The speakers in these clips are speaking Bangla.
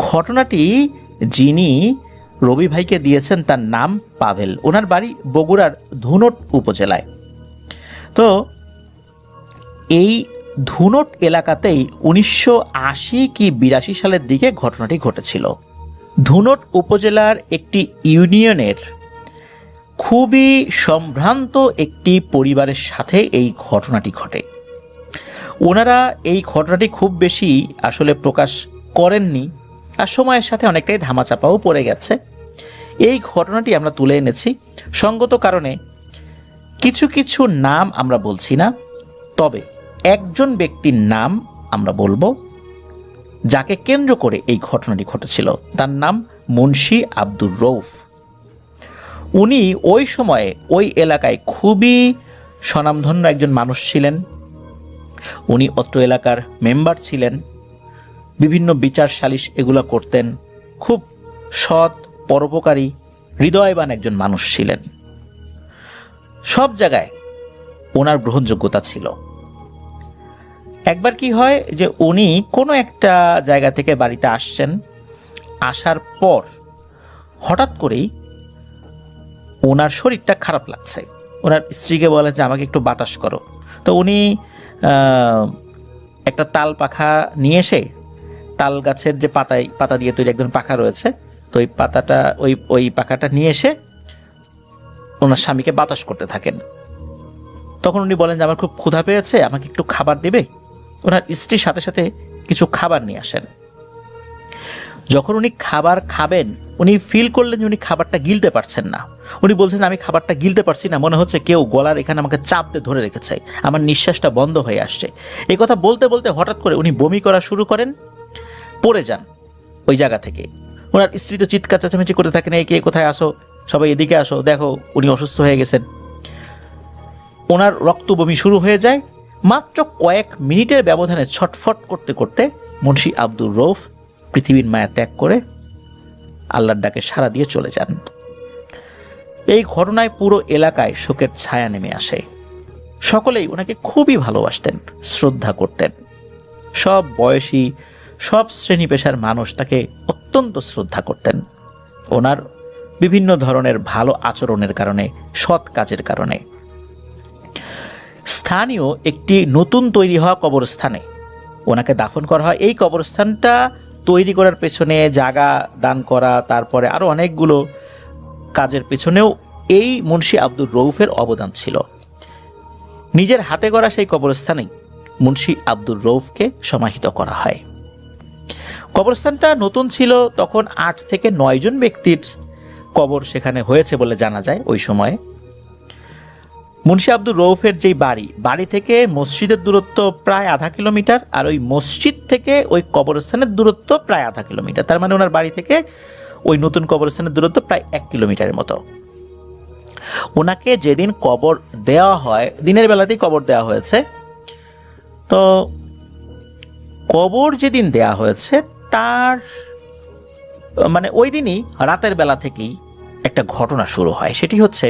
ঘটনাটি যিনি রবি ভাইকে দিয়েছেন তার নাম পাভেল। ওনার বাড়ি বগুড়ার ধুনট উপজেলায়। তো এই ধুনট এলাকাতেই 1980 কি 82 সালের দিকে ঘটনাটি ঘটেছিল। ধুনট উপজেলার একটি ইউনিয়নের খুবই সম্ভ্রান্ত একটি পরিবারের সাথে এই ঘটনাটি ঘটে। ওনারা এই ঘটনাটি খুব বেশি আসলে প্রকাশ করেননি, আর সময়ের সাথে অনেকটাই ধামাচাপাও পড়ে গেছে। এই ঘটনাটি আমরা তুলে এনেছি সঙ্গত কারণে। কিছু কিছু নাম আমরা বলছি না, তবে একজন ব্যক্তির নাম আমরা বলবো যাকে কেন্দ্র করে এই ঘটনাটি ঘটেছিল। তার নাম মুন্সি আব্দুর রৌফ। উনি ওই সময়ে ওই এলাকায় খুবই স্বনামধন্য একজন মানুষ ছিলেন। উনি অত্র এলাকার মেম্বার ছিলেন, বিভিন্ন বিচার সালিশ এগুলো করতেন। খুব সৎ, পরোপকারী, হৃদয়বান একজন মানুষ ছিলেন। সব জায়গায় ওনার গ্রহণযোগ্যতা ছিল। একবার কি হয় যে উনি কোনো একটা জায়গা থেকে বাড়িতে আসছেন, আসার পর হঠাৎ করেই ওনার শরীরটা খারাপ লাগছে। ওনার স্ত্রীকে বলে যে আমাকে একটু বাতাস করো। তো উনি একটা তাল পাখা নিয়ে এসে, তাল গাছের যে পাতা দিয়ে তৈরি একজন পাখা রয়েছে, তো ওই পাতাটা ওই পাখাটা নিয়ে এসে ওনার স্বামীকে বাতাস করতে থাকেন। তখন উনি বলেন যে আমার খুব ক্ষুধা পেয়েছে, আমাকে একটু খাবার দেবে। ওনার স্ত্রীর সাথে সাথে কিছু খাবার নিয়ে আসেন। যখন উনি খাবার খাবেন, উনি ফিল করলেন যে উনি খাবারটা গিলতে পারছেন না। উনি বলছেন আমি খাবারটা গিলতে পারছি না, মনে হচ্ছে কেউ গলার এখানে আমাকে চাপ দিয়ে ধরে রেখেছে, আমার নিঃশ্বাসটা বন্ধ হয়ে আসছে। এই কথা বলতে বলতে হঠাৎ করে উনি বমি করা শুরু করেন, পড়ে যান ওই জায়গা থেকে। ওনার স্ত্রী তো চিৎকার চেঁচামেচি করতে থাকেন, এই কে, কোথায় আসো, সবাই এদিকে আসো, দেখো উনি অসুস্থ হয়ে গেছেন। ওনার রক্ত বমি শুরু হয়ে যায়। মাত্র কয়েক মিনিটের ব্যবধানে ছটফট করতে করতে মুন্সি আব্দুর রৌফ পৃথিবীর মায়া ত্যাগ করে আল্লাহর ডাকে সাড়া দিয়ে চলে যান। এই ঘটনায় পুরো এলাকায় শোকের ছায়া নেমে আসে। সকলেই ওনাকে খুবই ভালোবাসতেন, শ্রদ্ধা করতেন। সব বয়সী, সব শ্রেণী পেশার মানুষ তাকে অত্যন্ত শ্রদ্ধা করতেন। ওনার বিভিন্ন ধরনের ভালো আচরণের কারণে, সৎ কাজের কারণে। স্থানীয় একটি নতুন তৈরি হওয়া কবরস্থানে ওনাকে দাফন করা হয়। এই কবরস্থানটা তৈরি করার পেছনে, জায়গা দান করা, তারপরে আরও অনেকগুলো কাজের পেছনেও এই মুন্সি আব্দুর রৌফের অবদান ছিল। নিজের হাতে গড়া সেই কবরস্থানেই মুন্সি আব্দুর রৌফকে সমাহিত করা হয়। কবরস্থানটা নতুন ছিল, তখন 8 থেকে 9 জন ব্যক্তির কবর সেখানে হয়েছে বলে জানা যায় ওই সময়ে। মুন্সি আব্দুর রৌফের যেই বাড়ি থেকে মসজিদের দূরত্ব প্রায় 0.5 কিলোমিটার, আর ওই মসজিদ থেকে ওই কবরস্থানের দূরত্ব প্রায় 0.5 কিলোমিটার। তার মানে ওনার বাড়ি থেকে ওই নতুন কবরস্থানের দূরত্ব প্রায় 1 কিলোমিটারের মতো। ওনাকে যেদিন কবর দেওয়া হয়, দিনের বেলাতেই কবর দেওয়া হয়েছে। তো কবর যেদিন দেওয়া হয়েছে তার মানে ওই দিনই রাতের বেলা থেকেই একটা ঘটনা শুরু হয়। সেটি হচ্ছে,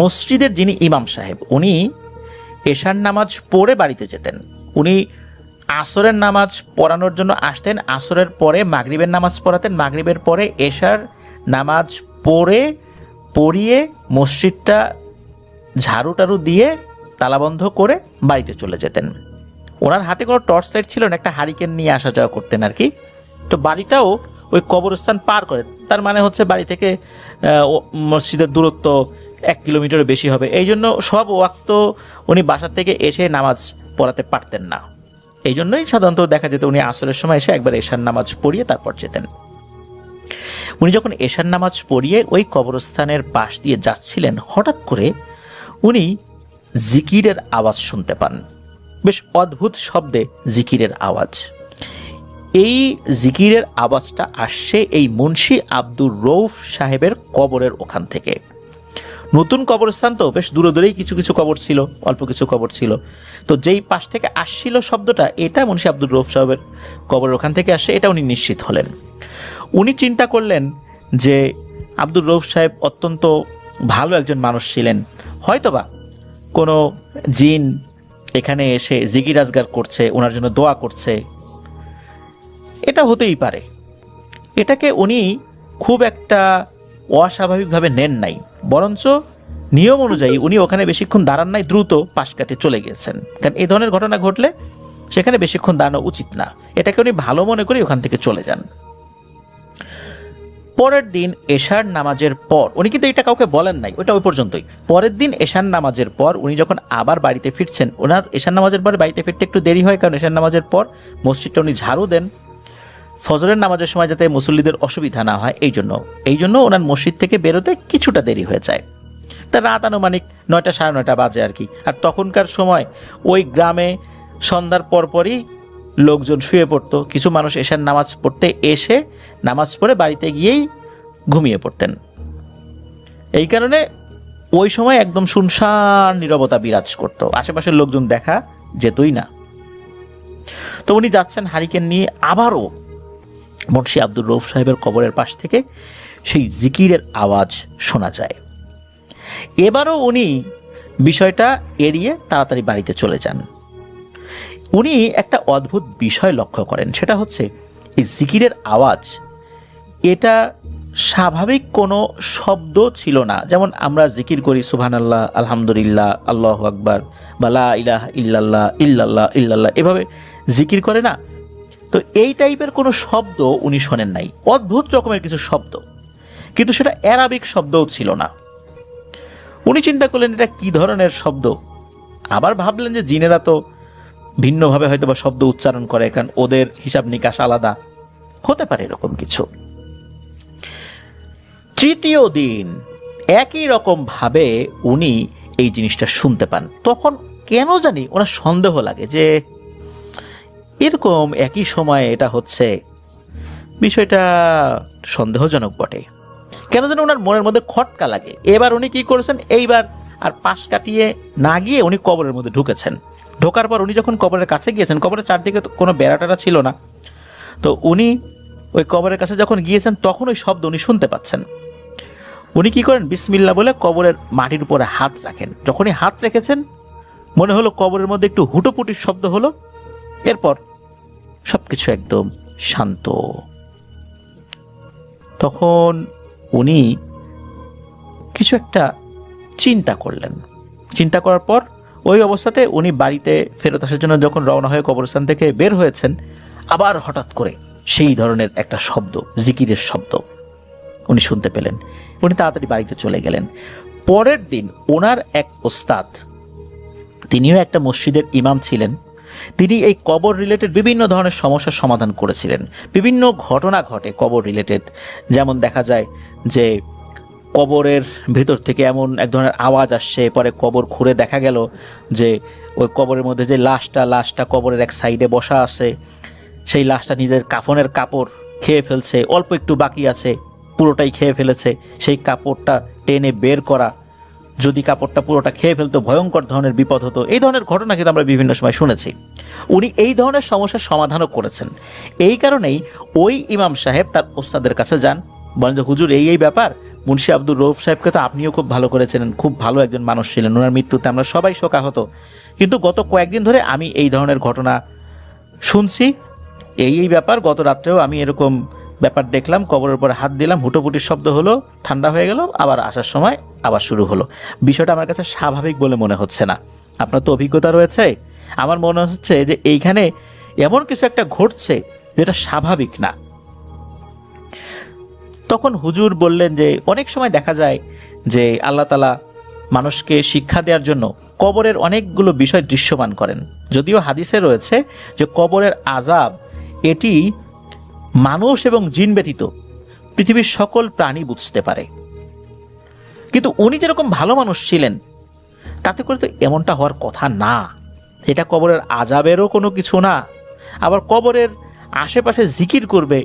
মসজিদের যিনি ইমাম সাহেব, উনি এশার নামাজ পড়ে বাড়িতে যেতেন। উনি আসরের নামাজ পড়ানোর জন্য আসতেন, আসরের পরে মাগরিবের নামাজ পড়াতেন, মাগরিবের পরে এশার নামাজ পড়িয়ে মসজিদটা ঝাড়ু টাড়ু দিয়ে তালাবন্ধ করে বাড়িতে চলে যেতেন। ওনার হাতে কোনো টর্চ লাইট ছিল না, একটা হারিকেন নিয়ে আসা যাওয়া করতেন আর কি। তো বাড়িটাও ওই কবরস্থান পার করে, তার মানে হচ্ছে বাড়ি থেকে মসজিদের দূরত্ব 1 কিলোমিটারের বেশি হবে। এই জন্য সব ওয়াক্ত উনি বাসা থেকে এসে নামাজ পড়াতে পারতেন না। এই জন্যই সাধারণত দেখা যেত উনি আসরের সময় এসে একবার এশার নামাজ পড়িয়ে তারপর যেতেন। উনি যখন এশার নামাজ পড়িয়ে ওই কবরস্থানের পাশ দিয়ে যাচ্ছিলেন, হঠাৎ করে উনি জিকিরের আওয়াজ শুনতে পান। বেশ অদ্ভুত শব্দে জিকিরের আওয়াজ। এই জিকিরের আওয়াজটা আসছে এই মুন্সি আব্দুর রৌফ সাহেবের কবরের ওখান থেকে। নতুন কবরস্থান তো বেশ দূরে দূরেই কিছু কিছু কবর ছিল, অল্প কিছু কবর ছিল। তো যেই পাশ থেকে আসছিল শব্দটা, এটা মুন্সি আব্দুর রৌফ সাহেবের কবরের ওখান থেকে আসছে, এটা উনি নিশ্চিত হলেন। উনি চিন্তা করলেন যে আব্দুর রৌফ সাহেব অত্যন্ত ভালো একজন মানুষ ছিলেন, হয়তোবা কোনো জিন এখানে এসে জিকির আজগার করছে, ওনার জন্য দোয়া করছে, এটা হতেই পারে। এটাকে উনি খুব একটা অস্বাভাবিকভাবে নেন নাই, বরঞ্চ নিয়ম অনুযায়ী উনি ওখানে বেশিক্ষণ দাঁড়ান নাই, দ্রুত পাশ কাটে চলে গেছেন। কারণ এই ধরনের ঘটনা ঘটলে সেখানে বেশিক্ষণ দাঁড়ানো উচিত না, এটাকে উনি ভালো মনে করে ওখান থেকে চলে যান। পরের দিন এশার নামাজের পর, উনি কিন্তু এটা কাউকে বলেন নাই, ওটা ওই পর্যন্তই। পরের দিন এশার নামাজের পর উনি যখন আবার বাড়িতে ফিরছেন, ওনার এশার নামাজের পরে বাড়িতে ফিরতে একটু দেরি হয়, কারণ এশার নামাজের পর মসজিদটা উনি ঝাড়ু দেন ফজরের নামাজের সময় যাতে মুসল্লিদের অসুবিধা না হয় এই জন্য ওনার মসজিদ থেকে বেরোতে কিছুটা দেরি হয়ে যায়। তা রাত আনুমানিক 9টা সাড়ে 9টা বাজে আর কি। আর তখনকার সময় ওই গ্রামে সন্ধ্যার পরপরই লোকজন শুয়ে পড়তো, কিছু মানুষ এশার নামাজ পড়তে এসে নামাজ পড়ে বাড়িতে গিয়েই ঘুমিয়ে পড়তেন। এই কারণে ওই সময় একদম শুনশান নীরবতা বিরাজ করত, আশেপাশের লোকজন দেখা যেতই না। তো উনি যাচ্ছেন হারিকেন নিয়ে, আবারও মুন্সি আব্দুর রউফ সাহেবের কবরের পাশ থেকে সেই জিকিরের আওয়াজ শোনা যায়। এবারও উনি বিষয়টা এড়িয়ে তাড়াতাড়ি বাড়িতে চলে যান। উনি একটা অদ্ভুত বিষয় লক্ষ্য করেন, সেটা হচ্ছে এই জিকিরের আওয়াজ এটা স্বাভাবিক কোনো শব্দ ছিল না। যেমন আমরা জিকির করি সুবহানাল্লাহ, আলহামদুলিল্লাহ, আল্লাহু আকবার, বা লা ইলাহা ইল্লাল্লাহ, ইল্লাল্লাহ ইল্লাল্লাহ, এভাবে জিকির করে না। তো এই টাইপের কোনো শব্দ উনি শোনেন নাই, অদ্ভুত রকমের কিছু শব্দ, কিন্তু সেটা অ্যারাবিক শব্দও ছিল না। উনি চিন্তা করলেন এটা কি ধরনের শব্দ। আবার ভাবলেন যে জিনেরা তো ভিন্নভাবে হয়তো বা শব্দ উচ্চারণ করে, কারণ ওদের হিসাব নিকাশ আলাদা, হতে পারে এরকম কিছু। তৃতীয় দিন একই রকম ভাবে উনি এই জিনিসটা শুনতে পান। তখন কেন জানি ওনার সন্দেহ লাগে যে এরকম একই সময়ে এটা হচ্ছে, বিষয়টা সন্দেহজনক বটে। কেন যেন ওনার মনের মধ্যে খটকা লাগে। এবার উনি কি করেছেন, এইবার আর পাশ কাটিয়ে না গিয়ে উনি কবরের মধ্যে ঢুকেছেন। ঢোকার পর উনি যখন কবরের কাছে গিয়েছেন, কবরের চারদিকে কোনো বেড়াটারা ছিল না, তো উনি ওই কবরের কাছে যখন গিয়েছেন তখন ওই শব্দ উনি শুনতে পাচ্ছেন। উনি কি করেন, বিসমিল্লাহ বলে কবরের মাটির উপরে হাত রাখেন। যখনই হাত রেখেছেন মনে হলো কবরের মধ্যে একটু হুটোপুটির শব্দ হলো, এরপর সবকিছু একদম শান্ত। তখন উনি কিছু একটা চিন্তা করলেন। চিন্তা করার পর ওই অবস্থাতে উনি বাড়িতে ফেরত আসার জন্য যখন রওনা হয়ে কবরস্থান থেকে বের হয়েছেন, আবার হঠাৎ করে সেই ধরনের একটা শব্দ, জিকিরের শব্দ উনি শুনতে পেলেন। উনি তাড়াতাড়ি বাড়িতে চলে গেলেন। পরের দিন ওনার এক ওস্তাদ, তিনিও একটা মসজিদের ইমাম ছিলেন, তিনি এই কবর রিলেটেড বিভিন্ন ধরনের সমস্যার সমাধান করেছিলেন। বিভিন্ন ঘটনা ঘটে কবর রিলেটেড, যেমন দেখা যায় যে কবরের ভেতর থেকে এমন এক ধরনের আওয়াজ আসছে, পরে কবর খুঁড়ে দেখা গেল যে ওই কবরের মধ্যে যে লাশটা কবরের এক সাইডে বসা আছে, সেই লাশটা নিজের কাফনের কাপড় খেয়ে ফেলছে, অল্প একটু বাকি আছে, পুরোটাই খেয়ে ফেলেছে। সেই কাপড়টা টেনে বের করা, যদি কাপড়টা পুরোটা খেয়ে ফেলতো ভয়ঙ্কর ধরনের বিপদ হতো। এই ধরনের ঘটনা কিন্তু আমরা বিভিন্ন সময় শুনেছি। উনি এই ধরনের সমস্যার সমাধানও করেছেন। এই কারণেই ওই ইমাম সাহেব তার ওস্তাদের কাছে যান, বলেন যে হুজুর এই ব্যাপার, মুন্সি আব্দুর রউফ সাহেবকে তো আপনিও খুব ভালো করেছেন, খুব ভালো একজন মানুষ ছিলেন, ওনার মৃত্যুতে আমরা সবাই শোকাহত, কিন্তু গত কয়েকদিন ধরে আমি এই ধরনের ঘটনা শুনছি, এই ব্যাপার, গত রাত্রেও আমি এরকম ব্যাপার দেখলাম, কবরের উপরে হাত দিলাম, হুটোপুটির শব্দ হলো, ঠান্ডা হয়ে গেল, আবার আসার সময় আবার শুরু হলো। বিষয়টা আমার কাছে স্বাভাবিক বলে মনে হচ্ছে না। আপনার তো অভিজ্ঞতা রয়েছে, আমার মনে হচ্ছে যে এইখানে এমন কিছু একটা ঘটছে যেটা স্বাভাবিক না। তখন হুজুর বললেন যে অনেক সময় দেখা যায় যে আল্লাহ তাআলা মানুষকে শিক্ষা দেওয়ার জন্য কবরের অনেকগুলো বিষয় দৃশ্যমান করেন। যদিও হাদিসে রয়েছে যে কবরের আযাব এটি মানুষ এবং জিন ব্যতীত পৃথিবীর সকল প্রাণী বুঝতে পারে, কিন্তু উনি যেরকম ভালো মানুষ ছিলেন তাতে করে তো এমনটা হওয়ার কথা না। এটা কবরের আযাবেরও কোনো কিছু না। আবার কবরের আশেপাশে জিকির করবে,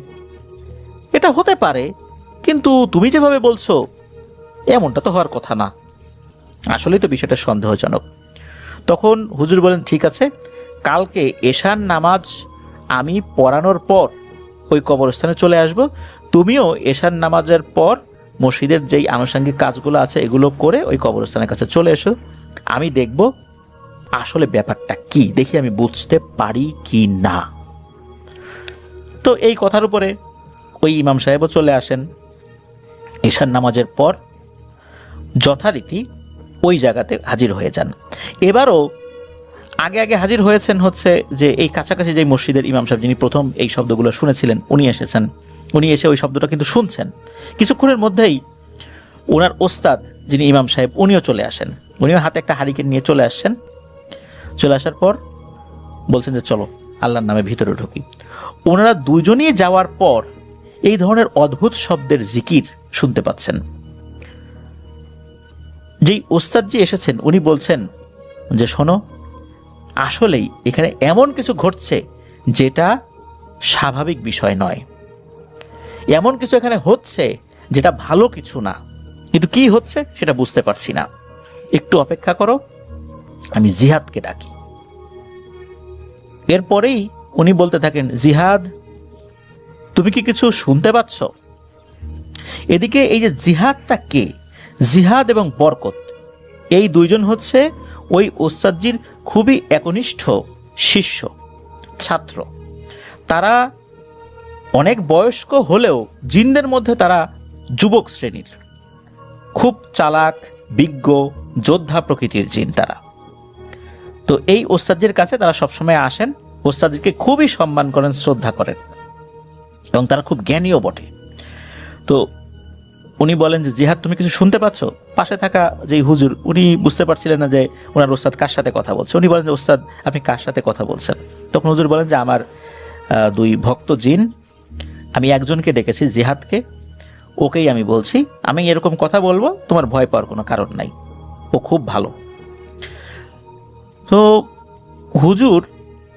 এটা হতে পারে, কিন্তু তুমি যেভাবে বলছো এমনটা তো হওয়ার কথা না। আসলেই তো বিষয়টা সন্দেহজনক। তখন হুজুর বলেন, ঠিক আছে, কালকে এশার নামাজ আমি পড়ানোর পর ওই কবরস্থানে চলে আসব, তুমিও এশার নামাজের পর মসজিদের যেই আনুষঙ্গিক কাজগুলো আছে এগুলো করে ওই কবরস্থানের কাছে চলে এসো, আমি দেখব আসলে ব্যাপারটা কি, দেখি আমি বুঝতে পারি কি না। তো এই কথার উপরে ওই ইমাম সাহেবও চলে আসেন। ঈশার নামাজের পর যথারীতি ওই জায়গাতে হাজির হয়ে যান। এবারও আগে আগে হাজির হয়েছেন হচ্ছে যে এই কাছাকাছি যে মসজিদের ইমাম সাহেব যিনি প্রথম এই শব্দগুলো শুনেছিলেন উনি এসেছেন। উনি এসে ওই শব্দটা কিন্তু শুনছেন। কিছুক্ষণের মধ্যেই ওনার ওস্তাদ যিনি ইমাম সাহেব উনিও চলে আসেন। উনিও হাতে একটা হারিকেন নিয়ে চলে আসছেন। চলে আসার পর বলছেন যে চলো আল্লাহর নামে ভিতরে ঢুকি। ওনারা দুজনই যাওয়ার পর এই ধরনের অদ্ভুত শব্দের জিকির শুনতে পাচ্ছেন। যেই ওস্তাদজি এসেছেন উনি বলছেন যে শোনো, আসলেই এখানে এমন কিছু ঘটছে যেটা স্বাভাবিক বিষয় নয়, এমন কিছু এখানে হচ্ছে যেটা ভালো কিছু না, কিন্তু কি হচ্ছে সেটা বুঝতে পারছি না, একটু অপেক্ষা করো, আমি জিহাদকে ডাকি। এরপরেই উনি বলতে থাকেন, জিহাদ তুমি কি কিছু শুনতে পাচ্ছ? এদিকে এই যে জিহাদটা কে, জিহাদ এবং বরকত এই দুইজন হচ্ছে ওই ওস্তাদজির খুবই একনিষ্ঠ শিষ্য ছাত্র। তারা অনেক বয়স্ক হলেও জিনদের মধ্যে তারা যুবক শ্রেণীর, খুব চালাক বিজ্ঞ যোদ্ধা প্রকৃতির জিন তারা। তো এই ওস্তাদজির কাছে তারা সবসময় আসেন, ওস্তাদজিকে খুবই সম্মান করেন, শ্রদ্ধা করেন এবং তারা খুব জ্ঞানীও বটে। তো উনি বলেন যে জিহাদ তুমি কিছু শুনতে পাচ্ছ? পাশে থাকা যে হুজুর উনি বুঝতে পারছিলেন না যে ওনার ওস্তাদ কার সাথে কথা বলছে। উনি বলেন যে ওস্তাদ আপনি কার সাথে কথা বলছেন? তখন হুজুর বলেন যে আমার দুই ভক্ত জিন, আমি একজনকে ডেকেছি জিহাদকে, ওকেই আমি বলছি, আমি এরকম কথা বলবো, তোমার ভয় পাওয়ার কোনো কারণ নাই, ও খুব ভালো। তো হুজুর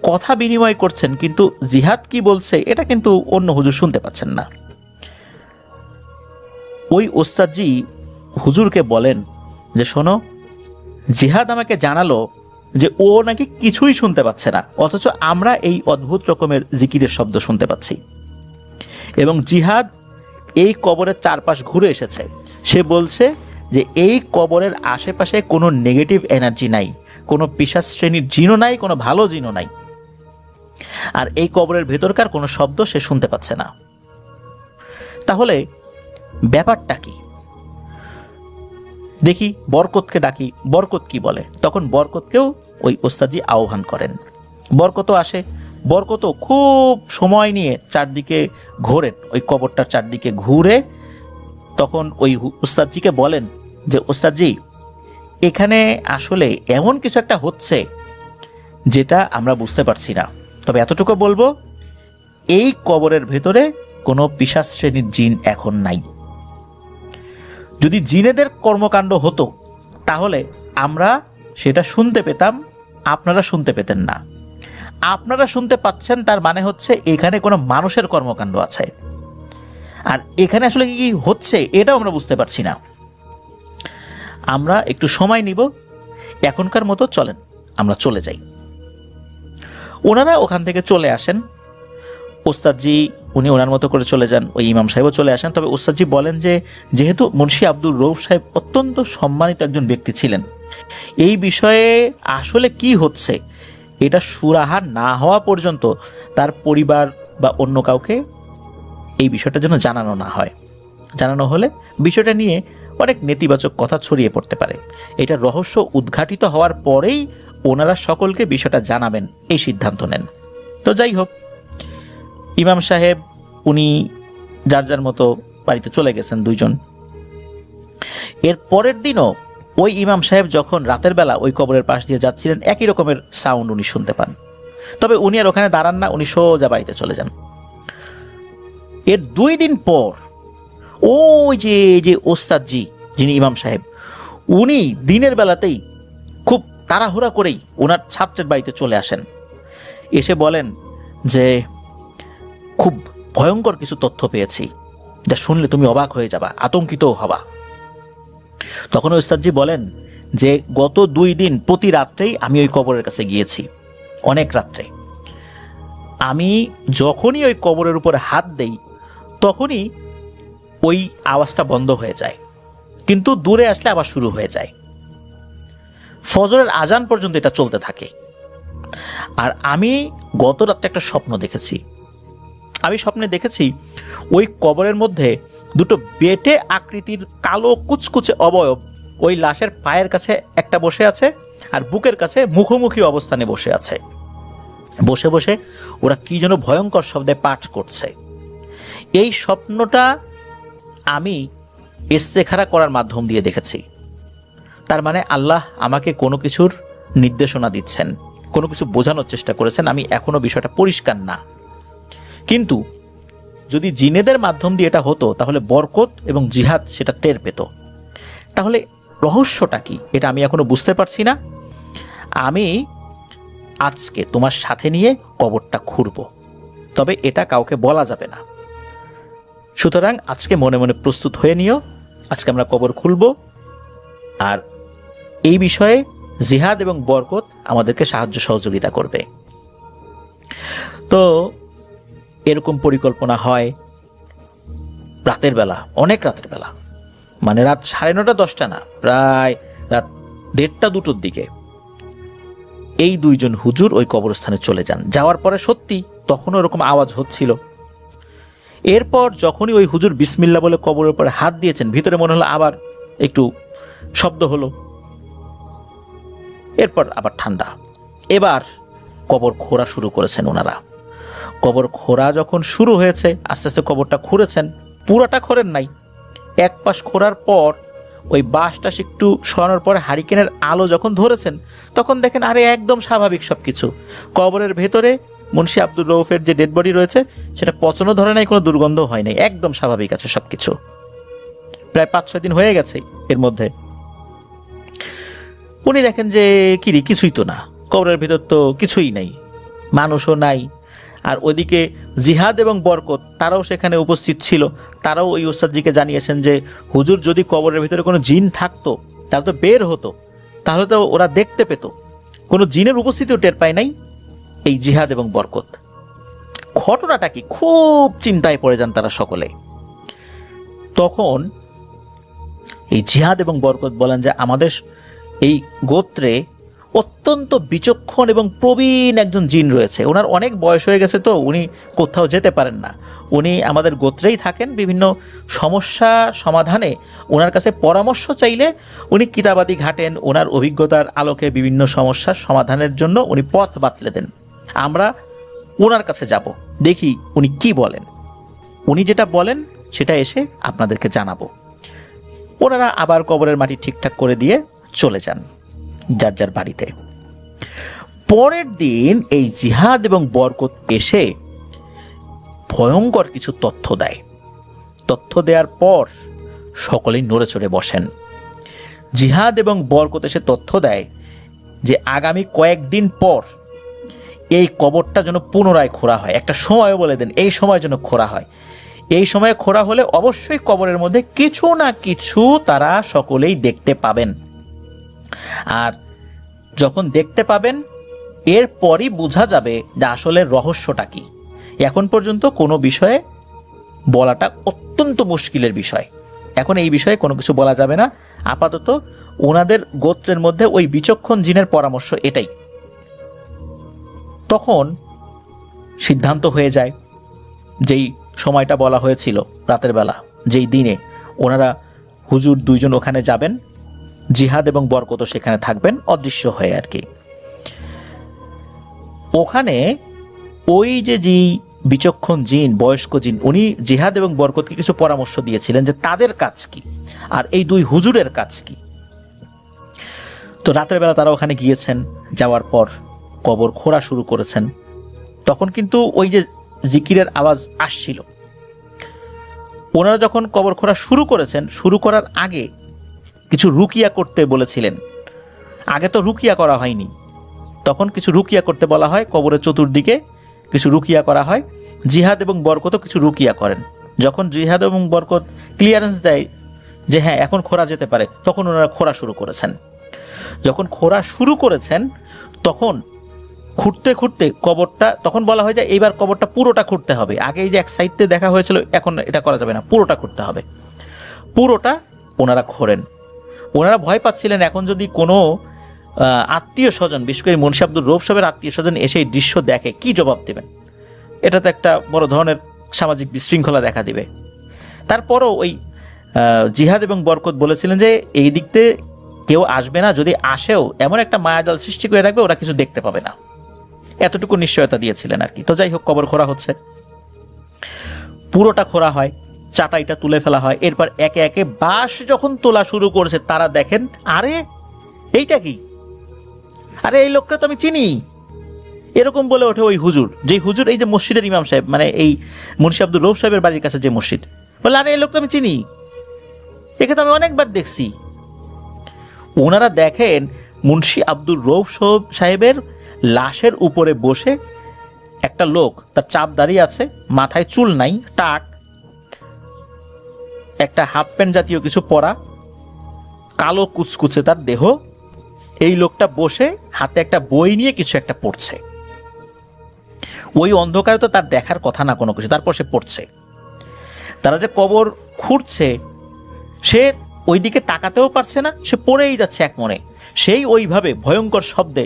কথা বিনিময় করছেন, কিন্তু জিহাদ কি বলছে এটা কিন্তু অন্য হুজুর শুনতে পাচ্ছেন না। ওই ওস্তাদজি হুজুরকে বলেন যে শোনো, জিহাদ আমাকে জানালো যে ও নাকি কিছুই শুনতে পাচ্ছে না, অথচ আমরা এই অদ্ভুত রকমের জিকিরের শব্দ শুনতে পাচ্ছি। এবং জিহাদ এই কবরের চারপাশ ঘুরে এসেছে, সে বলছে যে এই কবরের আশেপাশে কোনো নেগেটিভ এনার্জি নাই, কোনো পিশাচ শ্রেণীর জিনও নাই, কোনো ভালো জিনও নাই, আর এই কবরের ভেতরকার কোনো শব্দ সে শুনতে পাচ্ছে না। তাহলে ব্যাপারটা কি? দেখি বরকতকে ডাকি, বরকত কি বলে। তখন বরকতকেও ওই ওস্তাদজি আহ্বান করেন। বরকতও আসে। বরকতও খুব সময় নিয়ে চারদিকে ঘোরেন, ওই কবরটার চারদিকে ঘুরে তখন ওই ওস্তাদজিকে বলেন যে ওস্তাদজি এখানে আসলে এমন কিছু একটা হচ্ছে যেটা আমরা বুঝতে পারছি না, তবে এতটুকু বলবো, এই কবরের ভেতরে কোনো পিশাচ শ্রেণীর জিন এখন নাই। যদি জিনেদের কর্মকাণ্ড হতো তাহলে আমরা সেটা শুনতে পেতাম, আপনারা শুনতে পেতেন না। আপনারা শুনতে পাচ্ছেন, তার মানে হচ্ছে এখানে কোনো মানুষের কর্মকাণ্ড আছে, আর এখানে আসলে কি হচ্ছে এটাও আমরা বুঝতে পারছি না। আমরা একটু সময় নিব, এখনকার মতো চলেন আমরা চলে যাই। ওনারা ওখান থেকে চলে আসেন। ওস্তাদজি উনি ওনার মতো করে চলে যান, ওই ইমাম সাহেবও চলে আসেন। তবে ওস্তাদজি বলেন যে যেহেতু মুন্সি আব্দুর রউফ সাহেব অত্যন্ত সম্মানিত একজন ব্যক্তি ছিলেন, এই বিষয়ে আসলে কি হচ্ছে এটা সুরাহা না হওয়া পর্যন্ত তার পরিবার বা অন্য কাউকে এই বিষয়টা যেন জানানো না হয়। জানানো হলে বিষয়টা নিয়ে অনেক নেতিবাচক কথা ছড়িয়ে পড়তে পারে। এটা রহস্য উদ্ঘাটিত হওয়ার পরেই ওনারা সকলকে বিষয়টা জানাবেন এই সিদ্ধান্ত নেন। তো যাই হোক, ইমাম সাহেব উনি যার যার মতো বাড়িতে চলে গেছেন দুইজন। এর পরের দিনও ওই ইমাম সাহেব যখন রাতের বেলা ওই কবরের পাশ দিয়ে যাচ্ছিলেন, একই রকমের সাউন্ড উনি শুনতে পান। তবে উনি আর ওখানে দাঁড়ান না, উনি সোজা বাড়িতে চলে যান। এর 2 দিন পর ওই যে ওস্তাদজি যিনি ইমাম সাহেব, উনি দিনের বেলাতেই খুব তাড়াহুড়া করেই ওনার ছাত্রের বাড়িতে চলে আসেন। এসে বলেন যে খুব ভয়ঙ্কর কিছু তথ্য পেয়েছি, যা শুনলে তুমি অবাক হয়ে যাবা, আতঙ্কিতও হবা। তখন ওস্তাদজি বলেন যে গত 2 দিন প্রতি রাত্রেই আমি ওই কবরের কাছে গিয়েছি, অনেক রাত্রে। আমি যখনই ওই কবরের উপরে হাত দেই তখনই ওই আওয়াজটা বন্ধ হয়ে যায়, কিন্তু দূরে আসলে আবার শুরু হয়ে যায়। ফজরের আজান পর্যন্ত এটা চলতে থাকে। আর আমি গত রাত্রে একটা স্বপ্ন দেখেছি, আমি স্বপ্নে দেখেছি ওই কবরের মধ্যে দুটো বেটে আকৃতির কালো কুচকুচে অবয়ব ওই লাশের পায়ের কাছে একটা বসে আছে আর বুকের কাছে মুখোমুখি অবস্থানে বসে আছে। বসে বসে ওরা কি যেন ভয়ঙ্কর শব্দে পাঠ করছে। এই স্বপ্নটা আমি ইস্তেখারা করার মাধ্যম দিয়ে দেখেছি। তার মানে আল্লাহ আমাকে কোনো কিছুর নির্দেশনা দিচ্ছেন, কোনো কিছু বোঝানোর চেষ্টা করেছেন। আমি এখনো বিষয়টা পরিষ্কার না, কিন্তু যদি জিনেদের মাধ্যম দিয়ে এটা হতো তাহলে বরকত এবং জিহাদ সেটা টের পেত। তাহলে রহস্যটা কি এটা আমি এখনো বুঝতে পারছি না। আমি আজকে তোমার সাথে নিয়ে কবরটা খুঁড়ব, তবে এটা কাউকে বলা যাবে না। সুতরাং আজকে মনে মনে প্রস্তুত হয়ে নিও, আজকে আমরা কবর খুলব, আর এই বিষয়ে জিহাদ এবং বরকত আমাদেরকে সাহায্য সহযোগিতা করবে। তো এরকম পরিকল্পনা হয় রাতের বেলা, অনেক রাতের বেলা, মানে রাত 9:30 10টা না, প্রায় রাত 1:30 2টোর দিকে এই দুইজন হুজুর ওই কবরস্থানে চলে যান। যাওয়ার পরে সত্যি তখনও এরকম আওয়াজ হচ্ছিল। এরপর যখনই ওই হুজুর বিসমিল্লাহ বলে কবরের উপরে হাত দিয়েছেন, ভিতরে মনে হলো আবার একটু শব্দ হলো, এরপর আবার ঠান্ডা। এবার কবর খোঁড়া শুরু করেছেন ওনারা। কবর খোঁড়া যখন শুরু হয়েছে, আস্তে আস্তে কবরটা খুঁড়েছেন, পুরাটা খোঁড়েন নাই। এক পাশ খোঁড়ার পর ওই বাঁশটা একটু সরানোর পরে হারিকেনের আলো যখন ধরেছেন, তখন দেখেন আরে একদম স্বাভাবিক সব কিছু। কবরের ভেতরে মুন্সি আব্দুর রউফের যে ডেড বডি রয়েছে সেটা পচনও ধরে নাই, কোনো দুর্গন্ধ হয় নাই, একদম স্বাভাবিক আছে সব কিছু। প্রায় 5-6 দিন হয়ে গেছে এর মধ্যে। উনি দেখেন যে কিরি কিছুই তো না, কবরের ভেতর তো কিছুই নাই, মানুষও নাই। আর ওইদিকে জিহাদ এবং বরকত তারাও সেখানে উপস্থিত ছিল। তারাও ওই ওস্তাদজিকে জানিয়েছেন যে হুজুর যদি কবরের ভিতরে কোনো জিন থাকতো তাহলে তো বের হতো, তাহলে তো ওরা দেখতে পেত। কোনো জিনের উপস্থিতিও টের পায় নাই এই জিহাদ এবং বরকত। ঘটনাটা কি, খুব চিন্তায় পড়ে যান তারা সকলে। তখন এই জিহাদ এবং বরকত বলেন যে আমাদের এই গোত্রে অত্যন্ত বিচক্ষণ এবং প্রবীণ একজন জিন রয়েছে। ওনার অনেক বয়স হয়ে গেছে, তো উনি কোথাও যেতে পারেন না। উনি আমাদের গোত্রেই থাকেন। বিভিন্ন সমস্যা সমাধানে ওনার কাছে পরামর্শ চাইলে উনি কিতাবাদি ঘাটেন। ওনার অভিজ্ঞতার আলোকে বিভিন্ন সমস্যার সমাধানের জন্য উনি পথ বাতলে দেন। আমরা ওনার কাছে যাব, দেখি উনি কি বলেন। উনি যেটা বলেন সেটা এসে আপনাদেরকে জানাবো। ওনারা আবার কবরের মাটি ঠিকঠাক করে দিয়ে চলে যান যার যার বাড়িতে। পরের দিন এই জিহাদ এবং বরকত এসে ভয়ঙ্কর কিছু তথ্য দেয়। তথ্য দেওয়ার পর সকলেই নড়ে চড়ে বসেন। জিহাদ এবং বরকত এসে তথ্য দেয় যে আগামী কয়েকদিন পর এই কবরটা যেন পুনরায় খোঁড়া হয়। একটা সময়ও বলে দেন, এই সময় যেন খোঁড়া হয়। এই সময়ে খোঁড়া হলে অবশ্যই কবরের মধ্যে কিছু না কিছু তারা সকলেই দেখতে পাবেন। আর যখন দেখতে পাবেন এরপরই বোঝা যাবে যে আসলে রহস্যটা কি। এখন পর্যন্ত কোনো বিষয়ে বলাটা অত্যন্ত মুশকিলের বিষয়। এখন এই বিষয়ে কোনো কিছু বলা যাবে না। আপাতত ওনাদের গোত্রের মধ্যে ওই বিচক্ষণ জিনের পরামর্শ এটাই। তখন সিদ্ধান্ত হয়ে যায়, যেই সময়টা বলা হয়েছিল রাতের বেলা, যেই দিনে ওনারা হুজুর দুইজন ওখানে যাবেন, জিহাদ এবং বরকত সেখানে থাকবেন অদৃশ্য হয়ে আর কি। ওখানে ওই যে বিচক্ষণ জিন, বয়স্ক জিন, উনি জিহাদ এবং বরকতকে কিছু পরামর্শ দিয়েছিলেন যে তাদের কাজ কি আর এই দুই হুজুরের কাজ কি। তো রাতের বেলা তারা ওখানে গিয়েছেন। যাওয়ার পর কবর খোঁড়া শুরু করেছেন। তখন কিন্তু ওই যে জিকিরের আওয়াজ আসছিল। ওনারা যখন কবর খোঁড়া শুরু করেছেন, শুরু করার আগে কিছু রুকিয়া করতে বলেছিলেন। আগে তো রুকিয়া করা হয়নি, তখন কিছু রুকিয়া করতে বলা হয়। কবরের চতুর্দিকে কিছু রুকিয়া করা হয়। জিহাদ এবং বরকতও কিছু রুকিয়া করেন। যখন জিহাদ এবং বরকত ক্লিয়ারেন্স দেয় যে হ্যাঁ এখন খোঁড়া যেতে পারে, তখন ওনারা খোঁড়া শুরু করেছেন। যখন খোঁড়া শুরু করেছেন তখন খুঁড়তে খুঁড়তে কবরটা, তখন বলা হয় যে এইবার কবরটা পুরোটা খুঁড়তে হবে। আগে এই যে এক সাইডে দেখা হয়েছিল, এখন এটা করা যাবে না, পুরোটা খুঁড়তে হবে। পুরোটা ওনারা খোঁড়েন। ওনারা ভয় পাচ্ছিলেন এখন যদি কোনো আত্মীয় স্বজন, বিশেষ করে মুন্সি আব্দুর রউফ সাহেবের আত্মীয় স্বজন এসে এই দৃশ্য দেখে কি জবাব দেবেন। এটা তো একটা বড় ধরনের সামাজিক বিশৃঙ্খলা দেখা দিবে। তারপরও ওই জিহাদ এবং বরকত বলেছিলেন যে এই দিকতে কেউ আসবে না, যদি আসেও এমন একটা মায়াজাল সৃষ্টি করে রাখবে ওরা কিছু দেখতে পাবে না, এতটুকু নিশ্চয়তা দিয়েছিলেন আর কি। তো যাই হোক, কবর খোঁড়া হচ্ছে, পুরোটা খোঁড়া হয়, চাটাইটা তুলে ফেলা হয়। এরপর একে একে বাঁশ যখন তোলা শুরু করেছে তারা দেখেন, আরে এইটা কি, আরে এই লোকটা তো আমি চিনি, এরকম বলে ওঠে ওই হুজুর, যে হুজুর এই যে মসজিদের ইমাম সাহেব, মানে এই মুন্সি আব্দুর রউফ সাহেবের বাড়ির কাছে যে মসজিদ, বলে আরে এই লোক তো আমি চিনি, একে তো আমি অনেকবার দেখছি। ওনারা দেখেন মুন্সি আব্দুর রউফ সাহেবের লাশের উপরে বসে একটা লোক, তার চাপ দাঁড়িয়ে আছে, মাথায় চুল নাই, টাক, একটা হাফ প্যান্ট জাতীয় কিছু পরা, কালো কুচকুচে তার দেহ। এই লোকটা বসে হাতে একটা বই নিয়ে কিছু একটা পড়ছে। ওই অন্ধকারে তো তার দেখার কথা না কোনো কিছু, তারপর সে পড়ছে। তারা যে কবর খুঁড়ছে, সে ওই দিকে তাকাতেও পারছে না, সে পড়েই যাচ্ছে এক মনে। সেই ওইভাবে ভয়ঙ্কর শব্দে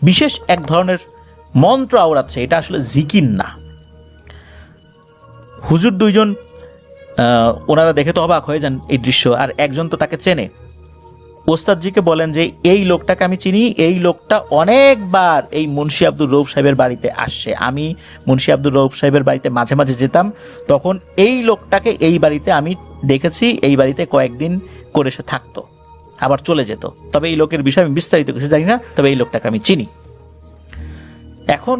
বিশেষ এক ধরনের মন্ত্র আওড়াচ্ছে। এটা আসলে জিকির না। হুজুর দুইজন ওনারা দেখে তো অবাক হয়ে যান এই দৃশ্য, আর একজন তো তাকে চেনে। ওস্তাদজিকে বলেন যে এই লোকটাকে আমি চিনি, এই লোকটা অনেকবার এই মুন্সি আব্দুর রউফ সাহেবের বাড়িতে আসছে, আমি মুন্সি আব্দুর রউফ সাহেবের বাড়িতে মাঝে মাঝে যেতাম, তখন এই লোকটাকে এই বাড়িতে আমি দেখেছি, এই বাড়িতে কয়েকদিন করে সে থাকতো, আবার চলে যেত। তবে এই লোকের বিষয়ে আমি বিস্তারিত কিছু জানি না, তবে এই লোকটাকে আমি চিনি। এখন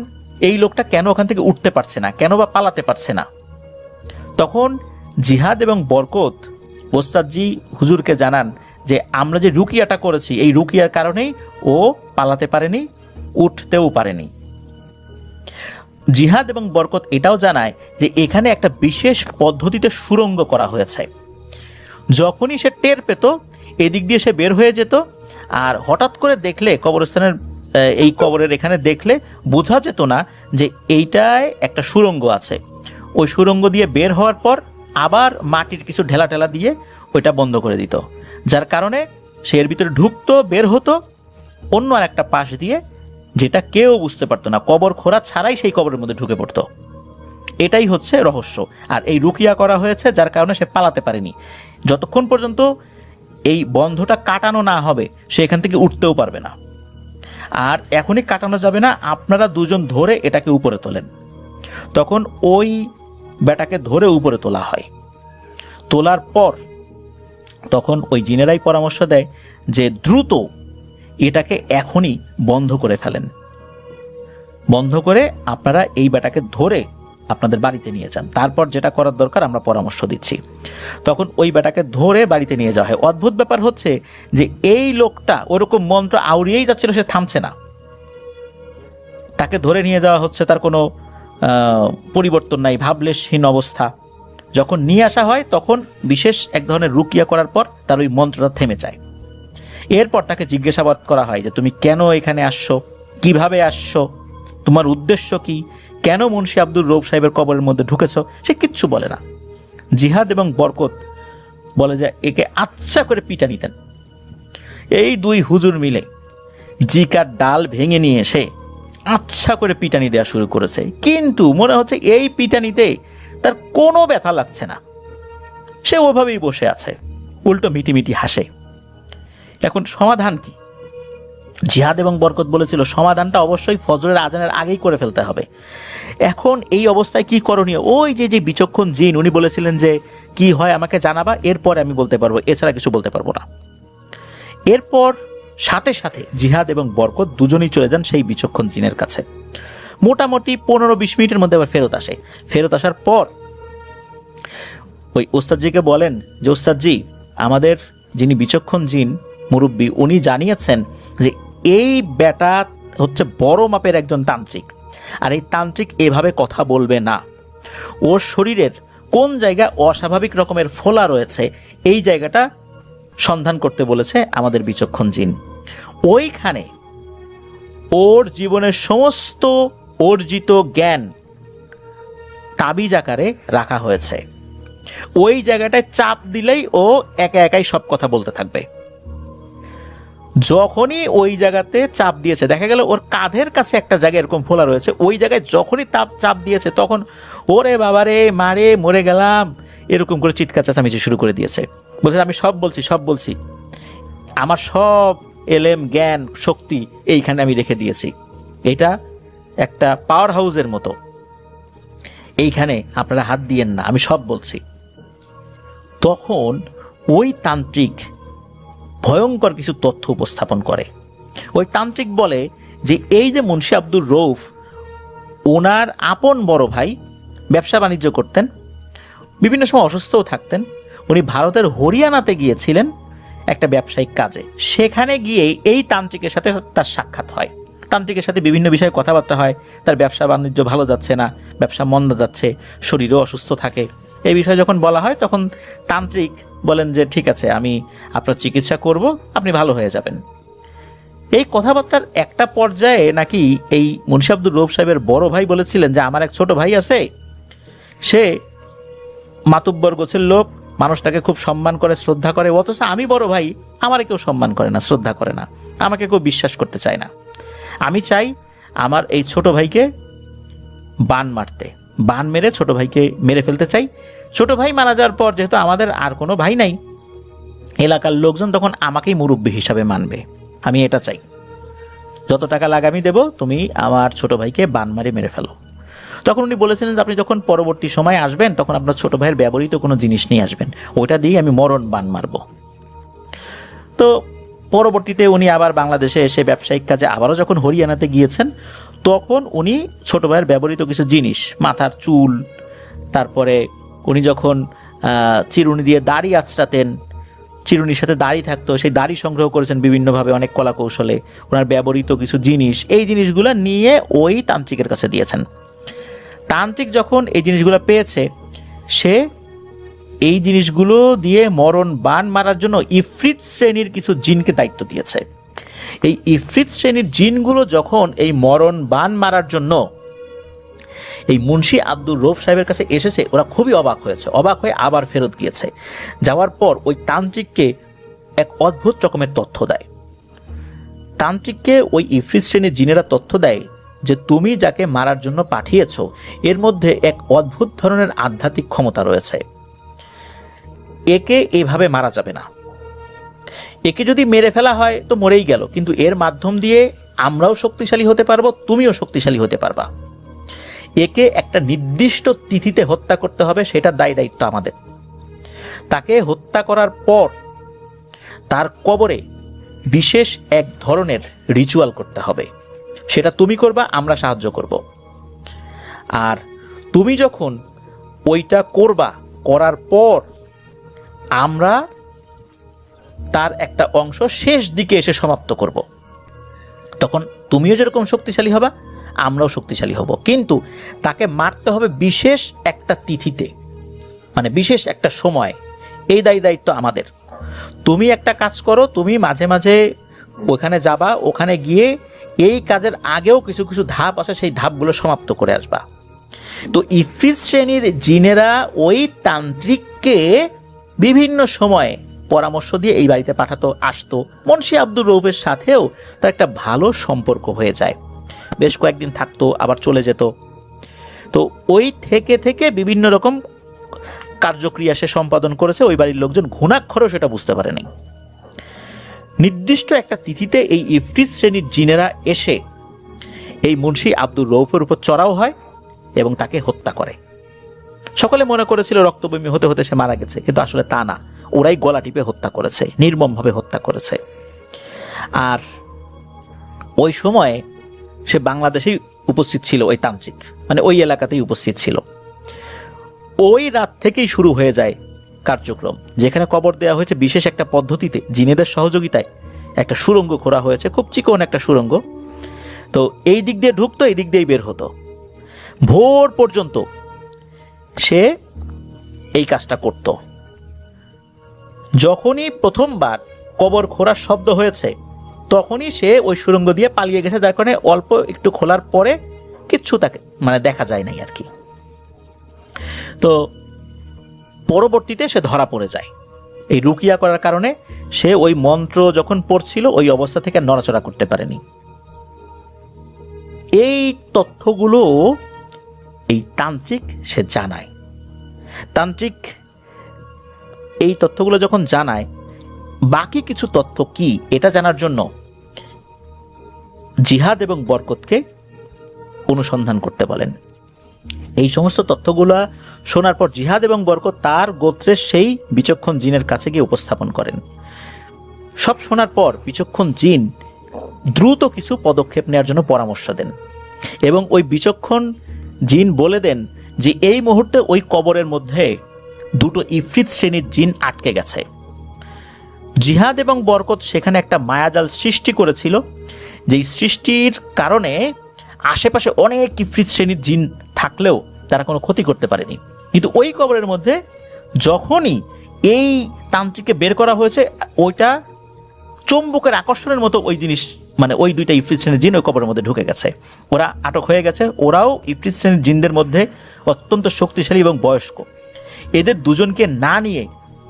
এই লোকটা কেন ওখান থেকে উঠতে পারছে না, কেন বা পালাতে পারছে না? তখন জিহাদ এবং বরকত ওস্তাদজি হুজুরকে জানান যে আমরা যে রুকিয়াটা করেছি, এই রুকিয়ার কারণেই ও পালাতে পারেনি, উঠতেও পারেনি। জিহাদ এবং বরকত এটাও জানায় যে এখানে একটা বিশেষ পদ্ধতিতে সুড়ঙ্গ করা হয়েছে। যখনই সে টের পেত, এদিক দিয়ে সে বের হয়ে যেত, আর হঠাৎ করে দেখলে কবরস্থানের এই কবরের এখানে দেখলে বোঝা যেত না যে এইটায় একটা সুড়ঙ্গ আছে। ওই সুড়ঙ্গ দিয়ে বের হওয়ার পর আবার মাটির কিছু ঢেলা ঢেলা দিয়ে ওইটা বন্ধ করে দিত, যার কারণে সে এর ভিতরে ঢুকতো, বের হতো অন্য আর একটা পাশ দিয়ে, যেটা কেউ বুঝতে পারতো না, কবর খোঁড়া ছাড়াই সেই কবরের মধ্যে ঢুকে পড়তো। এটাই হচ্ছে রহস্য। আর এই রুকিয়া করা হয়েছে যার কারণে সে পালাতে পারেনি। যতক্ষণ পর্যন্ত এই বন্ধটা কাটানো না হবে সে এখান থেকে উঠতেও পারবে না। আর এখনই কাটানো যাবে না, আপনারা দুজন ধরে এটাকে উপরে তোলেন। তখন ওই বেটাকে ধরে উপরে তোলা হয়। তোলার পর তখন ওই জিনেরাই পরামর্শ দেয় যে দ্রুত এটাকে এখনই বন্ধ করে ফেলেন, বন্ধ করে আপনারা এই বেটাকে ধরে আপনাদের বাড়িতে নিয়ে যান, তারপর যেটা করার দরকার আমরা পরামর্শ দিচ্ছি। তখন ওই বেটাকে ধরে বাড়িতে নিয়ে যাওয়া হয়। অদ্ভুত ব্যাপার হচ্ছে যে এই লোকটা ওরকম মন্ত্র আউড়িয়েই যাচ্ছিল, সে থামছে না। তাকে ধরে নিয়ে যাওয়া হচ্ছে, তার কোনো পরিবর্তন নাই, ভাবলেশহীন অবস্থা। যখন নিয়ে আসা হয় তখন বিশেষ এক ধরনের রুকিয়া করার পর তার ওই মন্ত্রটা থেমে যায়। এরপর তাকে জিজ্ঞাসাবাদ করা হয় যে তুমি কেন এখানে আসছো, কিভাবে আসছো, তোমার উদ্দেশ্য কি, কেন মুন্সি আব্দুর রউফ সাহেবের কবরের মধ্যে ঢুকেছো? সে কিচ্ছু বলে না। জিহাদ এবং বরকত বলে যে একে আচ্ছা করে পিটা নিতেন। এই দুই হুজুর মিলে জিকার ডাল ভেঙে নিয়ে এসে আচ্ছা করে পিটানি দেওয়া শুরু করেছে, কিন্তু মনে হচ্ছে এই পিটানিতে তার কোনো ব্যথা লাগছে না, সে ওভাবেই বসে আছে, উল্টো মিটিমিটি হাসে। এখন সমাধান কি? জিহাদ এবং বরকত বলেছিল সমাধানটা অবশ্যই ফজরের আজানের আগেই করে ফেলতে হবে। এখন এই অবস্থায় কি করণীয়? ওই যে বিচক্ষণ জিন উনি বলেছিলেন যে কি হয় আমাকে জানাবা, এরপরে আমি বলতে পারবো, এছাড়া কিছু বলতে পারবো না। এরপর সাথে সাথে জিহাদ এবং বরকত দুজনেই চলে যান সেই বিচক্ষণ জিনের কাছে। মোটামুটি 15-20 মিনিটের মধ্যে আবার ফেরত আসে। ফেরত আসার পর ওই ওস্তাদজিকে বলেন যে ওস্তাদজি, আমাদের যিনি বিচক্ষণ জিন মুরব্বী উনি জানিয়েছেন যে এই বেটা হচ্ছে বড় মাপের একজন তান্ত্রিক, আর এই তান্ত্রিক এভাবে কথা বলবে না। ওর শরীরের কোন জায়গায় অস্বাভাবিক রকমের ফোলা রয়েছে এই জায়গাটা সন্ধান করতে বলেছে আমাদের বিচক্ষণ জিন। ওইখানে ওর জীবনের সমস্ত অর্জিত জ্ঞান তাবিজ আকারে রাখা হয়েছে। ওই জায়গাটায় চাপ দিলেই ও একা একাই সব কথা বলতে থাকবে। যখনই ওই জায়গাতে চাপ দিয়েছে, দেখা গেল ওর কাঁধের কাছে একটা জায়গা এরকম ফোলা রয়েছে, ওই জায়গায় যখনই চাপ দিয়েছে তখন ওরে বাবারে মারে মরে গেলাম এরকম করে চিৎকার চেঁচামেচি শুরু করে দিয়েছে। বলছে আমি সব বলছি, আমার সব এলেম জ্ঞান শক্তি এইখানে আমি রেখে দিয়েছি, এটা একটা পাওয়ার হাউসের মতো, এইখানে আপনারা হাত দিয়েন না, আমি সব বলছি। তখন ওই তান্ত্রিক ভয়ঙ্কর কিছু তথ্য উপস্থাপন করে। ওই তান্ত্রিক বলে যে এই যে মুন্সি আব্দুর রউফ, ওনার আপন বড় ভাই ব্যবসা বাণিজ্য করতেন, বিভিন্ন সময় অসুস্থও থাকতেন, উনি ভারতের হরিয়ানাতে গিয়েছিলেন একটা ব্যবসায়িক কাজে, সেখানে গিয়ে এই তান্ত্রিকের সাথে তার সাক্ষাৎ হয়, তান্ত্রিকের সাথে বিভিন্ন বিষয়ে কথাবার্তা হয়, তার ব্যবসা বাণিজ্য ভালো যাচ্ছে না, ব্যবসা মন্দা যাচ্ছে, শরীরও অসুস্থ থাকে, এই বিষয়ে যখন বলা হয় তখন তান্ত্রিক বলেন যে ঠিক আছে আমি আপনার চিকিৎসা করব, আপনি ভালো হয়ে যাবেন। এই কথাবার্তার একটা পর্যায়ে নাকি এই মুন্সি আব্দুর রউফ সাহেবের বড় ভাই বলেছিলেন যে আমার এক ছোট ভাই আছে, সে মাতুব্বর গোছের লোক, মানুষ তাকে খুব সম্মান করে শ্রদ্ধা করে, অথচ আমি বড় ভাই আমারে কেউ সম্মান করে না, শ্রদ্ধা করে না, আমাকে কেউ বিশ্বাস করতে চায় না, আমি চাই আমার এই ছোট ভাইকে বান মেরে ছোট ভাইকে মেরে ফেলতে চাই। ছোট ভাই মারা যাওয়ার পর যেহেতু আমাদের আর কোনো ভাই নাই, এলাকার লোকজন তখন আমাকেই মুরব্বী হিসাবে মানবে, আমি এটা চাই, যত টাকা লাগে আমি দেবো, তুমি আমার ছোট ভাইকে বান মারে মেরে ফেলো। তখন উনি বলেছিলেন যে আপনি যখন পরবর্তী সময় আসবেন তখন আপনার ছোট ভাইয়ের ব্যবহৃত কোনো জিনিস নিয়ে আসবেন, ওইটা দিয়ে আমি মরণ বান মারব। তো পরবর্তীতে উনি আবার বাংলাদেশে এসে ব্যবসায়িক কাজে আবারও যখন হরিয়ানাতে গিয়েছেন, তখন উনি ছোট ভাইয়ের ব্যবহৃত কিছু জিনিস, মাথার চুল, তারপরে উনি যখন চিরুনি দিয়ে দাড়ি আঁচড়াতেন, চিরুনির সাথে দাড়ি থাকতো, সেই দাড়ি সংগ্রহ করেছেন বিভিন্নভাবে অনেক কলা কৌশলে, ওনার ব্যবহৃত কিছু জিনিস, এই জিনিসগুলো নিয়ে ওই তান্ত্রিকের কাছে দিয়েছেন। তান্ত্রিক যখন এই জিনিসগুলো পেয়েছে, সে এই জিনিসগুলো দিয়ে মরণ বান মারার জন্য ইফরিত শ্রেণীর কিছু জিনকে দায়িত্ব দিয়েছে। এই ইফরিত শ্রেণীর জিনগুলো যখন এই মরণ বান মারার জন্য এই মুন্সি আব্দুর রউফ সাহেবের কাছে এসেছে, ওরা খুবই অবাক হয়েছে, অবাক হয়ে আবার ফেরত গিয়েছে। যাওয়ার পর ওই তান্ত্রিককে এক অদ্ভুত রকমের তথ্য দেয়। তান্ত্রিককে ওই ইফরিত শ্রেণীর জিনেরা তথ্য দেয় যে তুমি যাকে মারার জন্য পাঠিয়েছ এর মধ্যে এক অদ্ভুত ধরনের আধ্যাত্মিক ক্ষমতা রয়েছে, একে এইভাবে মারা যাবে না, একে যদি মেরে ফেলা হয় তো মরেই গেল, কিন্তু এর মাধ্যম দিয়ে আমরাও শক্তিশালী হতে পারবো, তুমিও শক্তিশালী হতে পারবা। একে একটা নির্দিষ্ট তিথিতে হত্যা করতে হবে, সেটা দায়িত্ব আমাদের। তাকে হত্যা করার পর তার কবরে বিশেষ এক ধরনের রিচুয়াল করতে হবে, সেটা তুমি করবা, আমরা সাহায্য করব। আর তুমি যখন ওইটা করবা, করার পর আমরা তার একটা অংশ শেষ দিকে এসে সমাপ্ত করব, তখন তুমিও যেরকম শক্তিশালী হবা, আমরাও শক্তিশালী হব। কিন্তু তাকে মারতে হবে বিশেষ একটা তিথিতে, মানে বিশেষ একটা সময়, এই দায়িত্ব আমাদের। তুমি একটা কাজ করো, তুমি মাঝে মাঝে ওখানে যাবা, ওখানে গিয়ে এই কাজের আগেও কিছু কিছু ধাপ আছে, সেই ধাপগুলো সমাপ্ত করে আসবা। তো ইফরিত শ্রেণীর জিনেরা ওই তান্ত্রিককে বিভিন্ন সময়ে পরামর্শ দিয়ে এই বাড়িতে পাঠাতো, আসতো। মুন্সি আব্দুর রউফের সাথেও তার একটা ভালো সম্পর্ক হয়ে যায়, বেশ কয়েকদিন থাকতো আবার চলে যেত। তো ওই থেকে থেকে বিভিন্ন রকম কার্যক্রিয়া সে সম্পাদন করেছে, ওই বাড়ির লোকজন ঘুণাক্ষরেও সেটা বুঝতে পারেনি। নির্দিষ্ট একটা তিথিতে এই ইফরিত শ্রেণীর জিনেরা এসে এই মুন্সি আব্দুর রউফের উপর চড়াও হয় এবং তাকে হত্যা করে। সকলে মনে করেছিল রক্তবমি হতে হতে সে মারা গেছে, কিন্তু আসলে তা না, ওরাই গলা টিপে হত্যা করেছে, নির্মমভাবে হত্যা করেছে। আর ওই সময়ে সে বাংলাদেশেই উপস্থিত ছিল, ওই তান্ত্রিক মানে ওই এলাকাতেই উপস্থিত ছিল। ওই রাত থেকেই শুরু হয়ে যায় কার্যক্রম, যেখানে কবর দেওয়া হয়েছে বিশেষ একটা পদ্ধতিতে, জিনেদের সহযোগিতায় একটা সুড়ঙ্গ খোঁড়া হয়েছে, খুব চিকন একটা সুড়ঙ্গ। তো এই দিক দিয়ে ঢুকতো, এই দিক দিয়েই বের হতো। ভোর পর্যন্ত সে এই কাজটা করত। যখনই প্রথমবার কবর খোঁড়ার শব্দ হয়েছে, তখনই সে ওই সুড়ঙ্গ দিয়ে পালিয়ে গেছে, যার কারণে অল্প একটু খোলার পরে কিচ্ছু তাকে মানে দেখা যায় নাই আর কি। তো পরবর্তীতে সে ধরা পড়ে যায়। এই রুকিয়া করার কারণে সে ওই মন্ত্র যখন পড়ছিল ওই অবস্থা থেকে নড়াচড়া করতে পারেনি। এই তথ্যগুলো এই তান্ত্রিক সে জানায়। তান্ত্রিক এই তথ্যগুলো যখন জানায়, বাকি কিছু তথ্য কি এটা জানার জন্য জিহাদ এবং বরকতকে অনুসন্ধান করতে বলেন। এই সমস্ত তথ্যগুলা শোনার পর জিহাদ এবং বরকত তার গোত্রের সেই বিচক্ষণ জিনের কাছে গিয়ে উপস্থাপন করেন। সব শোনার পর বিচক্ষণ জিন দ্রুত কিছু পদক্ষেপ নেওয়ার জন্য পরামর্শ দেন এবং ওই বিচক্ষণ জিন বলে দেন যে এই মুহূর্তে ওই কবরের মধ্যে দুটো ইফরিত শ্রেণীর জিন আটকে গেছে। জিহাদ এবং বরকত সেখানে একটা মায়াজাল সৃষ্টি করেছিল, যেই সৃষ্টির কারণে আশেপাশে অনেক ইফরিত শ্রেণীর জিন থাকলেও তারা কোনো ক্ষতি করতে পারেনি। কিন্তু ওই কবরের মধ্যে যখনই এই তান্ত্রিককে বের করা হয়েছে, ওইটা চুম্বকের আকর্ষণের মতো ওই জিনিস, মানে ওই দুইটা ইফরিত শ্রেণীর জিন ওই কবরের মধ্যে ঢুকে গেছে, ওরা আটক হয়ে গেছে। ওরাও ইফরিত শ্রেণীর জিনদের মধ্যে অত্যন্ত শক্তিশালী এবং বয়স্ক। এদের দুজনকে না নিয়ে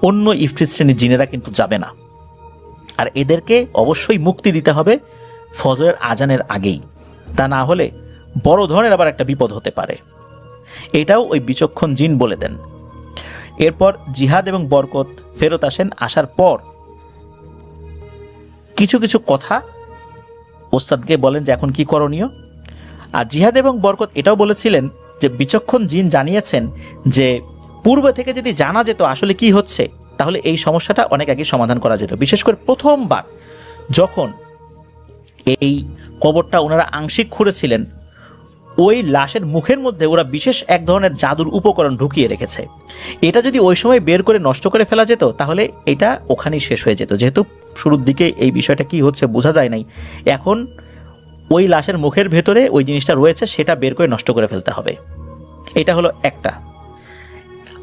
অন্য ইফরিত শ্রেণীর জিনেরা কিন্তু যাবে না, আর এদেরকে অবশ্যই মুক্তি দিতে হবে ফজরের আজানের আগেই, তা না হলে বড় ধরনের আবার একটা বিপদ হতে পারে। এটাও ওই বিচক্ষণ জিন বলে দেন। এরপর জিহাদ এবং বরকত ফেরত আসেন। আসার পর কিছু কিছু কথা ওস্তাদকে বলেন যে এখন কি করণীয়। আর জিহাদ এবং বরকত এটাও বলেছিলেন যে বিচক্ষণ জিন জানিয়েছেন যে পূর্বে থেকে যদি জানা যেত আসলে কি হচ্ছে, তাহলে এই সমস্যাটা অনেক আগে সমাধান করা যেত। বিশেষ করে প্রথমবার যখন এই কবরটা ওনারা আংশিক খুঁড়েছিলেন, ওই লাশের মুখের মধ্যে ওরা বিশেষ এক ধরনের জাদুর উপকরণ ঢুকিয়ে রেখেছে। এটা যদি ওই সময় বের করে নষ্ট করে ফেলা যেত তাহলে এটা ওখানেই শেষ হয়ে যেত। যেহেতু শুরুর দিকে এই বিষয়টা কি হচ্ছে বোঝা যায় নাই, এখন ওই লাশের মুখের ভেতরে ওই জিনিসটা রয়েছে, সেটা বের করে নষ্ট করে ফেলতে হবে। এটা হলো একটা।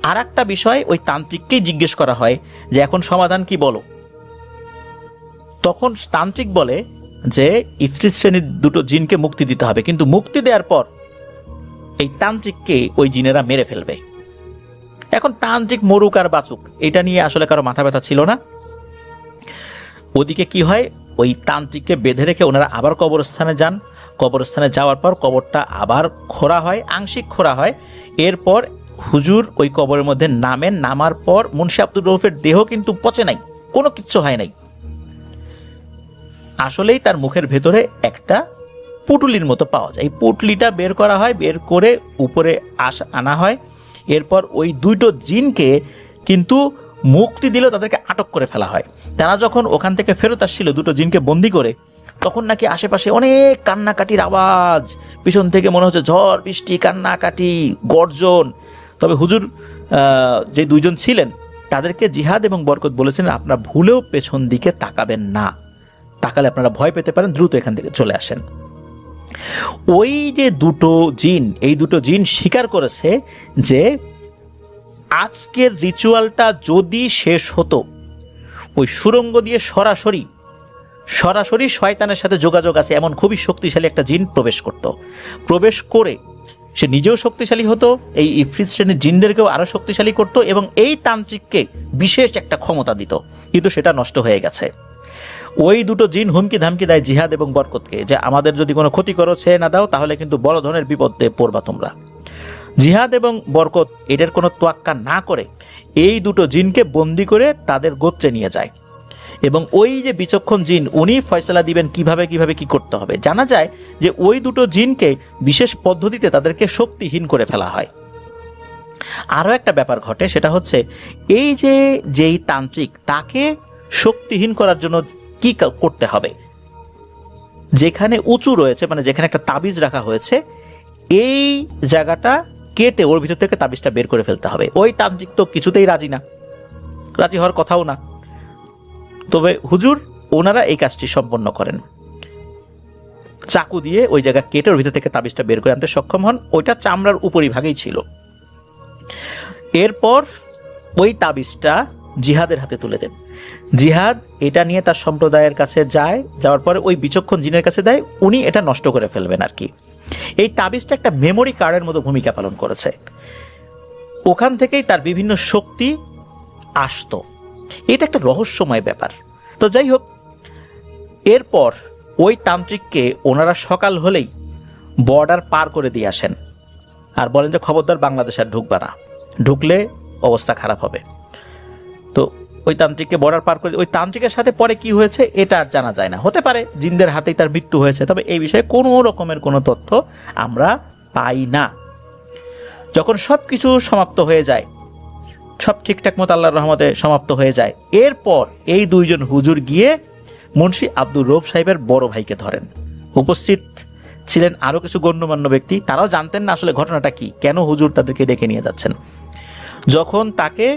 আর একটা বিষয়, ওই তান্ত্রিককেই জিজ্ঞেস করা হয় যে এখন সমাধান কি বলো। তখন তান্ত্রিক বলে যে ইফরিত শ্রেণীর দুটো জিনকে মুক্তি দিতে হবে, কিন্তু মুক্তি দেওয়ার পর এই তান্ত্রিককে ওই জিনেরা মেরে ফেলবে। এখন তান্ত্রিক মরুক আর বাঁচুক এটা নিয়ে আসলে কারো মাথা ব্যথা ছিল না। ওদিকে কি হয়, ওই তান্ত্রিককে বেঁধে রেখে ওনারা আবার কবরস্থানে যান। কবরস্থানে যাওয়ার পর কবরটা আবার খোঁড়া হয়, আংশিক খোঁড়া হয়। এরপর হুজুর ওই কবরের মধ্যে নামেন। নামার পর মুন্সি আব্দুর রউফের দেহ কিন্তু পচে নাই, কোনো কিচ্ছু হয় নাই। আসলেই তার মুখের ভেতরে একটা পুটুলির মতো পাওয়া যায়। এই পুটলিটা বের করা হয়, বের করে উপরে আনা হয়। এরপর ওই দুটো জিনকে কিন্তু মুক্তি দিল, তাদেরকে আটক করে ফেলা হয়। তারা যখন ওখান থেকে ফেরত আসছিল দুটো জিনকে বন্দি করে, তখন নাকি আশেপাশে অনেক কান্নাকাটির আওয়াজ, পিছন থেকে মনে হচ্ছে ঝড় বৃষ্টি, কান্নাকাটি, গর্জন। তবে হুজুর যে দুইজন ছিলেন তাদেরকে জিহাদ এবং বরকত বলেছেন আপনারা ভুলেও পেছন দিকে তাকাবেন না, তাকালে আপনারা ভয় পেতে পারেন, দ্রুত এখান থেকে চলে আসেন। ওই যে দুটো জিন, এই দুটো জিন স্বীকার করেছে যে আজকের রিচুয়ালটা যদি শেষ হতো, ওই সুড়ঙ্গ দিয়ে সরাসরি শয়তানের সাথে যোগাযোগ আছে এমন খুবই শক্তিশালী একটা জিন প্রবেশ করে সে নিজেও শক্তিশালী হতো, এই ইফরিত শ্রেণীর জিনদেরকেও আরো শক্তিশালী করত এবং এই তান্ত্রিককে বিশেষ একটা ক্ষমতা দিত। কিন্তু সেটা নষ্ট হয়ে গেছে। ওই দুটো জিন হুমকি ধামকি দেয় জিহাদ এবং বরকতকে যে আমাদের যদি কোনো ক্ষতি করো, ছেড়ে না দাও, তাহলে কিন্তু বড় ধরনের বিপদে পড়বা তোমরা। জিহাদ এবং বরকত এদের কোনো তোয়াক্কা না করে এই দুটো জিনকে বন্দি করে তাদের গোত্রে নিয়ে যায় এবং ওই যে বিচক্ষণ জিন উনি ফয়সালা দিবেন কিভাবে কি করতে হবে। জানা যায় যে ওই দুটো জিনকে বিশেষ পদ্ধতিতে তাদেরকে শক্তিহীন করে ফেলা হয়। আরও একটা ব্যাপার ঘটে, সেটা হচ্ছে এই যেই তান্ত্রিক তাকে শক্তিহীন করার জন্য কি করতে হবে, যেখানে উঁচু রয়েছে, মানে যেখানে একটা তাবিজ রাখা হয়েছে, এই জায়গাটা কেটে ওর ভিতর থেকে তাবিজটা বের করে ফেলতে হবে। ওই তান্ত্রিক তো কিছুতেই রাজি হওয়ার কথাও না। তবে হুজুর ওনারা এই কাজটি সম্পন্ন করেন, চাকু দিয়ে ওই জায়গা কেটে ওর ভিতর থেকে তাবিজটা বের করে আনতে সক্ষম হন। ওইটা চামড়ার উপরিভাগেই ছিল। এরপর ওই তাবিজটা জিহাদের হাতে তুলে দেন। জিহাদ এটা নিয়ে তার সম্প্রদায়ের কাছে যাওয়ার পরে ওই বিচক্ষণ জিনের কাছে দেয়, উনি এটা নষ্ট করে ফেলবেন আর কি। এই তাবিজটা একটা মেমোরি কার্ডের মতো ভূমিকা পালন করেছে। ওখান থেকেই তার বিভিন্ন শক্তি আসতো। এটা একটা রহস্যময় ব্যাপার। তো যাই হোক, এরপর ওই তান্ত্রিককে ওনারা সকাল হলেই বর্ডার পার করে দিয়ে আসেন আর বলেন যে খবরদার বাংলাদেশ আর ঢুকবা না, ঢুকলে অবস্থা খারাপ হবে। তো ওই তান্ত্রিককে বর্ডার পার করে, ওই তান্ত্রিকের সাথে পরে কি হয়েছে এটা আর জানা যায় না। হতে পারে জিনদের হাতেই তার মৃত্যু হয়েছে, তবে এই বিষয়ে কোনো রকমের কোনো তথ্য আমরা পাই না। যখন সব কিছু সমাপ্ত হয়ে যায়, সব ঠিকঠাক মতো আল্লাহর রহমতে সমাপ্ত হয়ে যায়, এরপর এই দুইজন হুজুর গিয়ে মুন্সি আব্দুর রউফ সাহেবের বড় ভাইকে ধরেন। উপস্থিত ছিলেন আরও কিছু গণ্যমান্য ব্যক্তি, তারাও জানতেন না আসলে ঘটনাটা কি, কেন হুজুর তাদেরকে ডেকে নিয়ে যাচ্ছেন। যখন তাকে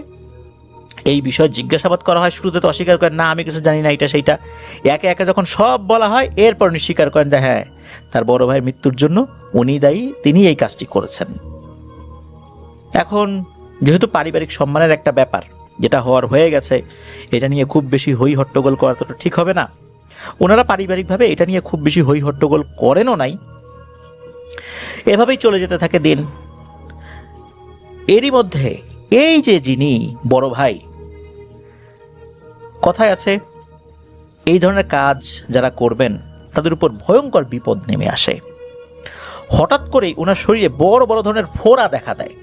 এই বিষয়ে জিজ্ঞাসাবাদ করা হয়, শুরুতে তো অস্বীকার করেন, না আমি কিছু জানি না, এটা সেইটা। একে একে যখন সব বলা হয়, এরপর উনি স্বীকার করেন যে হ্যাঁ, তার বড় ভাইয়ের মৃত্যুর জন্য উনি দায়ী, তিনি এই কাজটি করেছেন। এখন যেহেতু পারিবারিক সম্মানের একটা ব্যাপার, যেটা হওয়ার হয়ে গেছে, এটা নিয়ে খুব বেশি হই হট্টগোল করা তো ঠিক হবে না। ওনারা পারিবারিকভাবে এটা নিয়ে খুব বেশি হই হট্টগোল করেনও নাই। এভাবেই চলে যেতে থাকে দিন। এরই মধ্যে এই যে যিনি বড় ভাই, কথায় আছে এই ধরনের কাজ যারা করবেন তাদের উপর ভয়ঙ্কর বিপদ নেমে আসে। হঠাৎ করেই ওনার শরীরে বড় বড় ধরনের ফোড়া দেখা দেয়।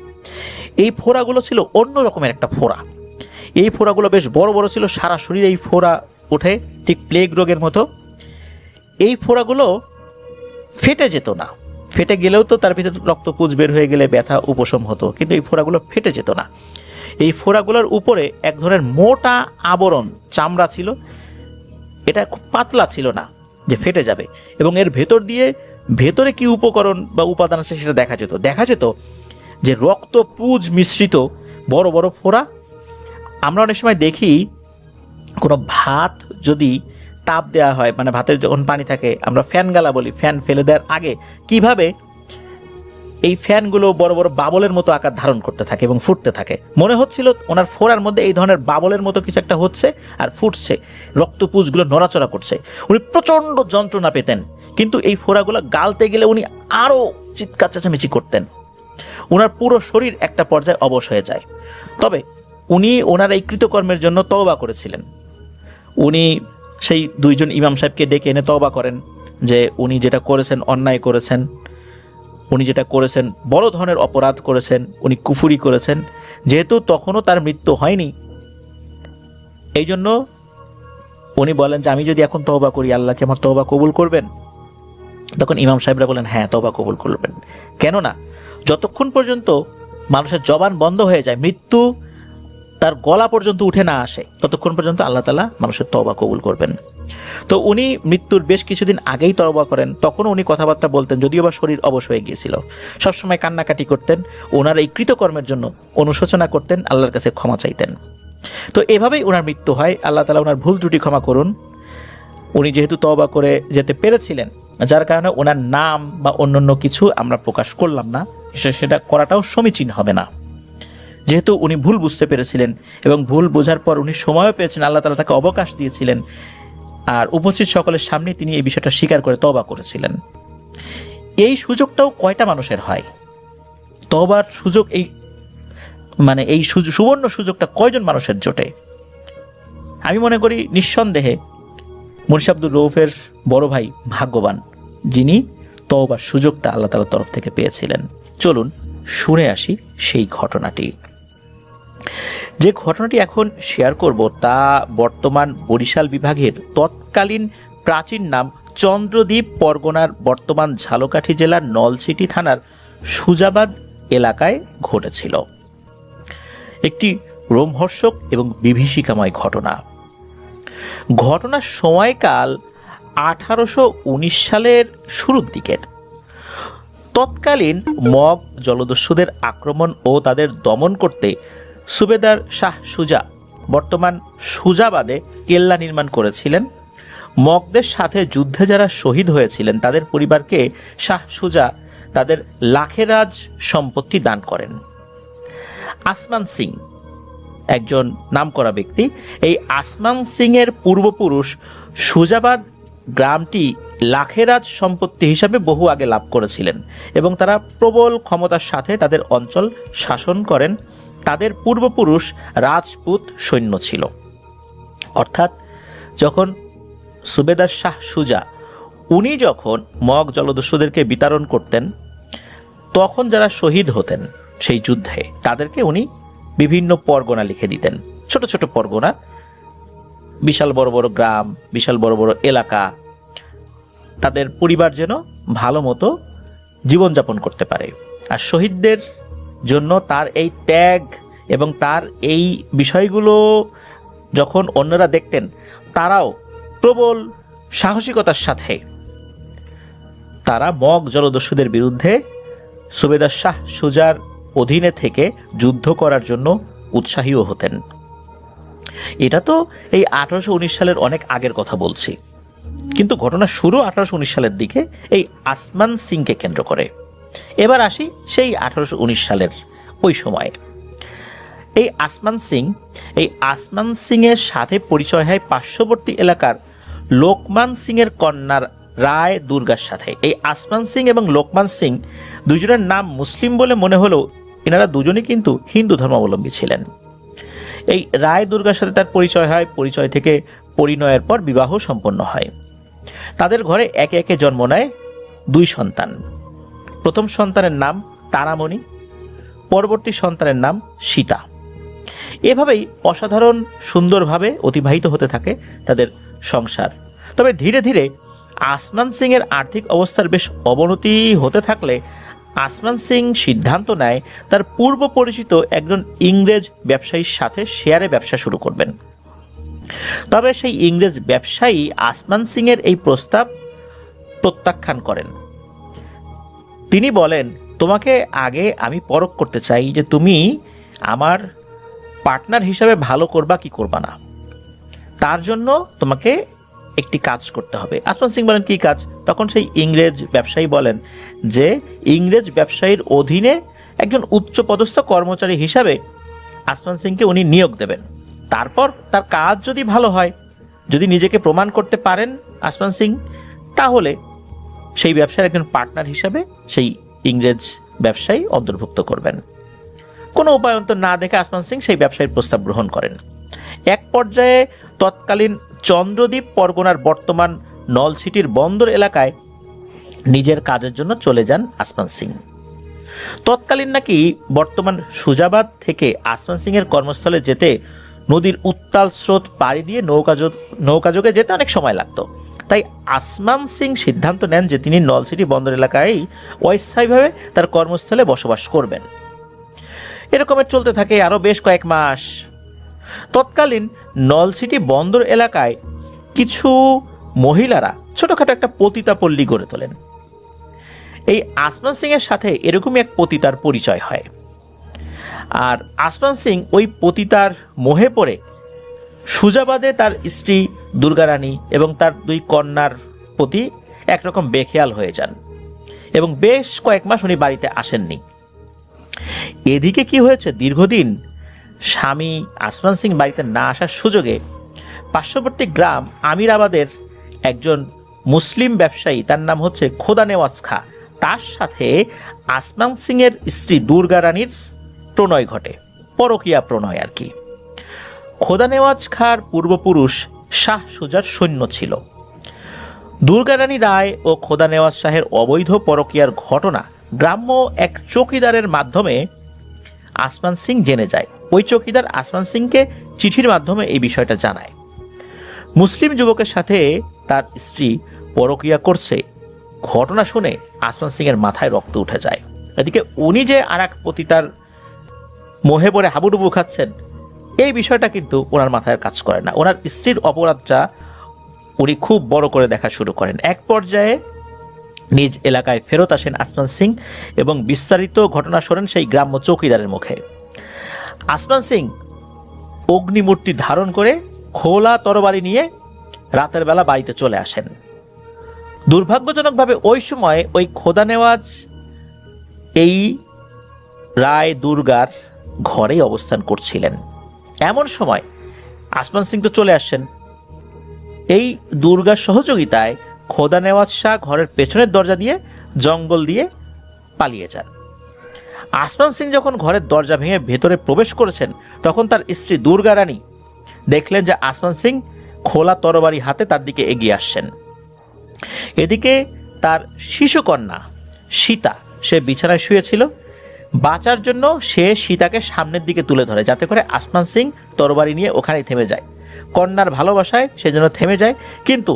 এই ফোড়াগুলো ছিল অন্য রকমের একটা ফোড়া। এই ফোড়াগুলো বেশ বড় বড় ছিল, সারা শরীরে এই ফোড়া ওঠে, ঠিক প্লেগ রোগের মতো। এই ফোড়াগুলো ফেটে যেত না, ফেটে গেলেও তো তার ভিতরে রক্তপুঁজ বের হয়ে গেলে ব্যথা উপশম হতো, কিন্তু এই ফোড়াগুলো ফেটে যেত না। এই ফোড়াগুলোর উপরে এক ধরনের মোটা আবরণ চামড়া ছিল, এটা খুব পাতলা ছিল না যে ফেটে যাবে, এবং এর ভেতর দিয়ে ভেতরে কি উপকরণ বা উপাদান আছে সেটা দেখা যেত যে রক্তপুঁজ মিশ্রিত বড় বড় ফোড়া। আমরা অনেক সময় দেখি কোনো ভাত যদি তাপ দেওয়া হয়, মানে ভাতের যখন পানি থাকে আমরা ফ্যান গালা বলি, ফ্যান ফেলে দেওয়ার আগে কিভাবে এই ফ্যানগুলো বড় বড় বাবলের মতো আকার ধারণ করতে থাকে এবং ফুটতে থাকে। মনে হচ্ছিল ওনার ফোড়ার মধ্যে এই ধরনের বাবলের মতো কিছু একটা হচ্ছে আর ফুটছে, রক্তপুঁজগুলো নড়াচড়া করছে। উনি প্রচণ্ড যন্ত্রণা পেতেন, কিন্তু এই ফোড়াগুলো গালতে গেলে উনি আরও চিৎকার চেঁচামেচি করতেন। ওনার পুরো শরীর একটা পর্যায়ে অবশ হয়ে যায়। তবে উনি ওনার এই কৃতকর্মের জন্য তওবা করেছিলেন। উনি সেই দুইজন ইমাম সাহেবকে ডেকে এনে তওবা করেন যে উনি যেটা করেছেন অন্যায় করেছেন, উনি যেটা করেছেন বড় ধরনের অপরাধ করেছেন, উনি কুফুরি করেছেন। যেহেতু তখনও তার মৃত্যু হয়নি, এই জন্য উনি বলেন যে আমি যদি এখন তওবা করি আল্লাহ কি আমার তওবা কবুল করবেন? তখন ইমাম সাহেবরা বলেন হ্যাঁ, তওবা কবুল করবেন। কেননা যতক্ষণ পর্যন্ত মানুষের জবান বন্ধ হয়ে যায়, মৃত্যু তার গলা পর্যন্ত উঠে না আসে, ততক্ষণ পর্যন্ত আল্লাহ তাআলা মানুষের তওবা কবুল করবেন। তো উনি মৃত্যুর বেশ কিছুদিন আগেই তওবা করেন। তখনও উনি কথাবার্তা বলতেন, যদিও বা শরীর অবশ হয়ে গিয়েছিল। সবসময় কান্নাকাটি করতেন, ওনার এই কৃতকর্মের জন্য অনুশোচনা করতেন, আল্লাহর কাছে ক্ষমা চাইতেন। তো এভাবেই ওনার মৃত্যু হয়। আল্লাহ তাআলা ওনার ভুল ত্রুটি ক্ষমা করুন। উনি যেহেতু তওবা করে যেতে পেরেছিলেন, যার কারণে ওনার নাম বা অন্যান্য কিছু আমরা প্রকাশ করলাম না, সেটা করাটাও সমীচীন হবে না। যেহেতু উনি ভুল বুঝতে পেরেছিলেন এবং ভুল বোঝার পর উনি সময়ও পেয়েছেন, আল্লাহ তাআলা তাকে অবকাশ দিয়েছিলেন, আর উপস্থিত সকলের সামনে তিনি এই বিষয়টা স্বীকার করে তওবা করেছিলেন। এই সুযোগটাও কয়টা মানুষের হয়? তওবার সুযোগ এই সুবর্ণ সুযোগটা কয়জন মানুষের জোটে? আমি মনে করি নিঃসন্দেহে মুন্সি আব্দুর রউফের বড় ভাই ভাগ্যবান, যিনি তওবার সুযোগটা আল্লাহ তাআলার তরফ থেকে পেয়েছিলেন। চলুন শুনে আসি সেই ঘটনাটি। যে ঘটনাটি এখন শেয়ার করব তা বর্তমান বরিশাল বিভাগের তৎকালীন প্রাচীন নাম চন্দ্রদ্বীপ পরগনার বর্তমান ঝালকাঠি জেলার নলছিটি থানার সুজাবাদ এলাকায় ঘটেছিল। একটি রোমহর্ষক এবং বিভীষিকাময় ঘটনা। ঘটনার সময়কাল 1819 সালের শুরুর দিকের। তৎকালীন মগ জলদস্যুদের আক্রমণ ও তাদের দমন করতে সুবেদার শাহ সুজা বর্তমান সুজাবাদে কেল্লা নির্মাণ করেছিলেন। মগদের সাথে যুদ্ধে যারা শহীদ হয়েছিলেন তাদের পরিবারকে শাহ সুজা তাদের লাখেরাজ সম্পত্তি দান করেন। আসমান সিং একজন নামকরা ব্যক্তি। এই আসমান সিং এর পূর্বপুরুষ সুজাবাদ গ্রামটি লাখেরাজ সম্পত্তি হিসাবে বহু আগে লাভ করেছিলেন এবং তারা প্রবল ক্ষমতার সাথে তাদের অঞ্চল শাসন করেন। তাদের পূর্বপুরুষ রাজপুত সৈন্য ছিল। অর্থাৎ যখন সুবেদার শাহ সুজা উনি যখন মগ জলদস্যুদেরকে বিতরণ করতেন, তখন যারা শহীদ হতেন সেই যুদ্ধে তাদেরকে উনি বিভিন্ন পরগনা লিখে দিতেন, ছোট ছোট পরগনা, বিশাল বড় বড় গ্রাম, বিশাল বড় বড় এলাকা, তাদের পরিবার যেন ভালো মতো জীবনযাপন করতে পারে। আর শহীদদের জন্য তার এই ত্যাগ এবং তার এই বিষয়গুলো যখন অন্যরা দেখতেন, তারাও প্রবল সাহসিকতার সাথে তারা মগ জলদস্যুদের বিরুদ্ধে সুবেদার শাহ সুজার অধীনে থেকে যুদ্ধ করার জন্য উৎসাহীও হতেন। এটা তো এই 1819 সালের অনেক আগের কথা বলছি, কিন্তু ঘটনা শুরু 1819 সালের দিকে এই আসমান সিংকে কেন্দ্র করে। এবার আসি সেই 1819 সালের ওই সময়ে। এই আসমান সিংয়ের সাথে পরিচয় হয় পার্শ্ববর্তী এলাকার লোকমান সিংয়ের কন্যার রায় দুর্গার সাথে। এই আসমান সিং এবং লোকমান সিং দুজনের নাম মুসলিম বলে মনে হলেও এনারা দুজনেই কিন্তু হিন্দু ধর্মাবলম্বী ছিলেন। এই রায় দুর্গার সাথে তার পরিচয় হয়, পরিচয় থেকে পরিণয়ের পর বিবাহ সম্পন্ন হয়। তাদের ঘরে একে একে জন্ম নেয় 2 সন্তান। প্রথম সন্তানের নাম তারামণি, পরবর্তী সন্তানের নাম সীতা। এভাবেই অসাধারণ সুন্দরভাবে অতিবাহিত হতে থাকে তাদের সংসার। তবে ধীরে ধীরে আসমান সিংয়ের আর্থিক অবস্থার বেশ অবনতি হতে থাকলে আসমান সিং সিদ্ধান্ত নেয় তার পূর্ব পরিচিত একজন ইংরেজ ব্যবসায়ীর সাথে শেয়ারে ব্যবসা শুরু করবেন। তবে সেই ইংরেজ ব্যবসায়ী আসমান সিংয়ের এই প্রস্তাব প্রত্যাখ্যান করেন। তিনি বলেন, তোমাকে আগে আমি পরখ করতে চাই যে তুমি আমার পার্টনার হিসাবে ভালো করবা কি করবা না, তার জন্য তোমাকে একটি কাজ করতে হবে। আসমান সিং বলেন, কি কাজ? তখন সেই ইংরেজ ব্যবসায়ী বলেন যে ইংরেজ ব্যবসায়ীর অধীনে একজন উচ্চপদস্থ কর্মচারী হিসাবে আসমান সিংকে উনি নিয়োগ দেবেন। তারপর তার কাজ যদি ভালো হয়, যদি নিজেকে প্রমাণ করতে পারেন আসমান সিং, তাহলে সেই ব্যবসার একজন পার্টনার হিসাবে সেই ইংরেজ ব্যবসায়ী অন্তর্ভুক্ত করবেন। কোনো উপায়ন্তর না দেখে আসমান সিং সেই ব্যবসায়ীর প্রস্তাব গ্রহণ করেন। এক পর্যায়ে তৎকালীন চন্দ্রদ্বীপ পরগনার বর্তমান নলছিটির বন্দর এলাকায় নিজের কাজের জন্য চলে যান আসমান সিং। তৎকালীন নাকি বর্তমান সুজাবাদ থেকে আসমান সিংয়ের কর্মস্থলে যেতে নদীর উত্তাল স্রোত পাড়ি দিয়ে নৌকাযোগে যেতে অনেক সময় লাগতো। তাই আসমান সিং সিদ্ধান্ত নেন যে তিনি নলছিটি বন্দর এলাকায় অস্থায়ীভাবে তার কর্মস্থলে বসবাস করবেন। এরকমের চলতে থাকে আরও বেশ কয়েক মাস। তৎকালীন নলছিটি বন্দর এলাকায় কিছু মহিলারা ছোটখাটো একটা পতিতাপল্লী গড়ে তোলেন। এই আসমান সিংয়ের সাথে এরকমই এক পতিতার পরিচয় হয়। আর আসমান সিং ওই পতিতার মোহে পড়ে সুজাবাদে তার স্ত্রী দুর্গারানী এবং তার 2 কন্যার প্রতি একরকম বেখেয়াল হয়ে যান এবং বেশ কয়েক মাস উনি বাড়িতে আসেননি। এদিকে কি হয়েছে, দীর্ঘদিন স্বামী আসমান সিং বাড়িতে না আসার সুযোগে পার্শ্ববর্তী গ্রাম আমিরাবাদের একজন মুসলিম ব্যবসায়ী, তার নাম হচ্ছে খোদা নেওয়াজ খা, তার সাথে আসমান সিংয়ের স্ত্রী দুর্গা রানীর প্রণয় ঘটে, পরকীয়া প্রণয় আর কি। খোদা নেওয়াজ খার পূর্বপুরুষ শাহ সুজার সৈন্য ছিল। দুর্গা রানী রায় ও খোদা নেওয়াজ শাহের অবৈধ পরকীয়ার ঘটনা গ্রাম্য এক চৌকিদারের মাধ্যমে আসমান সিং জেনে যায়। ওই চৌকিদার আসমান সিংকে চিঠির মাধ্যমে এই বিষয়টা জানায়। মুসলিম যুবকের সাথে তার স্ত্রী পরকীয়া করছে ঘটনা শুনে আসমান সিংয়ের মাথায় রক্ত উঠে যায়। এদিকে উনি যে আর এক পতিতার মোহে পড়ে হাবুডুবু খাচ্ছেন, এই বিষয়টা কিন্তু ওনার মাথায় কাজ করে না। ওনার স্ত্রীর অপরাধটা উনি খুব বড় করে দেখা শুরু করেন। এক পর্যায়ে নিজ এলাকায় ফেরত আসেন আসমান সিং এবং বিস্তারিত ঘটনা শোনেন সেই গ্রাম্য চৌকিদারের মুখে। আসমান সিং অগ্নিমূর্তি ধারণ করে খোলা তরবারি নিয়ে রাতের বেলা বাড়িতে চলে আসেন। দুর্ভাগ্যজনকভাবে ওই সময় ওই খোদা নেওয়াজ এই রায় দুর্গার ঘরেই অবস্থান করছিলেন। এমন সময় আসমান সিং তো চলে আসছেন। এই দুর্গার সহযোগিতায় খোদা নেওয়াজ শাহ ঘরের পেছনের দরজা দিয়ে জঙ্গল দিয়ে পালিয়ে যান। আসমান সিং যখন ঘরের দরজা ভেঙে ভেতরে প্রবেশ করেছেন, তখন তার স্ত্রী দুর্গা রানী দেখলেন যে আসমান সিং খোলা তরবারি হাতে তার দিকে এগিয়ে আসছেন। এদিকে তার শিশুকন্যা সীতা, সে বিছানায় শুয়েছিল। বাঁচার জন্য সে সীতাকে সামনের দিকে তুলে ধরে, যাতে করে আসমান সিং তরবারি নিয়ে ওখানেই থেমে যায়। কন্যার ভালোবাসায় সেজন্য থেমে যায়, কিন্তু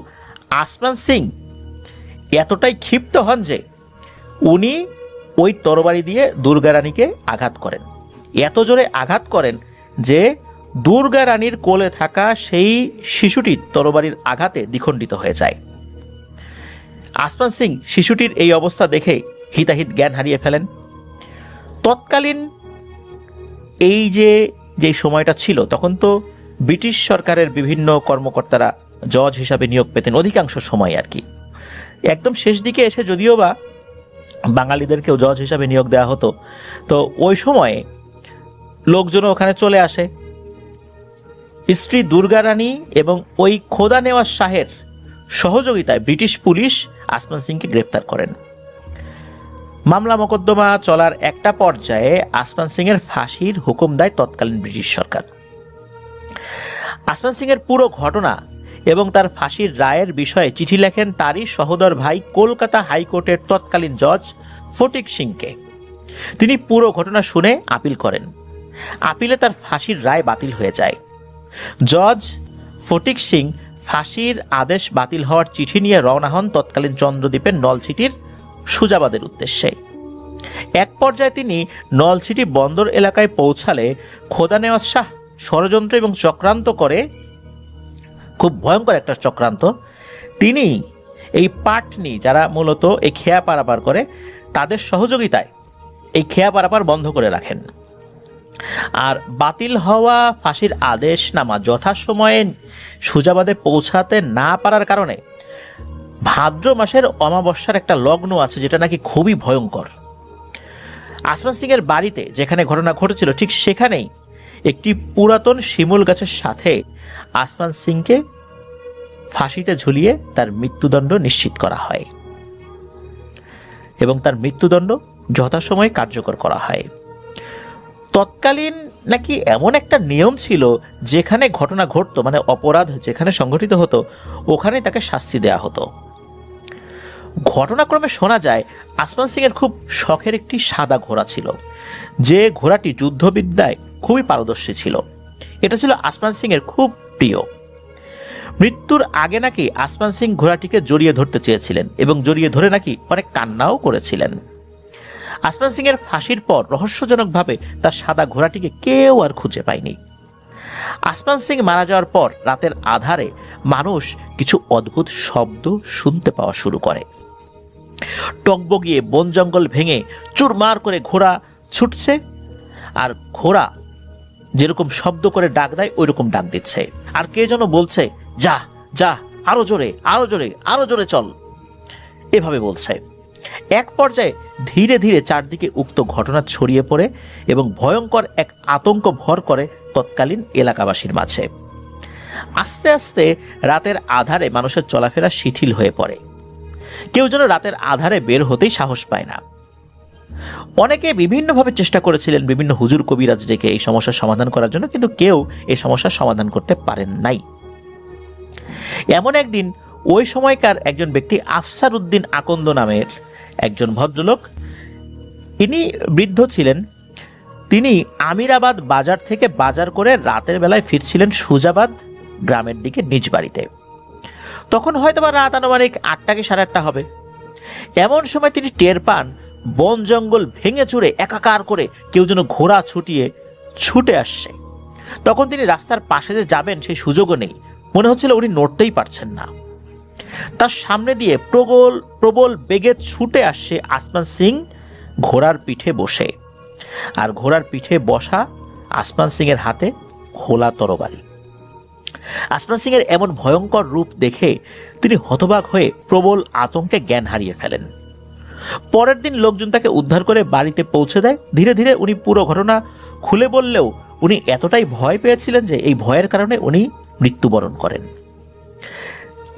আসমান সিং এতটাই ক্ষিপ্ত হন যে উনি ওই তরবারি দিয়ে দুর্গা রানীকে আঘাত করেন। এত জোরে আঘাত করেন যে দুর্গা রানীর কোলে থাকা সেই শিশুটি তরবারির আঘাতে দ্বিখণ্ডিত হয়ে যায়। আসমান সিং শিশুটির এই অবস্থা দেখে হিতাহিত জ্ঞান হারিয়ে ফেলেন। তৎকালীন এই যে সময়টা ছিল, তখন তো ব্রিটিশ সরকারের বিভিন্ন কর্মকর্তারা জজ হিসাবে নিয়োগ পেতেন অধিকাংশ সময় আর কি। একদম শেষ দিকে এসে যদিও বা বাঙালিদেরকেও জজ হিসাবে নিয়োগ দেওয়া হতো, তো ওই সময়ে লোকজনও ওখানে চলে আসে। স্ত্রী দুর্গা রানী এবং ওই খোদা নেওয়াজ শাহের সহযোগিতায় ব্রিটিশ পুলিশ আসমান সিংকে গ্রেপ্তার করেন। মামলা মোকদ্দমা চলার একটা পর্যায়ে আসমান সিংয়ের ফাঁসির হুকুম দেয় তৎকালীন ব্রিটিশ সরকার। আসমান সিংয়ের পুরো ঘটনা এবং তার ফাঁসির রায়ের বিষয়ে চিঠি লেখেন তারই সহোদর ভাই কলকাতা হাইকোর্টের তৎকালীন জজ ফটিক সিংকে। তিনি পুরো ঘটনা শুনে আপিল করেন। আপিলে তার ফাঁসির রায় বাতিল হয়ে যায়। জজ ফটিক সিং ফাঁসির আদেশ বাতিল হওয়ার চিঠি নিয়ে রওনা হন তৎকালীন চন্দ্রদ্বীপের নলছিটির সুজাবাদের উদ্দেশ্যে। এক পর্যায়ে তিনি নলছিটি বন্দর এলাকায় পৌঁছালে খোদা নেওয়াজ শাহ ষড়যন্ত্র এবং চক্রান্ত করে, খুব ভয়ঙ্কর একটা চক্রান্ত। তিনি এই পাটনি, যারা মূলত এই খেয়া পারাপার করে, তাদের সহযোগিতায় এই খেয়া পারাপার বন্ধ করে রাখেন। আর বাতিল হওয়া ফাঁসির আদেশনামা যথাসময়ে সুজাবাদে পৌঁছাতে না পারার কারণে ভাদ্র মাসের অমাবস্যার একটা লগ্ন আছে, যেটা নাকি খুবই ভয়ঙ্কর। আসমান সিংয়ের বাড়িতে যেখানে ঘটনা ঘটেছিল ঠিক সেখানেই একটি পুরাতন শিমুল গাছের সাথে আসমান সিংকে ফাঁসিতে ঝুলিয়ে তার মৃত্যুদণ্ড নিশ্চিত করা হয় এবং তার মৃত্যুদণ্ড যথাসময়ে কার্যকর করা হয়। তৎকালীন নাকি এমন একটা নিয়ম ছিল, যেখানে ঘটনা ঘটতো, মানে অপরাধ যেখানে সংঘটিত হতো, ওখানে তাকে শাস্তি দেয়া হতো। ঘটনাক্রমে শোনা যায় আসমান সিংয়ের খুব শখের একটি সাদা ঘোড়া ছিল, যে ঘোড়াটি যুদ্ধবিদ্যায় খুবই পারদর্শী ছিল। এটা ছিল আসমান সিংয়ের খুব প্রিয়। মৃত্যুর আগে নাকি আসমান সিং ঘোড়াটিকে জড়িয়ে ধরতে চেয়েছিলেন এবং জড়িয়ে ধরে নাকি অনেক কান্নাও করেছিলেন। আসমান সিংয়ের ফাঁসির পর রহস্যজনকভাবে তার সাদা ঘোড়াটিকে কেউ আর খুঁজে পায়নি। আসমান সিং মারা যাওয়ার পর রাতের আধারে মানুষ কিছু অদ্ভুত শব্দ শুনতে পাওয়া শুরু করে। টগবগিয়ে বন জঙ্গল ভেঙে চুরমার করে ঘোড়া ছুটছে, আর ঘোড়া যেরকম শব্দ করে ডাক দেয় ওই রকম ডাক দিচ্ছে, আর কে যেন বলছে, যা যা, আরো জোরে, আরো জোরে, আরো জোরে চল, এভাবে বলছে। এক পর্যায়ে ধীরে ধীরে চারদিকে উক্ত ঘটনা ছড়িয়ে পড়ে এবং ভয়ঙ্কর এক আতঙ্ক ভর করে তৎকালীন এলাকাবাসীর মাঝে। আস্তে আস্তে রাতের আধারে মানুষের চলাফেরা শিথিল হয়ে পড়ে। কেউ যেন রাতের আধারে বের হতেই সাহস পায় না। অনেকে বিভিন্নভাবে চেষ্টা করেছিলেন বিভিন্ন হুজুর কবিরাজ ডেকে এই সমস্যার সমাধান করার জন্য, কিন্তু কেউ এই সমস্যার সমাধান করতে পারেন নাই। এমন একদিন ওই সময়কার একজন ব্যক্তি আফসার উদ্দিন আকন্দ নামের একজন ভদ্রলোক, ইনি বৃদ্ধ ছিলেন। তিনি আমিরাবাদ বাজার থেকে বাজার করে রাতের বেলায় ফিরছিলেন সুজাবাদ গ্রামের দিকে নিজ বাড়িতে। তখন হয়তো বা রাত আনুমানিক 8টা কি 8:30 হবে। এমন সময় তিনি টের পান বন জঙ্গল ভেঙে চুরে একাকার করে কেউ যেন ঘোড়া ছুটে আসছে। তখন তিনি রাস্তার পাশে যে যাবেন সেই সুযোগও নেই, মনে হচ্ছিল উনি নড়তেই পারছেন না। তার সামনে দিয়ে প্রবল বেগে ছুটে আসছে আসমান সিং ঘোড়ার পিঠে বসে, আর ঘোড়ার পিঠে বসা আসমান সিং এর হাতে খোলা তরবারি। আসমান সিং এর এমন ভয়ঙ্কর রূপ দেখে তিনি হতবাক হয়ে প্রবল আতঙ্কে জ্ঞান হারিয়ে ফেলেন। পরের দিন লোকজন তাকে উদ্ধার করে বাড়িতে পৌঁছে দেয়। ধীরে ধীরে উনি পুরো ঘটনা খুলে বললেও উনি এতটাই ভয় পেয়েছিলেন যে এই ভয়ের কারণে উনি মৃত্যুবরণ করেন।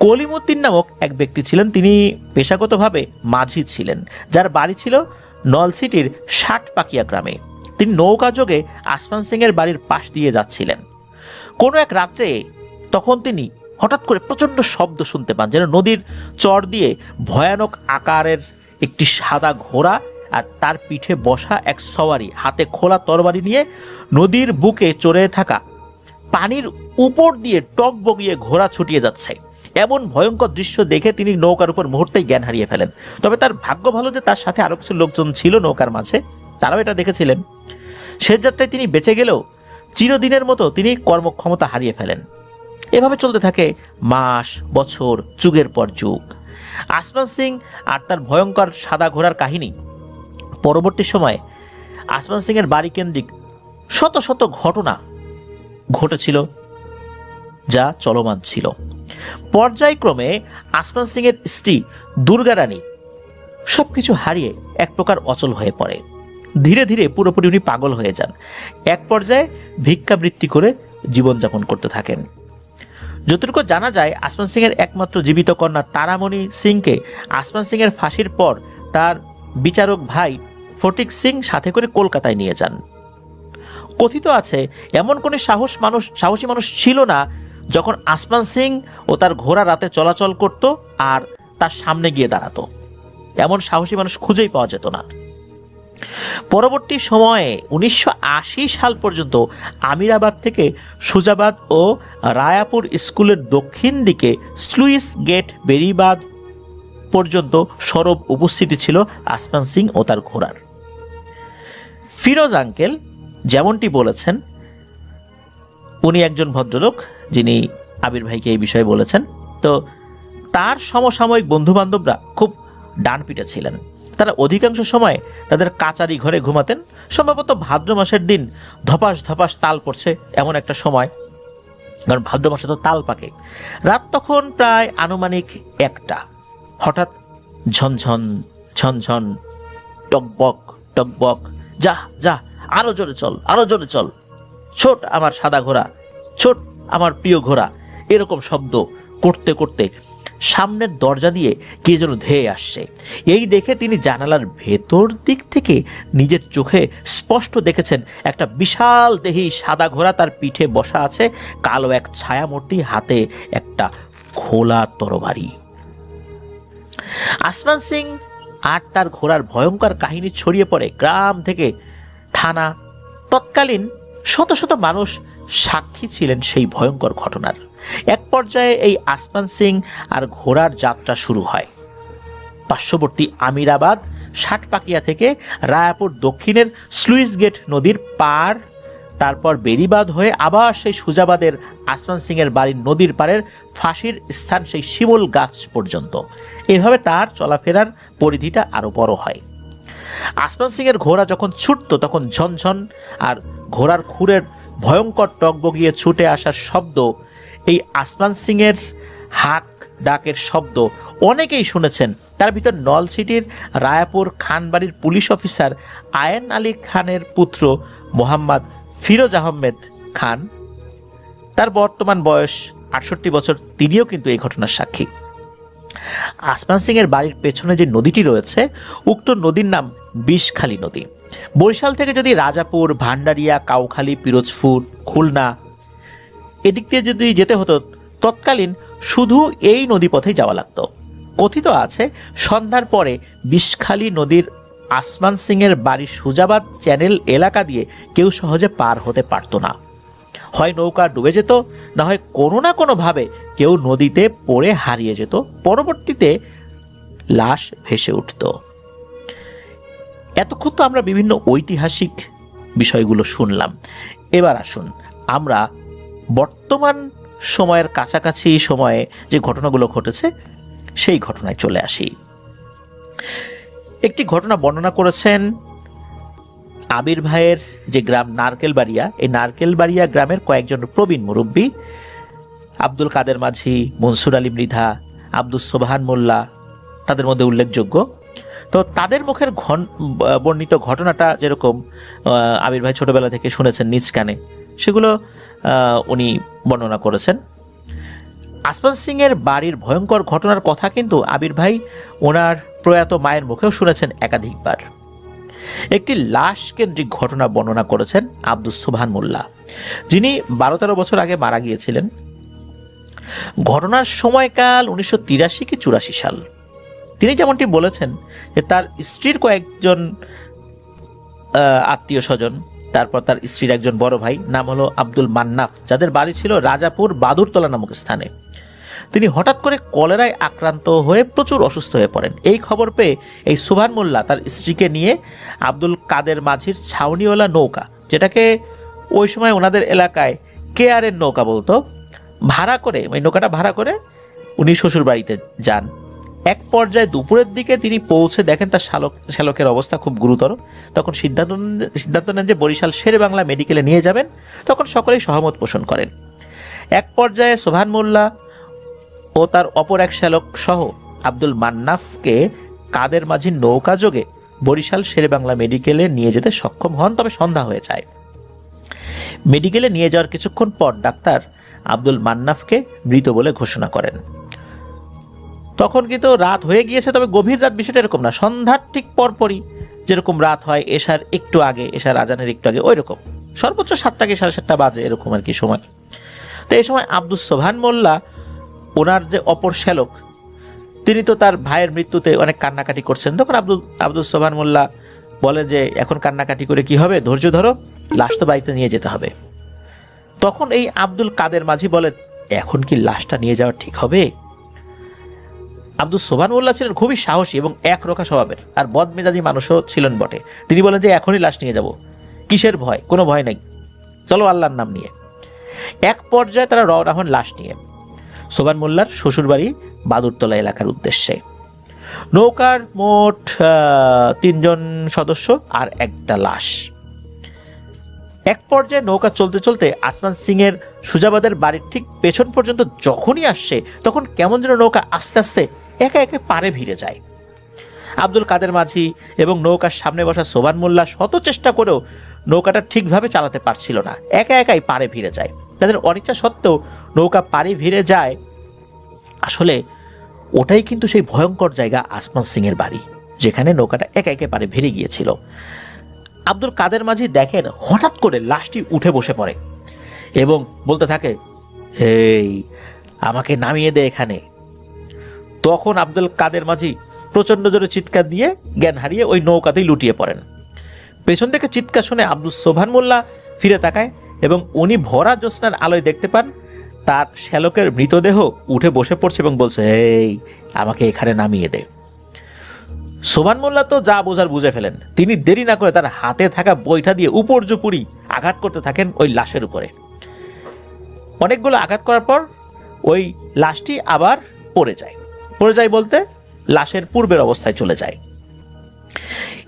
কলিমুদ্দিন নামক এক ব্যক্তি ছিলেন, তিনি পেশাগতভাবে মাঝি ছিলেন, যার বাড়ি ছিল নলছিটির 60 পাকিয়া গ্রামে। তিনি নৌকা যোগে আসমান সিং এর বাড়ির পাশ দিয়ে যাচ্ছিলেন। কোনো এক রাত্রে তখন তিনি হঠাৎ করে প্রচণ্ড শব্দ শুনতে পান, যেন নদীর চর দিয়ে ভয়ানক আকারের একটি সাদা ঘোড়া আর তার পিঠে বসা এক সওয়ারি হাতে খোলা তরবারি নিয়ে নদীর বুকে চড়ে থাকা পানির উপর দিয়ে টক বগিয়ে ঘোড়া ছুটিয়ে যাচ্ছে। এমন ভয়ঙ্কর দৃশ্য দেখে তিনি নৌকার উপর মুহূর্তেই জ্ঞান হারিয়ে ফেলেন। তবে তার ভাগ্য ভালো যে তার সাথে আরো কিছু লোকজন ছিল নৌকার মাঝে, তারাও এটা দেখেছিলেন। শেষ যাত্রায় তিনি বেঁচে গেলেও চিরদিনের মতো তিনি কর্মক্ষমতা হারিয়ে ফেলেন। এভাবে চলতে থাকে মাস, বছর, যুগের পর যুগ। আসমান সিং আর তার ভয়ঙ্কর সাদা ঘোড়ার কাহিনী পরবর্তী সময়ে আসমান সিং এর বাড়ি কেন্দ্রিক শত শত ঘটনা ঘটেছিল, যা চলমান ছিল। পর্যায়ক্রমে আসমান সিং এর স্ত্রী দুর্গা রানী সবকিছু হারিয়ে এক প্রকার অচল হয়ে পড়ে। ধীরে ধীরে পুরোপুরি উনি পাগল হয়ে যান। এক পর্যায়ে ভিক্ষাবৃত্তি করে জীবনযাপন করতে থাকেন। যতটুকু জানা যায়, আসমান সিং এর একমাত্র জীবিত কন্যা তারামণি সিংকে আসমান সিং এর ফাঁসির পর তার বিচারক ভাই ফটিক সিং সাথে করে কলকাতায় নিয়ে যান। কথিত আছে এমন কোনো সাহসী মানুষ ছিল না যখন আসমান সিং ও তার ঘোড়া রাতে চলাচল করত আর তার সামনে গিয়ে দাঁড়াতো। এমন সাহসী মানুষ খুঁজেই পাওয়া যেত না। পরবর্তী সময়ে 1980 সাল পর্যন্ত আমিরাবাদ থেকে সুজাবাদ ও রায়াপুর স্কুলের দক্ষিণ দিকে স্লুইস গেট বেরিবাদ পর্যন্ত সরব উপস্থিতি ছিল আসমান সিং ও তার ঘোড়ার। ফিরোজ আঙ্কেল যেমনটি বলেছেন, উনি একজন ভদ্রলোক যিনি আবির ভাইকে এই বিষয়ে বলেছেন। তো তার সমসাময়িক বন্ধু বান্ধবরা খুব ডানপিটে ছিলেন। তারা অধিকাংশ সময় তাদের কাচারি ঘরে ঘুমাতেন। সম্ভবত ভাদ্র মাসের দিন ধপাস ধপাস তাল পড়ছে এমন একটা সময়, কারণ ভাদ্র মাসে তো তাল পাকে। রাত তখন প্রায় আনুমানিক 1টা। হঠাৎ ঝনঝন ঝনঝন, টকবক টকবক, যা যা আরো জোরে চল, আরো জোরে চল, ছোট আমার সাদা ঘোড়া, ছোট আমার প্রিয় ঘোড়া, এরকম শব্দ করতে করতে সামনের দরজা দিয়ে কে যেন ধেয়ে আসছে। এই দেখে তিনি জানালার ভেতর দিক থেকে নিজের চোখে স্পষ্ট দেখেছেন একটা বিশাল দেহী সাদা ঘোড়া, তার পিঠে বসা আছে কালো এক ছায়ামূর্তি, হাতে একটা খোলা তরবারি। আসমান সিং আর তার ঘোড়ার ভয়ঙ্কর কাহিনী ছড়িয়ে পড়ে গ্রাম থেকে থানা। তৎকালীন শত শত মানুষ সাক্ষী ছিলেন সেই ভয়ঙ্কর ঘটনার। এক পর্যায়ে এই আসমান সিং আর ঘোড়ার যাত্রা শুরু হয় পার্শ্ববর্তী আমিরাবাদ ষাটপাকিয়া থেকে রায়াপুর দক্ষিণের স্লুইস গেট নদীর পার, তারপর বেরিবাদ হয়ে আবার সেই সুজাবাদের আসমান সিং এর বাড়ির নদীর পাড়ের ফাঁসির স্থান সেই শিমুল গাছ পর্যন্ত। এভাবে তার চলাফেরার পরিধিটা আরো বড় হয়। আসমান সিং এর ঘোড়া যখন ছুটতো তখন ঝনঝন আর ঘোড়ার খুরের ভয়ঙ্কর টকবগিয়ে ছুটে আসার শব্দ, এই আসমান সিং এর হাক ডাকের শব্দ অনেকেই শুনেছেন। তার ভিতর নলছিটির রায়াপুর খানবাড়ির পুলিশ অফিসার আয়েন আলী খানের পুত্র মোহাম্মদ ফিরোজ আহমেদ খান, তার বর্তমান বয়স 68 বছর, তিনিও কিন্তু এই ঘটনার সাক্ষী। আসমান সিং এর বাড়ির পেছনে যে নদীটি রয়েছে, উক্ত নদীর নাম বিষখালী নদী। বরিশাল থেকে যদি রাজাপুর, ভান্ডারিয়া, কাউখালী, পিরোজপুর, খুলনা এদিক দিয়ে যদি যেতে হতো, তৎকালীন শুধু এই নদীপথেই যাওয়া লাগতো। কথিত আছে সন্ধ্যার পরে বিষখালী নদীর আসমান সিং এর বাড়ির সুজাবাদ চ্যানেল এলাকা দিয়ে কেউ সহজে পার হতে পারত না। হয় নৌকা ডুবে যেত, না হয় কোনো না কোনোভাবে কেউ নদীতে পড়ে হারিয়ে যেত। পরবর্তীতে লাশ ভেসে উঠত। এতক্ষণ তো আমরা বিভিন্ন ঐতিহাসিক বিষয়গুলো শুনলাম। এবার আসুন আমরা বর্তমান সময়ের কাছাকাছি সময়ে যে ঘটনাগুলো ঘটেছে সেই ঘটনায় চলে আসি। একটি ঘটনা বর্ণনা করেছেন আবির ভাইয়ের যে গ্রাম নারকেলবাড়িয়া, এই নারকেলবাড়িয়া গ্রামের কয়েকজন প্রবীণ মুরব্বী, আব্দুল কাদের মাঝি, মনসুর আলী মৃধা, আব্দুস সোবহান মোল্লা তাদের মধ্যে উল্লেখযোগ্য। তো তাদের মুখের বর্ণিত ঘটনাটা যেরকম আবির ভাই ছোটবেলা থেকে শুনেছেন নিজ কানে, সেগুলো উনি বর্ণনা করেছেন। আসমান সিং এর বাড়ির ভয়ঙ্কর ঘটনার কথা কিন্তু আবির ভাই ওনার প্রয়াত মায়ের মুখেও শুনেছেন একাধিকবার। একটি লাশ কেন্দ্রিক ঘটনা বর্ণনা করেছেন আব্দুস সোবহান মোল্লা, যিনি 12-13 বছর আগে মারা গিয়েছিলেন। ঘটনার সময়কাল 1983 কি 84 সাল। তিনি যেমনটি বলেছেন যে তার স্ত্রীর কয়েকজন আত্মীয় স্বজন, তারপর তার স্ত্রীর একজন বড় ভাই, নাম হলো আব্দুল মান্নাফ, যাদের বাড়ি ছিল রাজাপুর বাদুরতলা নামক স্থানে, তিনি হঠাৎ করে কলেরায় আক্রান্ত হয়ে প্রচুর অসুস্থ হয়ে পড়েন। এই খবর পেয়ে এই সোবহান মোল্লা তার স্ত্রীকে নিয়ে আব্দুল কাদের মাঝির ছাউনিওয়ালা নৌকা, যেটাকে ওই সময় ওনাদের এলাকায় কেয়ারের নৌকা বলতো, ভাড়া করে, ওই নৌকাটা ভাড়া করে উনি শ্বশুর বাড়িতে যান। এক পর্যায়ে দুপুরের দিকে তিনি পৌঁছে দেখেন তার শ্যালকের অবস্থা খুব গুরুতর। তখন সিদ্ধান্ত নেন যে বরিশাল শেরেবাংলা মেডিকেলে নিয়ে যাবেন। তখন সকলেই সহমত পোষণ করেন। এক পর্যায়ে সোবহান মোল্লা ও তার অপর এক শ্যালক সহ আব্দুল মান্নাফকে কাদের মাঝির নৌকা যোগে বরিশাল শেরেবাংলা মেডিকেলে নিয়ে যেতে সক্ষম হন। তবে সন্ধ্যা হয়ে যায়। মেডিকেলে নিয়ে যাওয়ার কিছুক্ষণ পর ডাক্তার আব্দুল মান্নাফকে মৃত বলে ঘোষণা করেন। তখন কিন্তু রাত হয়ে গিয়েছে, তবে গভীর রাত বিষয়টা এরকম না, সন্ধ্যার ঠিক পরপরই যেরকম রাত হয়, এশার একটু আগে, এশার আজানের একটু আগে, ওই রকম সর্বোচ্চ 7টা কি 7:30 বাজে এরকম আর কি সময়। তো এই সময় আব্দুস সোবহান মোল্লা, ওনার যে অপর শ্যালক, তিনি তো তার ভাইয়ের মৃত্যুতে অনেক কান্নাকাটি করছেন। তখন আব্দুস সোবহান মোল্লা বলেন যে এখন কান্নাকাটি করে কি হবে, ধৈর্য ধরো, লাশ তো বাড়িতে নিয়ে যেতে হবে। তখন এই আব্দুল কাদের মাঝি বলেন, এখন কি লাশটা নিয়ে যাওয়া ঠিক হবে? আব্দুস সোবহান মোল্লা ছিলেন খুবই সাহসী এবং একরোখা স্বভাবের, আর বদমেজাজি মানুষও ছিলেন বটে। তিনি বলেন যে এখনই লাশ নিয়ে যাব, কিসের ভয়, কোনো ভয় নেই, চলো আল্লাহর নাম নিয়ে। এক পর্যায়ে তারা রওনা হন লাশ নিয়ে সোবহান মোল্লার শ্বশুরবাড়ি বাদুরতলা এলাকার উদ্দেশ্যে। নৌকার মোট 3 জন সদস্য আর একটা লাশ। এক পর্যায়ে নৌকা চলতে চলতে আসমান সিং এর সুজাবাদের বাড়ির ঠিক পেছন পর্যন্ত যখনই আসছে, তখন কেমন যেন নৌকা আস্তে আস্তে একা একা পারে ভিড়ে যায়। আব্দুল কাদের মাঝি এবং নৌকার সামনে বসা সোবহান মোল্লা শত চেষ্টা করেও নৌকাটা ঠিকভাবে চালাতে পারছিল না, একা একাই পারে ভিড়ে যায়। তাদের অনিচ্ছা সত্ত্বেও নৌকা পাড়ি ভিড়ে যায়। আসলে ওটাই কিন্তু সেই ভয়ঙ্কর জায়গা আসমান সিং এর বাড়ি, যেখানে নৌকাটা একা একা পারে ভিড়ে গিয়েছিল। আব্দুল কাদের মাঝি দেখেন হঠাৎ করে লাশটি উঠে বসে পড়ে এবং বলতে থাকে, এই আমাকে নামিয়ে দে এখানে। তখন আব্দুল কাদের মাঝি প্রচন্ড জোরে চিৎকার দিয়ে জ্ঞান হারিয়ে ওই নৌকাতেই লুটিয়ে পড়েন। পেছন থেকে চিৎকার শুনে আব্দুস সোবহান মোল্লা ফিরে তাকায় এবং উনি ভরা জ্যোৎস্নার আলোয় দেখতে পান তার শ্যালকের মৃতদেহ উঠে বসে পড়ছে এবং বলছে, এই আমাকে এখানে নামিয়ে দে। সোবহান মোল্লা তো যা বোঝার বুঝে ফেলেন। তিনি দেরি না করে তার হাতে থাকা বৈঠা দিয়ে উপর্যুপরি আঘাত করতে থাকেন ওই লাশের উপরে। অনেকগুলো আঘাত করার পর ওই লাশটি আবার পড়ে যায় বলতে লাশের পূর্বের অবস্থায় চলে যায়।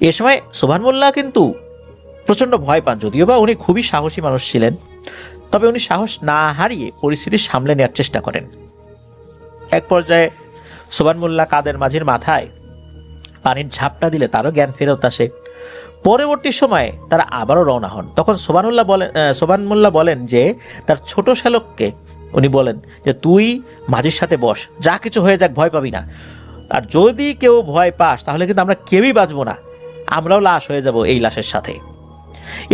এ সময় সোবহান মোল্লা কিন্তু প্রচন্ড ভয় পান, যদিও বা উনি খুবই সাহসী মানুষ ছিলেন। তবে উনি সাহস না হারিয়ে পরিস্থিতি সামলে নেওয়ার চেষ্টা করেন। এক পর্যায়ে সোবহান মোল্লা কাদের মাঝির মাথায় পানির ঝাপটা দিলে তারও জ্ঞান ফেরত আসে। পরবর্তী সময়ে তারা আবারও রওনা হন। তখন সোবহান মোল্লা বলেন যে তার ছোট শ্যালককে উনি বলেন যে তুই মাঝির সাথে বস, যা কিছু হয়ে যাক ভয় পাবি না, আর যদি কেউ ভয় পাস তাহলে কিন্তু আমরা কেউই বাঁচবো না, আমরাও লাশ হয়ে যাব এই লাশের সাথে।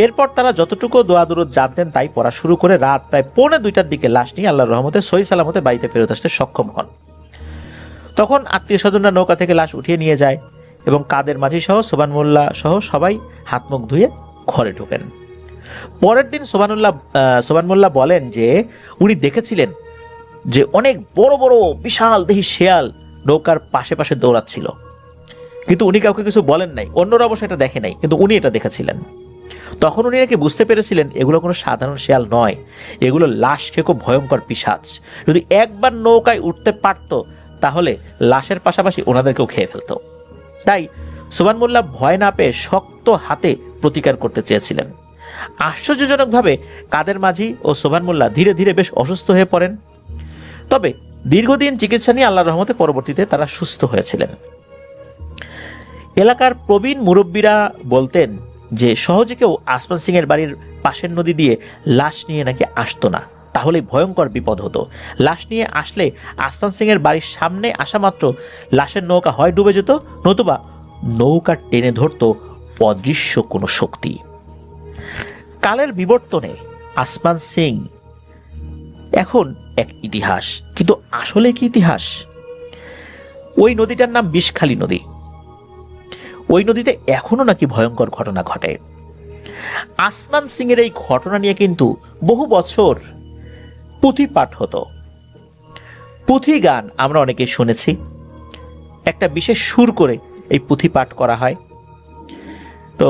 এরপর তারা যতটুকু দোয়া দুরুদ জানতেন তাই পড়া শুরু করে রাত প্রায় 1:45টার দিকে লাশ নিয়ে আল্লাহর রহমতে সহি সালামতে বাড়িতে ফেরত আসতে সক্ষম হন। তখন আত্মীয় স্বজনরা নৌকা থেকে লাশ উঠিয়ে নিয়ে যায় এবং কাদের মাঝি সহ সোবহান মোল্লা সহ সবাই হাত মুখ ধুয়ে ঘরে ঢোকেন। পরের দিন সোবহান মোল্লা বলেন যে উনি দেখেছিলেন যে অনেক বড় বড় বিশাল দেহি শেয়াল নৌকার পাশে পাশে দৌড়াচ্ছিল, কিন্তু উনি কাউকে কিছু বলেন নাই। অন্যরা অবশ্য এটা দেখে নাই, কিন্তু উনি এটা দেখেছিলেন। তখন উনি নাকি বুঝতে পেরেছিলেন এগুলো কোনো সাধারণ শেয়াল নয়, এগুলো লাশ খেয়ে খুব ভয়ঙ্কর পিশাচ। যদি একবার নৌকায় উঠতে পারত তাহলে লাশের পাশাপাশি ওনাদেরকেও খেয়ে ফেলত। তাই সোবহান মোল্লা ভয় না পেয়ে শক্ত হাতে প্রতিকার করতে চেয়েছিলেন। আশ্চর্যজনকভাবে কাদের মাঝি ও সোবহান মোল্লা ধীরে ধীরে বেশ অসুস্থ হয়ে পড়েন। তবে দীর্ঘদিন চিকিৎসা নিয়ে আল্লাহর রহমতে পরবর্তীতে তারা সুস্থ হয়েছিলেন। এলাকার প্রবীণ মুরব্বীরা বলতেন যে সহজে কেউ আসমান সিং এর বাড়ির পাশের নদী দিয়ে লাশ নিয়ে নাকি আসতো না, তাহলে ভয়ঙ্কর বিপদ হতো। লাশ নিয়ে আসলে আসমান সিং এর বাড়ির সামনে আসা মাত্র লাশের নৌকা হয় ডুবে যেত, নতুবা নৌকা টেনে ধরতো অদৃশ্য কোনো শক্তি। কালের বিবর্তনে আসমান সিং এখন এক ইতিহাস, কিন্তু আসলে কি ইতিহাস? ওই নদীটার নাম বিষখালী নদী। ওই নদীতে এখনো নাকি ভয়ঙ্কর ঘটনা ঘটে। আসমান সিং এর এই ঘটনা নিয়ে কিন্তু বহু বছর পুঁথি পাঠ হতো। পুঁথি গান আমরা অনেকে শুনেছি, একটা বিশেষ সুর করে এই পুঁথি পাঠ করা হয়। তো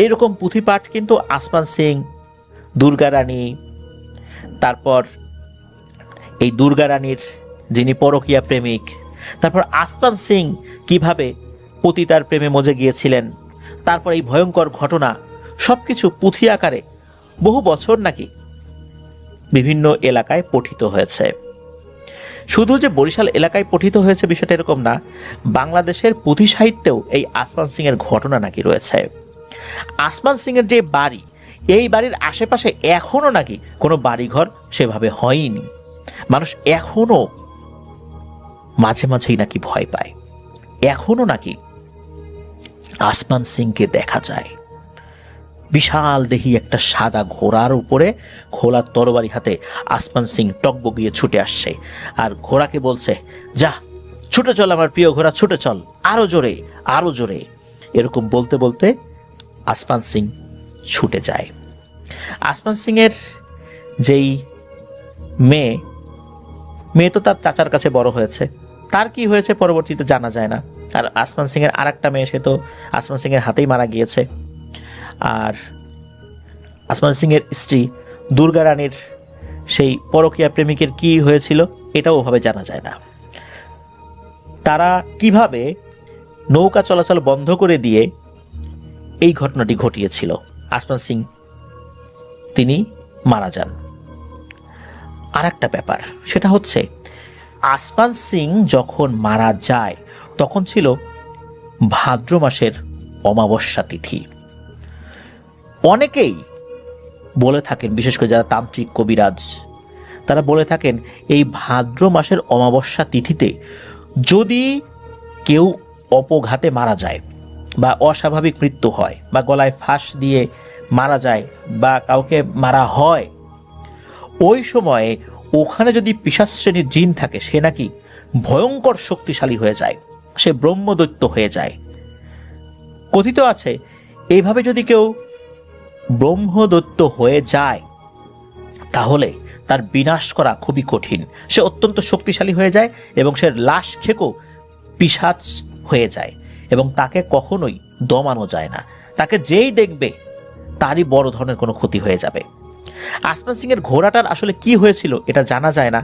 এরকম পুঁথি পাঠ কিন্তু আসমান সিং, দুর্গা রানী, তারপর এই দুর্গা রানীর যিনি পরকীয়া প্রেমিক, তারপর আসমান সিং কিভাবে পতিতার প্রেমে মজে গিয়েছিলেন, তারপর এই ভয়ঙ্কর ঘটনা সবকিছু পুঁথি আকারে বহু বছর নাকি বিভিন্ন এলাকায় পঠিত হয়েছে। শুধু যে বরিশাল এলাকায় পঠিত হয়েছে বিষয়টা এরকম না, বাংলাদেশের পুঁথি সাহিত্যেও এই আসমান সিং এর ঘটনা নাকি রয়েছে। আসমান সিং এর যে বাড়ি, এই বাড়ির আশেপাশে এখনো নাকি কোনো বাড়িঘর সেভাবে হয়নি। মানুষ এখনো মাঝে মাঝেই নাকি ভয় পায়। এখনো নাকি আসমান সিংকে দেখা যায় বিশাল দেহি একটা সাদা ঘোড়ার উপরে, খোলা তরবারি হাতে আসমান সিং টকবগিয়ে ছুটে আসছে, আর ঘোড়াকে বলছে, যা ছুটে চল আমার প্রিয় ঘোড়া, ছুটে চল, আরো জোরে আরো জোরে। এরকম বলতে বলতে আসমান সিং ছুটে যায়। আসমান সিং এর যেই মেয়ে তো তার চাচার কাছে বড় হয়েছে, তার কি হয়েছে পরবর্তীতে জানা যায় না। আর আসমান সিং এর আর একটা মেয়ে, সে তো আসমান সিং এর হাতেই মারা গিয়েছে। আর আসমান সিং এর স্ত্রী দুর্গা রানীর সেই পরকীয়া প্রেমিকের কি হয়েছিল এটাও ওভাবে জানা যায় না। তারা কিভাবে নৌকা চলাচল বন্ধ করে দিয়ে এই ঘটনাটি ঘটিয়েছিল, আসমান সিং তিনি মারা যান। আর একটা ব্যাপার, সেটা হচ্ছে আসমান সিং যখন মারা যায় তখন ছিল ভাদ্র মাসের অমাবস্যা তিথি। অনেকেই বলে থাকেন, বিশেষ করে যারা তান্ত্রিক কবিরাজ, তারা বলে থাকেন এই ভাদ্র মাসের অমাবস্যা তিথিতে যদি কেউ অপঘাতে মারা যায়, বা অস্বাভাবিক মৃত্যু হয়, বা গলায় ফাঁস দিয়ে মারা যায়, বা কাউকে মারা হয়, ওই সময়ে ওখানে যদি পিশাচ শ্রেণীর জিন থাকে, সে নাকি ভয়ঙ্কর শক্তিশালী হয়ে যায়, সে ব্রহ্মদৈত্য হয়ে যায়। কথিত আছে এইভাবে যদি কেউ ব্রহ্মদৈত্য হয়ে যায় তাহলে তার বিনাশ করা খুবই কঠিন। সে অত্যন্ত শক্তিশালী হয়ে যায় এবং সে লাশ খেকো পিশাচ হয়ে যায়, এবং তাকে কখনোই দমানো যায় না। তাকে যেই দেখবে তারই বড় ধরনের কোনো ক্ষতি হয়ে যাবে। আসমান সিং এর ঘোড়াটার আসলে কি হয়েছিল এটা জানা যায় না।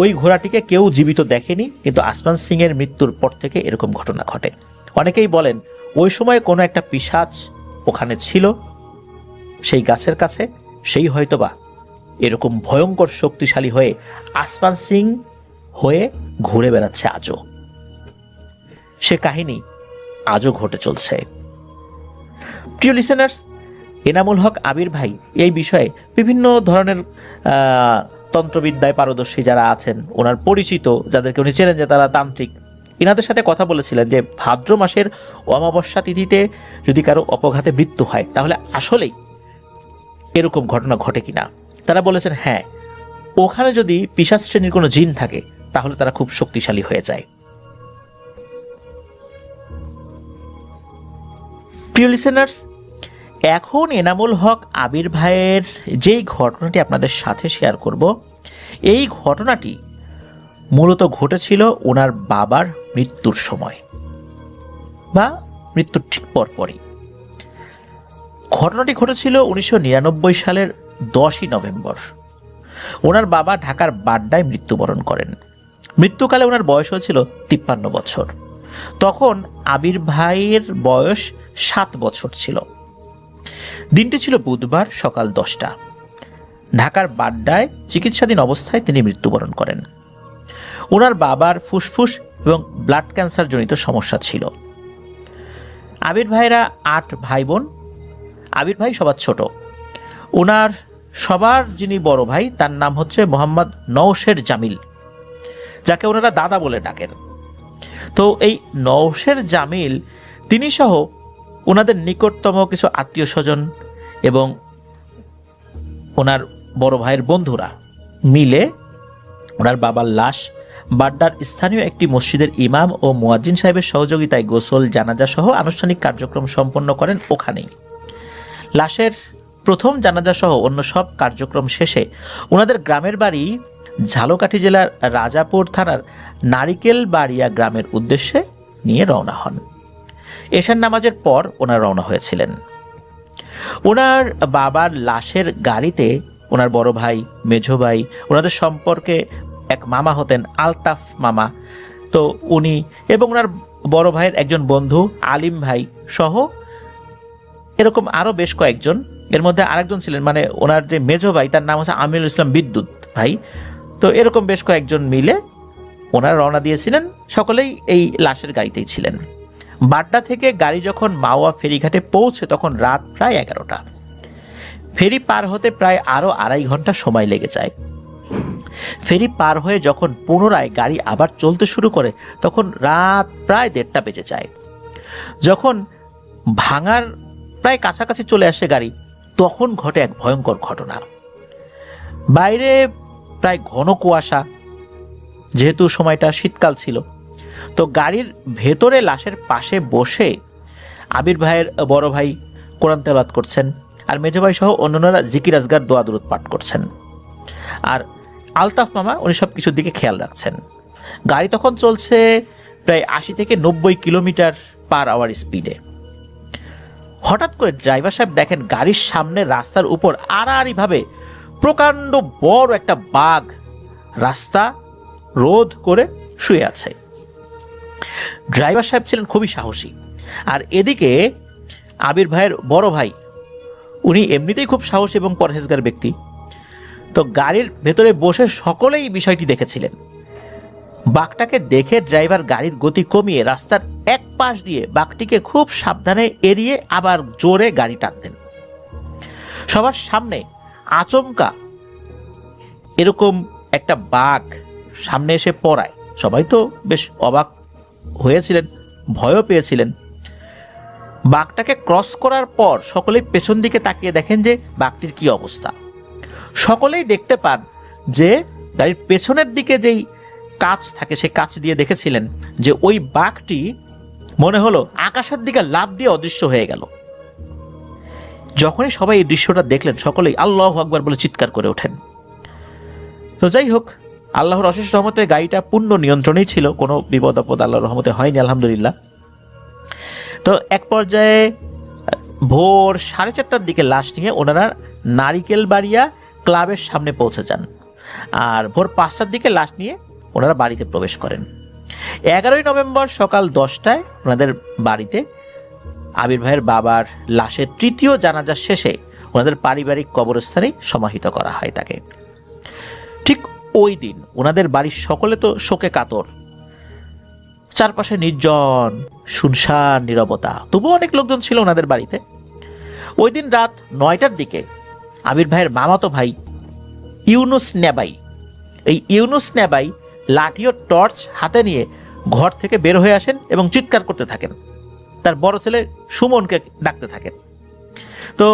ওই ঘোড়াটিকে কেউ জীবিত দেখেনি, কিন্তু আসমান সিং এর মৃত্যুর পর থেকে এরকম ঘটনা ঘটে। অনেকেই বলেন ওই সময় কোনো একটা পিশাচ ওখানে ছিল সেই গাছের কাছে, সেই হয়তোবা এরকম ভয়ঙ্কর শক্তিশালী হয়ে আসমান সিং হয়ে ঘুরে বেড়াচ্ছে আজও। সে কাহিনী আজও ঘটে চলছে। প্রিয় লিসেনার্স, এনামুল হক আবির ভাই এই বিষয়ে বিভিন্ন ধরনের তন্ত্রবিদ্যায় পারদর্শী যারা আছেন, ওনার পরিচিত যাদেরকে উনি চেনেন যে তারা তান্ত্রিক, এনাদের সাথে কথা বলেছিলেন যে ভাদ্র মাসের অমাবস্যা তিথিতে যদি কারো অপঘাতে মৃত্যু হয় তাহলে আসলেই এরকম ঘটনা ঘটে কিনা। তারা বলেছেন হ্যাঁ, ওখানে যদি পিশাচ শ্রেণীর কোনো জিন থাকে তাহলে তারা খুব শক্তিশালী হয়ে যায়। প্রিয় লিসেনার্স, এখন এনামুল হক আবির ভাইয়ের যেই ঘটনাটি আপনাদের সাথে শেয়ার করব, এই ঘটনাটি মূলত ঘটেছিল ওনার বাবার মৃত্যুর সময় বা মৃত্যুর ঠিক পরপরই। ঘটনাটি ঘটেছিল 1999 সালের 10ই নভেম্বর। ওনার বাবা ঢাকার বাড্ডায় মৃত্যুবরণ করেন। মৃত্যুকালে ওনার বয়স হয়েছিল 53 বছর। তখন আবির ভাইয়ের বয়স 7 বছর ছিল। দিনটি ছিল বুধবার সকাল 10টা। ঢাকার বাড্ডায় চিকিৎসাধীন অবস্থায় তিনি মৃত্যুবরণ করেন। ওনার বাবার ফুসফুস এবং ব্লাড ক্যান্সার জনিত সমস্যা ছিল। আবির ভাইরা 8 ভাই বোন। আবির ভাই সবার ছোট। ওনার সবার যিনি বড় ভাই তার নাম হচ্ছে মোহাম্মদ নওশের জামিল, যাকে ওনারা দাদা বলে ডাকেন। তো এই নওশের জামিল তিনি সহ ওনাদের নিকটতম কিছু আত্মীয় স্বজন এবং ওনার বড় ভাইয়ের বন্ধুরা মিলে ওনার বাবার লাশ বাড্ডার স্থানীয় একটি মসজিদের ইমাম ও মুয়াজ্জিন সাহেবের সহযোগিতায় গোসল, জানাজা সহ আনুষ্ঠানিক কার্যক্রম সম্পন্ন করেন ওখানেই। লাশের প্রথম জানাজা সহ অন্য সব কার্যক্রম শেষে ওনাদের গ্রামের বাড়ি ঝালকাঠি জেলার রাজাপুর থানার নারিকেলবাড়িয়া গ্রামের উদ্দেশ্যে নিয়ে রওনা হন। এশার নামাজের পর ওনারা রওনা হয়েছিলেন। ওনার বাবার লাশের গাড়িতে ওনার বড় ভাই, মেঝো ভাই, ওনাদের সম্পর্কে এক মামা হতেন আলতাফ মামা, তো উনি এবং ওনার বড় ভাইয়ের একজন বন্ধু আলিম ভাই সহ এরকম আরও বেশ কয়েকজন, এর মধ্যে আরেকজন ছিলেন মানে ওনার যে মেঝো ভাই তার নাম হচ্ছে আমিরুল ইসলাম বিদ্যুৎ ভাই, তো এরকম বেশ কয়েকজন মিলে ওনারা রওনা দিয়েছিলেন। সকলেই এই লাশের গাড়িতেই ছিলেন। বাড্ডা থেকে গাড়ি যখন মাওয়া ফেরিঘাটে পৌঁছে তখন রাত প্রায় 11টা। ফেরি পার হতে প্রায় আরও 2.5 ঘন্টা সময় লেগে যায়। ফেরি পার হয়ে যখন পুনরায় গাড়ি আবার চলতে শুরু করে তখন রাত প্রায় 1:30টা বেজে যায়। যখন ভাঙার প্রায় কাছাকাছি চলে আসে গাড়ি, তখন ঘটে এক ভয়ঙ্কর ঘটনা। বাইরে প্রায় ঘন কুয়াশা, যেহেতু সময়টা শীতকাল ছিল, তো গাড়ির ভেতরে লাশের পাশে বসে আবির ভাইয়ের বড় ভাই কোরআন তেলাওয়াত করছেন, আর মেজো ভাই সহ অন্যান্যরা জিকির আজগার দোয়া দুরূদ পাঠ করছেন, আর আলতাফ মামা উনি সব কিছুর দিকে খেয়াল রাখছেন। গাড়ি তখন চলছে প্রায় 80 থেকে 90 কিলোমিটার পার আওয়ার স্পিডে। হঠাৎ করে ড্রাইভার সাহেব দেখেন গাড়ির সামনে রাস্তার উপর আড়াআড়িভাবে প্রকাণ্ড বড় একটা বাঘ রাস্তা রোধ করে শুয়ে আছে। ড্রাইভার সাহেব ছিলেন খুবই সাহসী, আর এদিকে আবির ভাইয়ের বড় ভাই উনি এমনিতেই খুব সাহসী এবং পরহেজগার ব্যক্তি, তো গাড়ির ভেতরে বসে সকলেই বিষয়টি দেখেছিলেন। বাঘটাকে দেখে ড্রাইভার গাড়ির গতি কমিয়ে রাস্তার এক পাশ দিয়ে বাঘটিকে খুব সাবধানে এড়িয়ে আবার জোরে গাড়ি টানতেন। সবার সামনে আচমকা এরকম একটা বাঘ সামনে এসে পড়ায় সবাই তো বেশ অবাক হয়েছিলেন, ভয়ও পেয়েছিলেন। বাঘটাকে ক্রস করার পর সকলেই পেছন দিকে তাকিয়ে দেখেন যে বাঘটির কি অবস্থা। সকলেই দেখতে পান যে গাড়ির পেছনের দিকে যেই কাঁচ থাকে সেই কাঁচ দিয়ে দেখেছিলেন যে ওই বাঘটি মনে হলো আকাশের দিকে লাফ দিয়ে অদৃশ্য হয়ে গেল। যখনই সবাই এই দৃশ্যটা দেখলেন সকলেই আল্লাহু আকবার বলে চিৎকার করে ওঠেন। তো যাই হোক, আল্লাহর অশেষ রহমতে গাড়িটা পূর্ণ নিয়ন্ত্রণেই ছিল, কোনো বিপদ আপদ আল্লাহর রহমতে হয়নি আলহামদুলিল্লাহ। তো এক পর্যায়ে ভোর 4:30টার দিকে লাশ নিয়ে ওনারা নারিকেলবাড়িয়া ক্লাবের সামনে পৌঁছে যান, আর ভোর 5টার দিকে লাশ নিয়ে ওনারা বাড়িতে প্রবেশ করেন। 11ই নভেম্বর সকাল 10টায় ওনাদের বাড়িতে আবির ভাইয়ের বাবার লাশের তৃতীয় জানাজা শেষে ওনাদের পারিবারিক কবরস্থানে সমাহিত করা হয় তাকে। ঠিক ওই দিন ওনাদের বাড়ির সকলে তো শোকে কাতর, চারপাশে নির্জন শুনশান নীরবতা, তবুও অনেক লোকজন ছিল ওনাদের বাড়িতে। ওই দিন রাত 9টার দিকে আবির ভাইয়ের মামাতো ভাই ইউনুস নেবাই, এই ইউনুস নেবাই লাঠি ও টর্চ হাতে নিয়ে ঘর থেকে বের হয়ে আসেন এবং চিৎকার করতে থাকেন। তার বড় ছেলে সুমনকে ডাকতে থাকেন। তো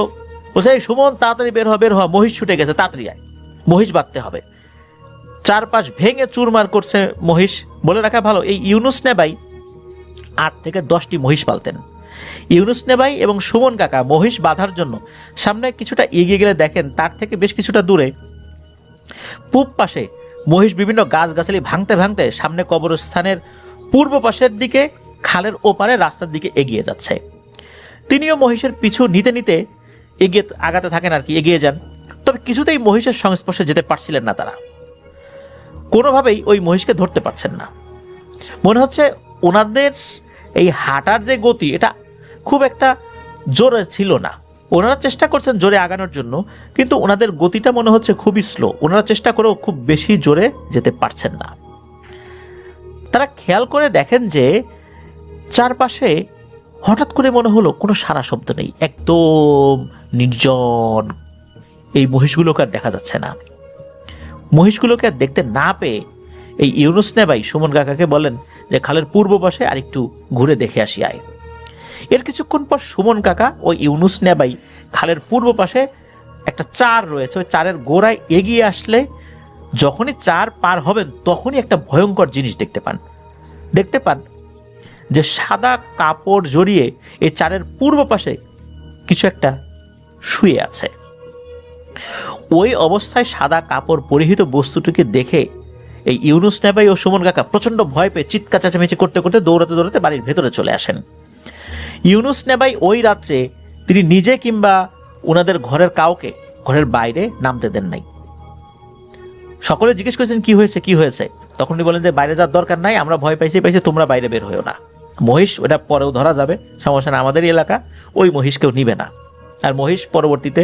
বলছে, এই সুমন তাড়াতাড়ি বের হওয়া, বের হওয়া, মহিষ ছুটে গেছে, তাড়াতাড়ি আয়, মহিষ বাঁধতে হবে। চারপাশ ভেঙে চুরমার করছে মহিষ। বলে রাখা ভালো, এই ইউনুস নেবাই 8 থেকে 10টি মহিষ পালতেন। ইউনুস নেবাই এবং সুমন কাকা মহিষ বাঁধার জন্য সামনে কিছুটা এগিয়ে গেলে দেখেন তার থেকে বেশ কিছুটা দূরে পূব পাশে মহিষ বিভিন্ন গাছগাছালি ভাঙতে ভাঙতে সামনে কবরস্থানের পূর্ব পাশের দিকে খালের ওপারে রাস্তার দিকে এগিয়ে যাচ্ছে। তিনিও মহিষের পিছু নিতে নিতে আগাতে থাকেন আর কি, এগিয়ে যান। তবে কিছুতেই মহিষের সংস্পর্শে যেতে পারছিলেন না তারা, কোনোভাবেই ওই মহিষকে ধরতে পারছেন না। মনে হচ্ছে ওনাদের এই হাঁটার যে গতি এটা খুব একটা জোরে ছিল না। ওনারা চেষ্টা করছেন জোরে আগানোর জন্য, কিন্তু ওনাদের গতিটা মনে হচ্ছে খুবই স্লো। ওনারা চেষ্টা করেও খুব বেশি জোরে যেতে পারছেন না। তারা খেয়াল করে দেখেন যে চারপাশে হঠাৎ করে মনে হলো কোনো সারা শব্দ নেই, একদম নির্জন। এই মহিষগুলোকে আর দেখা যাচ্ছে না। মহিষগুলোকে আর দেখতে না পেয়ে এই ইউনুস নেবাই সুমন কাকাকে বলেন যে খালের পূর্ব পাশে আরেকটু ঘুরে দেখে আসি আয়। এর কিছুক্ষণ পর সুমন কাকা ও ইউনুস নেবাই খালের পূর্ব পাশে একটা চার রয়েছে, ওই চারের গোড়ায় এগিয়ে আসলে যখনই চার পার হবেন তখনই একটা ভয়ঙ্কর জিনিস দেখতে পান যে সাদা কাপড় জড়িয়ে এই চারের পূর্ব পাশে কিছু একটা শুয়ে আছে। ওই অবস্থায় সাদা কাপড় পরিহিত বস্তুটিকে দেখে এই ইউনুস নেবাই ও সুমন কাকা প্রচন্ড ভয় পেয়ে চিৎকার চেঁচামেচি করতে করতে দৌড়াতে বাড়ির ভেতরে চলে আসেন। ইউনুস নেবাই ওই রাত্রে তিনি নিজে কিংবা ওনাদের ঘরের কাউকে ঘরের বাইরে নামতে দেন নাই। সকলে জিজ্ঞেস করেছেন কি হয়েছে, তখন উনি বলেন যে বাইরে যাওয়ার দরকার নাই, আমরা ভয় পাইছি, তোমরা বাইরে বের হইও না। মহিষ ওটা পরেও ধরা যাবে, সমস্যা না, আমাদেরই এলাকা, ওই মহিষ কেউ নিবে না, আর মহিষ পরবর্তীতে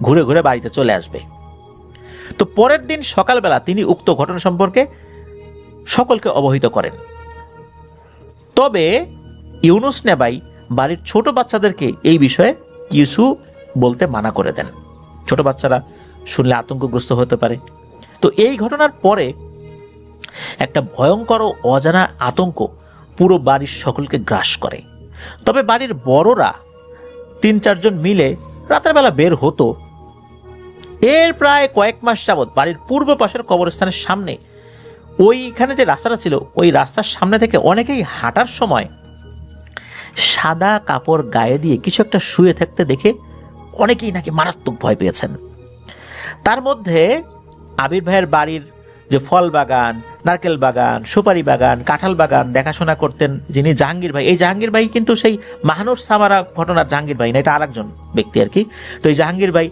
ঘুরে ঘুরে বাড়িতে চলে আসবে। তো পরের দিন সকালবেলা তিনি উক্ত ঘটনা সম্পর্কে সকলকে অবহিত করেন। তবে ইউনুস নেবাই বাড়ির ছোট বাচ্চাদেরকে এই বিষয়ে কিছু বলতে মানা করে দেন, ছোট বাচ্চারা শুনলে আতঙ্কগ্রস্ত হতে পারে। তো এই ঘটনার পরে একটা ভয়ঙ্কর ও অজানা আতঙ্ক পুরো বাড়ির সকলকে গ্রাস করে। তবে বাড়ির বড়রা 3-4 জন মিলে রাতের বেলা বের হতো। এর প্রায় কয়েক মাস যাবৎ বাড়ির পূর্ব পাশের কবরস্থানের সামনে ওইখানে যে রাস্তাটা ছিল, ওই রাস্তার সামনে থেকে অনেকেই হাঁটার সময় সাদা কাপড় গায়ে দিয়ে কিছু একটা শুয়ে থাকতে দেখে অনেকেই নাকি মারাত্মক ভয় পেয়েছেন। তার মধ্যে আবির ভাইয়ের বাড়ির যে ফল বাগান, নারকেল বাগান, সুপারি বাগান, কাঁঠাল বাগান দেখাশোনা করতেন যিনি জাহাঙ্গীর ভাই, এই জাহাঙ্গীর ভাই কিন্তু সেই মাহানুর সামারা ঘটনার জাহাঙ্গীর ভাই না, এটা আরেকজন ব্যক্তি আর কি। তো এই জাহাঙ্গীর ভাই,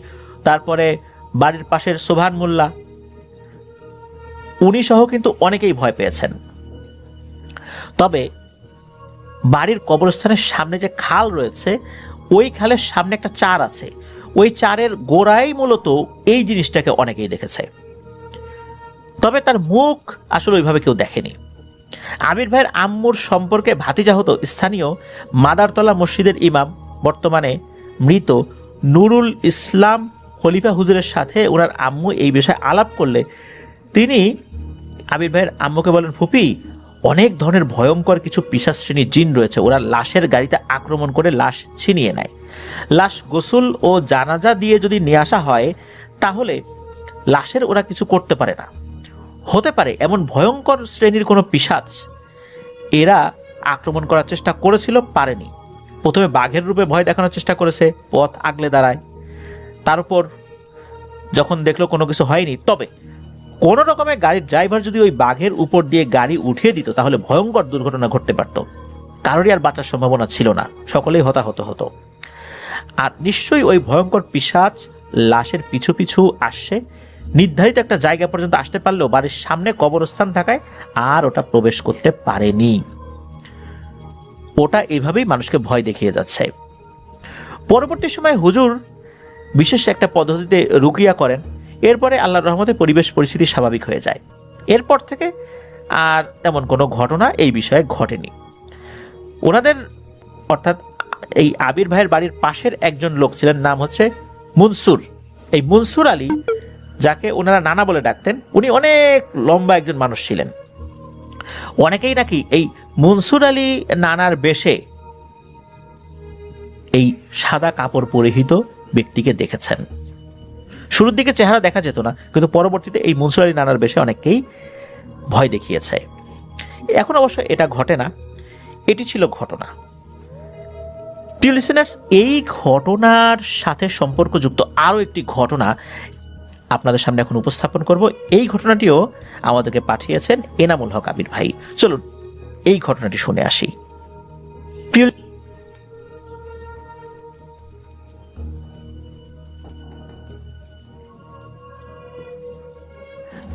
তারপরে বাড়ির পাশের সোভান মোল্লা, উনি সহ কিন্তু অনেকেই ভয় পেয়েছেন। তবে বাড়ির কবরস্থানের সামনে যে খাল রয়েছে, ওই খালের সামনে একটা চার আছে, ওই চারের গোড়ায় মূলত এই জিনিসটাকে অনেকেই দেখেছে। তবে তার মুখ আসলে ওইভাবে কেউ দেখেনি। আবির ভাইয়ের আম্মুর সম্পর্কে ভাতিজা হতো স্থানীয় মাদারতলা মসজিদের ইমাম, বর্তমানে মৃত নুরুল ইসলাম খলিফা হুজুরের সাথে ওনার আম্মু এই বিষয়ে আলাপ করলে তিনি আবির ভাইয়ের আম্মুকে বলেন, ফুপি, অনেক ধরনের ভয়ঙ্কর কিছু পিশাচ শ্রেণীর জিন রয়েছে, ওরা লাশের গাড়িতে আক্রমণ করে লাশ ছিনিয়ে নেয়। লাশ গোসল ও জানাজা দিয়ে যদি নিয়ে আসা হয় তাহলে লাশের ওরা কিছু করতে পারে না। হতে পারে এমন ভয়ঙ্কর শ্রেণীর কোনো পিশাচ এরা আক্রমণ করার চেষ্টা করেছিল, পারেনি। প্রথমে বাঘের রূপে ভয় দেখানোর চেষ্টা করেছে, পথ আগলে দাঁড়ায়। তার উপর যখন দেখলো কোনো কিছু হয়নি, তবে কোনো রকমে গাড়ির ড্রাইভার যদি ওই বাঘের উপর দিয়ে গাড়ি উঠিয়ে দিত তাহলে ভয়ঙ্কর দুর্ঘটনা ঘটতে পারত, কারোরই আর বাঁচার সম্ভাবনা ছিল না, সকলেই হতাহত হতো। আর নিশ্চয়ই ওই ভয়ঙ্কর পিশাচ লাশের পিছু পিছু আসছে, নির্ধারিত একটা জায়গা পর্যন্ত আসতে পারলেও বাড়ির সামনে কবরস্থান থাকায় আর ওটা প্রবেশ করতে পারেনি। ওটা এভাবেই মানুষকে ভয় দেখিয়ে যাচ্ছে। পরবর্তী সময় হুজুর বিশেষ একটা পদ্ধতিতে রুকিয়া করেন, এরপরে আল্লাহর রহমতে পরিবেশ পরিস্থিতি স্বাভাবিক হয়ে যায়। এরপর থেকে আর তেমন কোনো ঘটনা এই বিষয়ে ঘটেনি। ওনাদের অর্থাৎ এই আবির ভাইয়ের বাড়ির পাশের একজন লোক ছিলেন, নাম হচ্ছে মনসুর। এই মনসুর আলী, যাকে ওনারা নানা বলে ডাকতেন, উনি অনেক লম্বা একজন মানুষ ছিলেন। অনেকেই নাকি এই মনসুর আলী নানার বেশে এই সাদা কাপড় পরিহিত ব্যক্তিকে দেখেছেন। শুরুর দিকে চেহারা দেখা যেত না, কিন্তু পরবর্তীতে এই মনসুর আলী নানার বেশে অনেককেই ভয় দেখিয়েছে। এখন অবশ্য এটা ঘটে না, এটি ছিল ঘটনা। প্রিয় লিসেনার্স, এই ঘটনার সাথে সম্পর্কযুক্ত আরও একটি ঘটনা আপনাদের সামনে এখন উপস্থাপন করব। এই ঘটনাটিও আমাদেরকে পাঠিয়েছেন এনামুল হক আবির ভাই। চলুন এই ঘটনাটি শুনে আসি। প্রিয়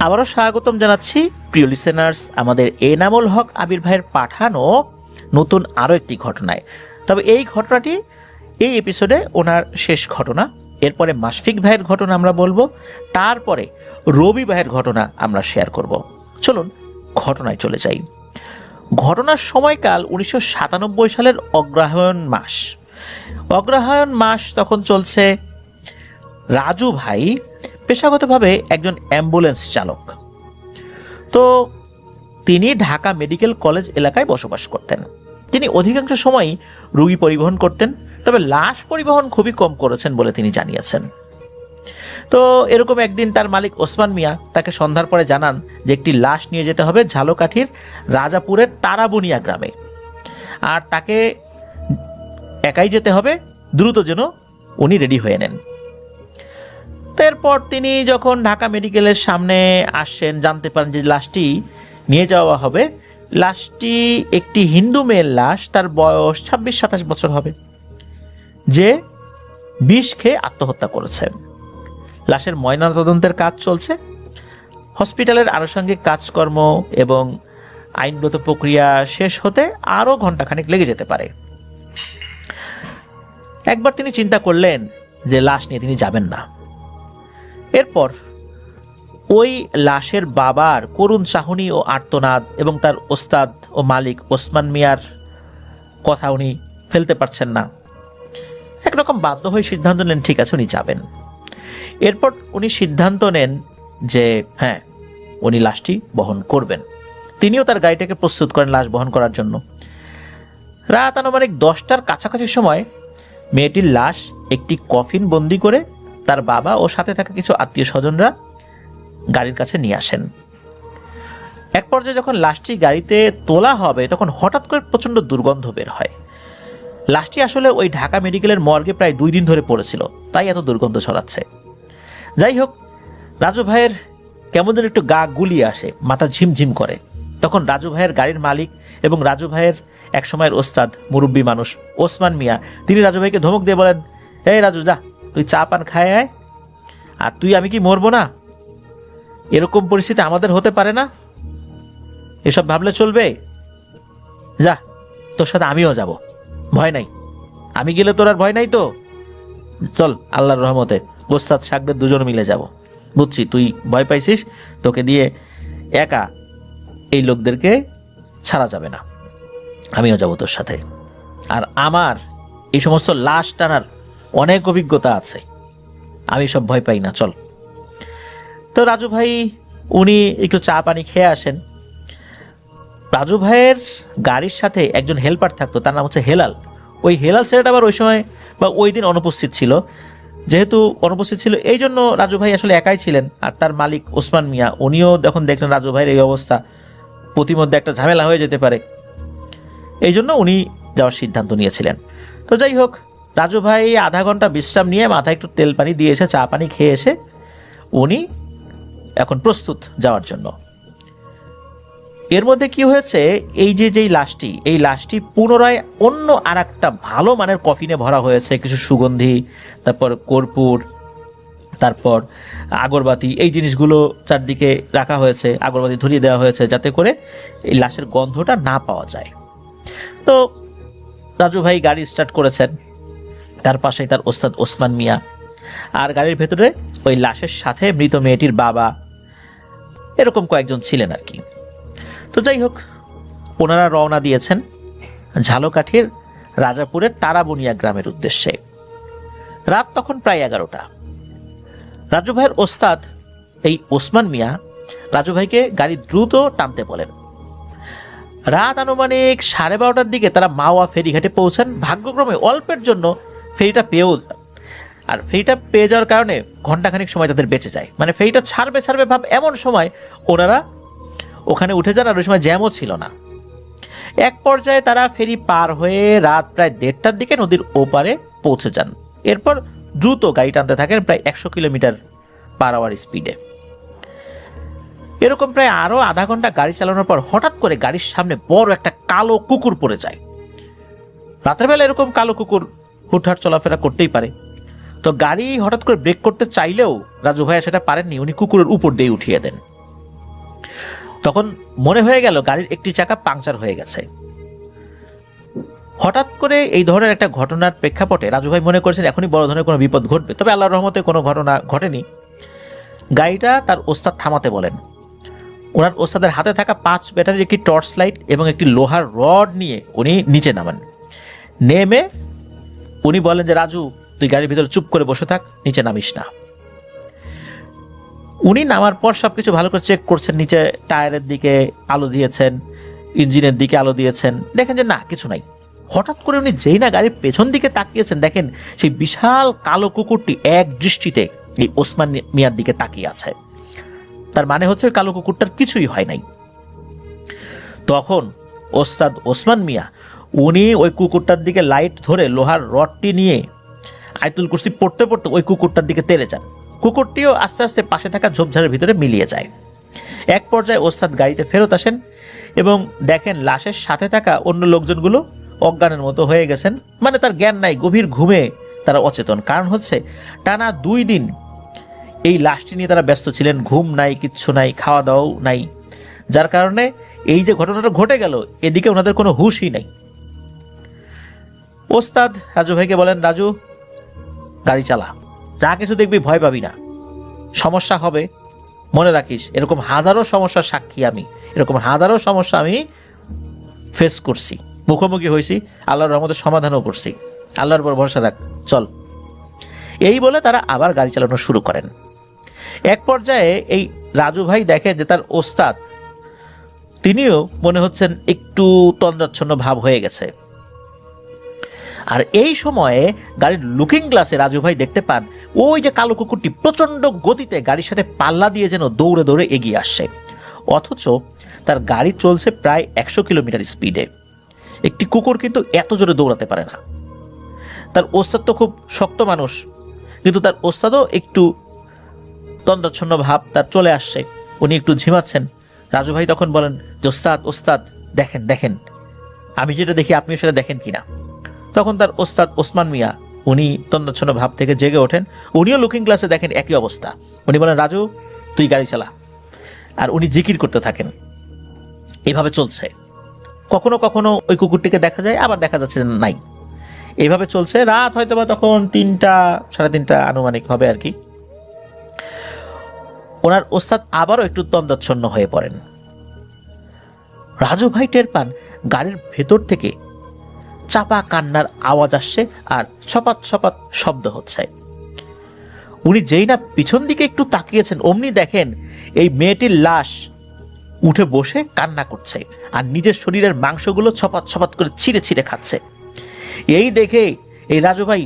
আবারও স্বাগতম জানাচ্ছি প্রিয় লিসেনার্স আমাদের এনামুল হক আবির ভাইয়ের পাঠানো নতুন আরও একটি ঘটনায়। তবে এই ঘটনাটি এই এপিসোডে ওনার শেষ ঘটনা। এরপরে মাশফিক ভাইয়ের ঘটনা আমরা বলবো, তারপরে রবি ভাইয়ের ঘটনা আমরা শেয়ার করব। চলুন ঘটনায় চলে যাই। ঘটনার সময়কাল 1997 সালের অগ্রহায়ণ মাস। অগ্রহায়ণ মাস তখন চলছে। রাজু ভাই পেশাগতভাবে একজন অ্যাম্বুলেন্স চালক। তো তিনি ঢাকা মেডিকেল কলেজ এলাকায় বসবাস করতেন। তিনি অধিকাংশ সময়ই রোগী পরিবহন করতেন, তবে লাশ পরিবহন খুবই কম করেছেন বলে তিনি জানিয়েছেন। তো এরকম একদিন তার মালিক ওসমান মিয়া তাকে সন্ধ্যার পরে জানান যে একটি লাশ নিয়ে যেতে হবে ঝালকাঠির রাজাপুরের তারাবুনিয়া গ্রামে, আর তাকে একাই যেতে হবে, দ্রুত যেন উনি রেডি হয়ে নেন। এরপর তিনি যখন ঢাকা মেডিকেলের সামনে আসছেন, জানতে পারেন যে লাশটি নিয়ে যাওয়া হবে। লাশটি একটি হিন্দু মেয়ের লাশ, তার বয়স 26-27 বছর হবে, যে বিষ খেয়ে আত্মহত্যা করেছে। লাশের ময়নাতদন্তের কাজ চলছে। হসপিটালের আনুষঙ্গিক কাজকর্ম এবং আইনগত প্রক্রিয়া শেষ হতে আরও ঘণ্টাখানেক লেগে যেতে পারে। একবার তিনি চিন্তা করলেন যে লাশ নিয়ে তিনি যাবেন না। এরপর ওই লাশের বাবার করুণ চাহনি ও আর্তনাদ এবং তার ওস্তাদ ও মালিক ওসমান মিয়ার কথা উনি ফেলতে পারছেন না। একরকম বাধ্য হয়ে সিদ্ধান্ত নেন ঠিক আছে উনি যাবেন। এরপর উনি সিদ্ধান্ত নেন যে হ্যাঁ, উনি লাশটি বহন করবেন। তিনিও তার গাড়িটাকে প্রস্তুত করেন লাশ বহন করার জন্য। রাত আনুমানিক 10টার কাছাকাছি সময় মেয়েটির লাশ একটি কফিন বন্দি করে তার বাবা ও সাথে থাকা কিছু আত্মীয় স্বজনরা গাড়ির কাছে নিয়ে আসেন। এক পর্যায়ে যখন লাশটি গাড়িতে তোলা হবে তখন হঠাৎ করে প্রচণ্ড দুর্গন্ধ বের হয়। লাশটি আসলে ওই ঢাকা মেডিকেলের মর্গে প্রায় 2 দিন ধরে পড়েছিল, তাই এত দুর্গন্ধ ছড়াচ্ছে। যাই হোক, রাজু ভাইয়ের কেমন যেন একটু গা গুলিয়ে আসে, মাথা ঝিমঝিম করে। তখন রাজু ভাইয়ের গাড়ির মালিক এবং রাজু ভাইয়ের এক সময়ের ওস্তাদ মুরব্বী মানুষ ওসমান মিয়া, তিনি রাজু ভাইকে ধমক দিয়ে বলেন, এই রাজু, যা তুই চা পান খায় আয়, আর তুই আমি কি মরবো না? এরকম পরিস্থিতি আমাদের হতে পারে না, এসব ভাবলে চলবে? যা, তোর সাথে আমিও যাব, ভয় নাই, আমি গেলে তোর আর ভয় নাই তো? চল, আল্লাহর রহমতে ওস্তাদ শাকদের দুজন মিলে যাব। বুঝছি তুই ভয় পাইছিস, তোকে দিয়ে একা এই লোকদেরকে ছাড়া যাবে না, আমিও যাব তোর সাথে। আর আমার এই সমস্ত লাশ টানার অনেক অভিজ্ঞতা আছে, আমি সব ভয় পাই না, চল। তো রাজু ভাই উনি একটু চা পানি খেয়ে আসেন। রাজু ভাইয়ের গাড়ির সাথে একজন হেল্পার থাকতো, তার নাম হচ্ছে হেলাল। ওই হেলাল ছেলেটা আবার ওই সময় বা ওই দিন অনুপস্থিত ছিল। যেহেতু অনুপস্থিত ছিল এই জন্য রাজু ভাই আসলে একাই ছিলেন। আর তার মালিক ওসমান মিয়া, উনিও যখন দেখলেন রাজু ভাইয়ের এই অবস্থা, প্রতিমধ্যে একটা ঝামেলা হয়ে যেতে পারে, এই জন্য উনি যাওয়ার সিদ্ধান্ত নিয়েছিলেন। তো যাই হোক, রাজু ভাই আধা ঘন্টা বিশ্রাম নিয়ে মাথায় একটু তেল পানি দিয়ে এসে চা পানি খেয়ে এসে উনি এখন প্রস্তুত যাওয়ার জন্য। এর মধ্যে কি হয়েছে, যেই লাশটি, এই লাশটি পুনরায় অন্য আর একটা ভালো মানের কফিনে ভরা হয়েছে, কিছু সুগন্ধি, তারপর কর্পূর, তারপর আগরবাতি, এই জিনিসগুলো চারদিকে রাখা হয়েছে, আগরবাতি ধরিয়ে দেওয়া হয়েছে যাতে করে এই লাশের গন্ধটা না পাওয়া যায়। তো রাজু ভাই গাড়ি স্টার্ট করেছেন, তার পাশেই তার ওস্তাদ ওসমান মিয়া, আর গাড়ির ভেতরে ওই লাশের সাথে মৃত মেয়েটির বাবা, এরকম কয়েকজন ছিলেন আর কি। তো যাই হোক, ওনারা রওনা দিয়েছেন ঝালকাঠির রাজাপুরের তারাবুনিয়া গ্রামের উদ্দেশ্যে। রাত তখন প্রায় 11টা। রাজু ভাইয়ের ওস্তাদ এই ওসমান মিয়া রাজু ভাইকে গাড়ি দ্রুত টানতে বলেন। রাত আনুমানিক 12:30টার দিকে তারা মাওয়া ফেরিঘাটে পৌঁছান। ভাগ্যক্রমে অল্পের জন্য ফেরিটা পেয়েও, আর ফেরিটা পেয়ে যাওয়ার কারণে ঘণ্টাখানিক সময় তাদের বেঁচে যায়। মানে ফেরিটা ছাড়বে ভাব এমন সময় ওনারা ওখানে উঠে যান, আর ওই সময় জ্যামও ছিল না। এক পর্যায়ে তারা ফেরি পার হয়ে রাত প্রায় 1:30টার দিকে নদীর ওপারে পৌঁছে যান। এরপর দ্রুত গাড়ি টানতে থাকেন প্রায় 100 কিলোমিটার পার আওয়ার স্পিডে। এরকম প্রায় আরও আধা ঘন্টা গাড়ি চালানোর পর হঠাৎ করে গাড়ির সামনে বড় একটা কালো কুকুর পড়ে যায়। রাতের বেলা এরকম কালো কুকুর হুটহাট চলাফেরা করতেই পারে। তো গাড়ি হঠাৎ করে ব্রেক করতে চাইলেও রাজু ভাইয়া সেটা পারেননি, উনি কুকুরের উপর দিয়ে উঠিয়ে দেন। তখন মনে হয়ে গেল গাড়ির একটি চাকা পাংচার হয়ে গেছে। হঠাৎ করে এই ধরনের একটা ঘটনার প্রেক্ষাপটে রাজু ভাই মনে করেছেন এখনই বড় ধরনের কোনো বিপদ ঘটবে, তবে আল্লাহর রহমতে কোনো ঘটনা ঘটেনি। গাড়িটা তার ওস্তাদ থামাতে বলেন। ওনার ওস্তাদের হাতে থাকা 5 ব্যাটারির একটি টর্চ লাইট এবং একটি লোহার রড নিয়ে উনি নিচে নামান। নেমে উনি বলেন যে রাজু, তুই গাড়ির ভিতরে চুপ করে বসে থাক, নিচে নামিস না। উনি নামার পর সবকিছু ভালো করে চেক করছেন, নিচে টায়ারের দিকে আলো দিয়েছেন ইঞ্জিনের দিকে আলো দিয়েছেন, দেখেন যে না কিছু নাই। হঠাৎ করে উনি যেই না গাড়ির পেছন দিকে তাকিয়েছেন, দেখেন সেই বিশাল কালো কুকুরটি এক দৃষ্টিতে এই ওসমান মিয়ার দিকে তাকিয়ে আছে। তার মানে হচ্ছে ওই কালো কুকুরটার কিছুই হয় নাই। তখন ওস্তাদ ওসমান মিয়া উনি ওই কুকুরটার দিকে লাইট ধরে লোহার রডটি নিয়ে আয়াতুল কুরসি পড়তে পড়তে ওই কুকুরটার দিকে তেড়ে যান। কুকুরটিও আস্তে আস্তে পাশে থাকা ঝোপঝাড়ের ভিতরে মিলিয়ে যায়। এক পর্যায়ে ওস্তাদ গাড়িতে ফেরত আসেন এবং দেখেন লাশের সাথে থাকা অন্য লোকজনগুলো অজ্ঞানের মতো হয়ে গেছেন, মানে তার জ্ঞান নাই, গভীর ঘুমে তারা অচেতন। কারণ হচ্ছে টানা 2 দিন এই লাশটি নিয়ে তারা ব্যস্ত ছিলেন, ঘুম নাই, কিচ্ছু নাই, খাওয়া দাওয়াও নাই, যার কারণে এই যে ঘটনাটা ঘটে গেল এদিকে ওনাদের কোনো হুশই নাই। ওস্তাদ রাজু ভাইকে বলেন, রাজু গাড়ি চালা, যা কিছু দেখবি ভয় পাবি না, সমস্যা হবে মনে রাখিস, এরকম হাজারো সমস্যার সাক্ষী আমি, এরকম হাজারো সমস্যা আমি ফেস করছি, মুখোমুখি হয়েছি, আল্লাহর রহমতের সমাধানও করছি, আল্লাহর উপর ভরসা রাখ, চল। এই বলে তারা আবার গাড়ি চালানো শুরু করেন। এক পর্যায়ে এই রাজু ভাই দেখে যে তার ওস্তাদ তিনিও মনে হচ্ছেন একটু তন্দ্রাচ্ছন্ন ভাব হয়ে গেছে। আর এই সময়ে গাড়ির লুকিং গ্লাসে রাজু ভাই দেখতে পান ওই যে কালো কুকুরটি প্রচন্ড গতিতে গাড়ির সাথে পাল্লা দিয়ে যেন দৌড়ে দৌড়ে এগিয়ে আসছে, অথচ তার গাড়ি চলছে প্রায় 100 কিলোমিটার স্পিডে। একটি কুকুর কিন্তু এত জোরে দৌড়াতে পারে না। তার ওস্তাদ তো খুব শক্ত মানুষ, কিন্তু তার ওস্তাদও একটু তন্দ্রাচ্ছন্ন ভাব তার চলে আসছে, উনি একটু ঝিমাচ্ছেন। রাজু ভাই তখন বলেন যে ওস্তাদ ওস্তাদ দেখেন দেখেন, আমি যেটা দেখি আপনিও সেটা দেখেন কিনা। তখন তার ওস্তাদ ওসমান মিয়া উনি তন্দ্রাচ্ছন্ন ভাব থেকে জেগে ওঠেন, উনিও লুকিং গ্লাসে দেখেন একই অবস্থা। উনি বলেন, রাজু তুই গাড়ি চালা। আর উনি জিকির করতে থাকেন। এভাবে চলছে, কখনো কখনো ওই কুকুরটিকে দেখা যায়, আবার দেখা যাচ্ছে নাই। এইভাবে চলছে, রাত হয়তো বা তখন 3টা 3:30 আনুমানিক হবে আর কি। ওনার ওস্তাদ আবারও একটু তন্দ্রাচ্ছন্ন হয়ে পড়েন। রাজু ভাই টের পান গাড়ির ভেতর থেকে চাপা কান্নার আওয়াজ আসছে আর ছপাত ছপাত শব্দ হচ্ছে। উনি যেই না পিছন দিকে একটু তাকিয়েছেন, অমনি দেখেন এই মেয়েটির লাশ উঠে বসে কান্না করছে আর নিজের শরীরের মাংসগুলো ছপাত ছপাত করে ছিঁড়ে ছিঁড়ে খাচ্ছে। এই দেখে এই রাজু ভাই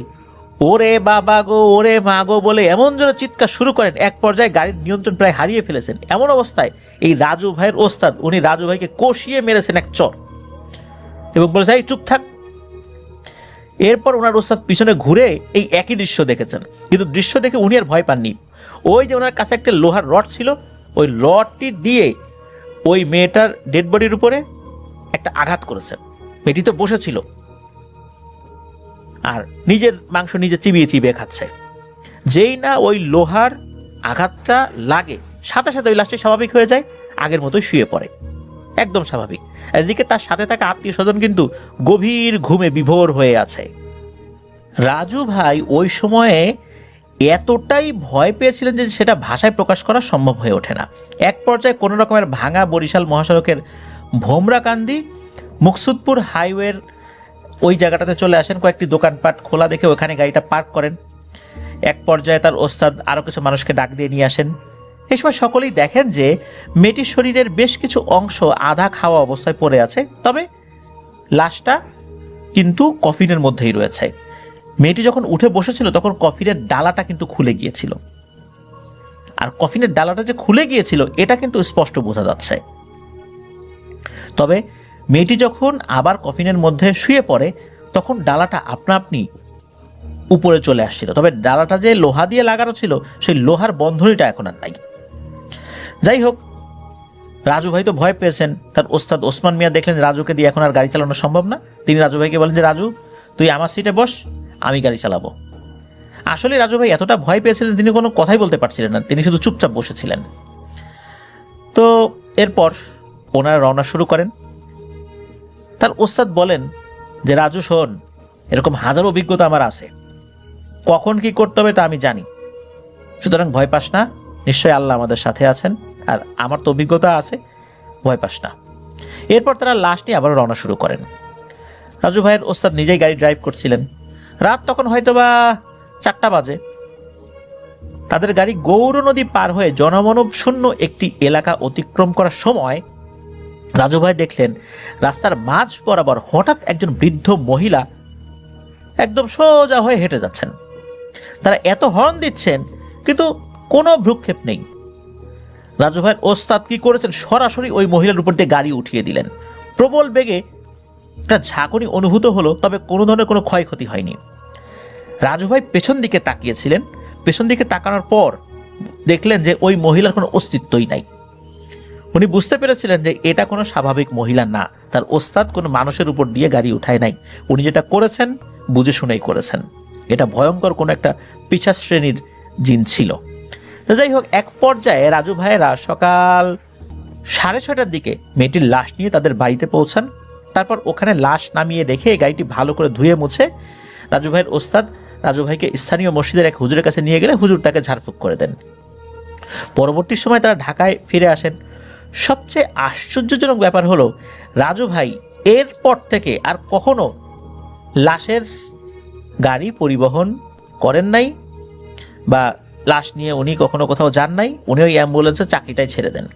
ওরে বাবা গো, ওরে মা গো বলে এমন জোরে চিৎকার শুরু করেন, এক পর্যায়ে গাড়ির নিয়ন্ত্রণ প্রায় হারিয়ে ফেলেছেন। এমন অবস্থায় এই রাজু ভাইয়ের ওস্তাদ উনি রাজু ভাইকে কষিয়ে মেরেছেন এক চর এবং বলেছে, এই চুপ থাক। এরপর ওনার ওস্তাদ পিছনে ঘুরে এই একই দৃশ্য দেখেছেন, কিন্তু দৃশ্য দেখে উনি আর ভয় পাননি। ওই যে ওনার কাছে একটা লোহার রড ছিল, ওই রডটি দিয়ে ওই মেয়েটার ডেড বডির উপরে একটা আঘাত করেছেন। মেয়েটি তো বসেছিল আর নিজের মাংস নিজে চিবিয়ে চিবিয়ে খাচ্ছে। যেই না ওই লোহার আঘাতটা লাগে, সাথে সাথে ওই লাশটি স্বাভাবিক হয়ে যায়, আগের মতোই শুয়ে পড়ে, একদম স্বাভাবিক। এদিকে তার সাথে থাকা আত্মীয় স্বজন কিন্তু গভীর ঘুমে বিভোর হয়ে আছে। রাজু ভাই ওই সময়ে এতটাই ভয় পেয়েছিলেন যে সেটা ভাষায় প্রকাশ করা সম্ভব হয়ে ওঠে না। এক পর্যায়ে কোনো রকমের ভাঙা বরিশাল মহাসড়কের ভোমরাকান্দি মুকসুদপুর হাইওয়ের ওই জায়গাটাতে চলে আসেন। কয়েকটি দোকানপাট খোলা দেখে ওখানে গাড়িটা পার্ক করেন। এক পর্যায়ে তার ওস্তাদ আরও কিছু মানুষকে ডাক দিয়ে নিয়ে আসেন। এই সময় সকলেই দেখেন যে মেয়েটির শরীরের বেশ কিছু অংশ আধা খাওয়া অবস্থায় পড়ে আছে, তবে লাশটা কিন্তু কফিনের মধ্যেই রয়েছে। মেয়েটি যখন উঠে বসেছিল তখন কফিনের ডালাটা কিন্তু খুলে গিয়েছিল, আর কফিনের ডালাটা যে খুলে গিয়েছিল এটা কিন্তু স্পষ্ট বোঝা যাচ্ছে। তবে মেয়েটি যখন আবার কফিনের মধ্যে শুয়ে পড়ে তখন ডালাটা আপনা আপনি উপরে চলে আসছিল, তবে ডালাটা যে লোহা দিয়ে লাগানো ছিল সেই লোহার বন্ধনীটা এখন আর নাই। যাই হোক, রাজু ভাই তো ভয় পেয়েছেন। তার ওস্তাদ ওসমান মিয়া দেখলেন রাজুকে দিয়ে এখন আর গাড়ি চালানো সম্ভব না। তিনি রাজু ভাইকে বলেন যে, রাজু তুই আমার সিটে বস, আমি গাড়ি চালাবো। আসলে রাজু ভাই এতটা ভয় পেয়েছিলেন তিনি কোনো কথাই বলতে পারছিলেন না, তিনি শুধু চুপচাপ বসেছিলেন। তো এরপর ওনারা রওনা শুরু করেন। তার ওস্তাদ বলেন যে, রাজু শোন, এরকম হাজারো অভিজ্ঞতা আমার আছে, কখন কি করতে হবে তা আমি জানি, সুতরাং ভয় পাস না, নিশ্চয়ই আল্লাহ আমাদের সাথে আছেন, আর আমার তো অভিজ্ঞতা আছে, ভয় পাস না। এরপর তারা লাশ নিয়ে আবার রওনা শুরু করেন। রাজু ভাইয়ের ওস্তাদ নিজেই গাড়ি ড্রাইভ করছিলেন। রাত তখন হয়তো বা 4টা বাজে। তাদের গাড়ি গৌর নদী পার হয়ে জনমানব শূন্য একটি এলাকা অতিক্রম করার সময় রাজু ভাই দেখলেন রাস্তার মাঝ বরাবর হঠাৎ একজন বৃদ্ধ মহিলা একদম সোজা হয়ে হেঁটে যাচ্ছেন। তারা এত হর্ন দিচ্ছেন কিন্তু কোনো ভ্রুক্ষেপ নেই। রাজু ভাইয়ের ওস্তাদ কি করেছেন, সরাসরি ওই মহিলার উপর দিয়ে গাড়ি উঠিয়ে দিলেন। প্রবল বেগে একটা ঝাঁকুনি অনুভূত হলো, তবে কোনো ধরনের কোনো ক্ষয়ক্ষতি হয়নি। রাজু ভাই পেছন দিকে তাকিয়েছিলেন, পেছন দিকে তাকানোর পর দেখলেন যে ওই মহিলার কোনো অস্তিত্বই নাই। উনি বুঝতে পেরেছিলেন যে এটা কোনো স্বাভাবিক মহিলা না, তার ওস্তাদ কোনো মানুষের উপর দিয়ে গাড়ি উঠায় নাই। উনি যেটা করেছেন বুঝে শুনেই করেছেন। এটা ভয়ঙ্কর কোনো একটা পিশাচ শ্রেণীর জিন ছিল। যাই হোক, এক পর্যায়ে রাজু ভাইয়েরা সকাল 6:30টার দিকে মেয়েটির লাশ নিয়ে তাদের বাড়িতে পৌঁছান। তারপর ওখানে লাশ নামিয়ে রেখে গাড়িটি ভালো করে ধুয়ে মুছে রাজু ভাইয়ের ওস্তাদ রাজু ভাইকে স্থানীয় মসজিদের এক হুজুরের কাছে নিয়ে গেলে হুজুর তাকে ঝাড়ফুঁক করে দেন। পরবর্তী সময় তারা ঢাকায় ফিরে আসেন। সবচেয়ে আশ্চর্যজনক ব্যাপার হলো রাজু ভাই এরপর থেকে আর কখনো লাশের গাড়ি পরিবহন করেন নাই বা লাশ নিয়ে উনি কখনো কোথাও যান নাই। উনি ওই অ্যাম্বুলেন্সের চাকরিটাই ছেড়ে দেন।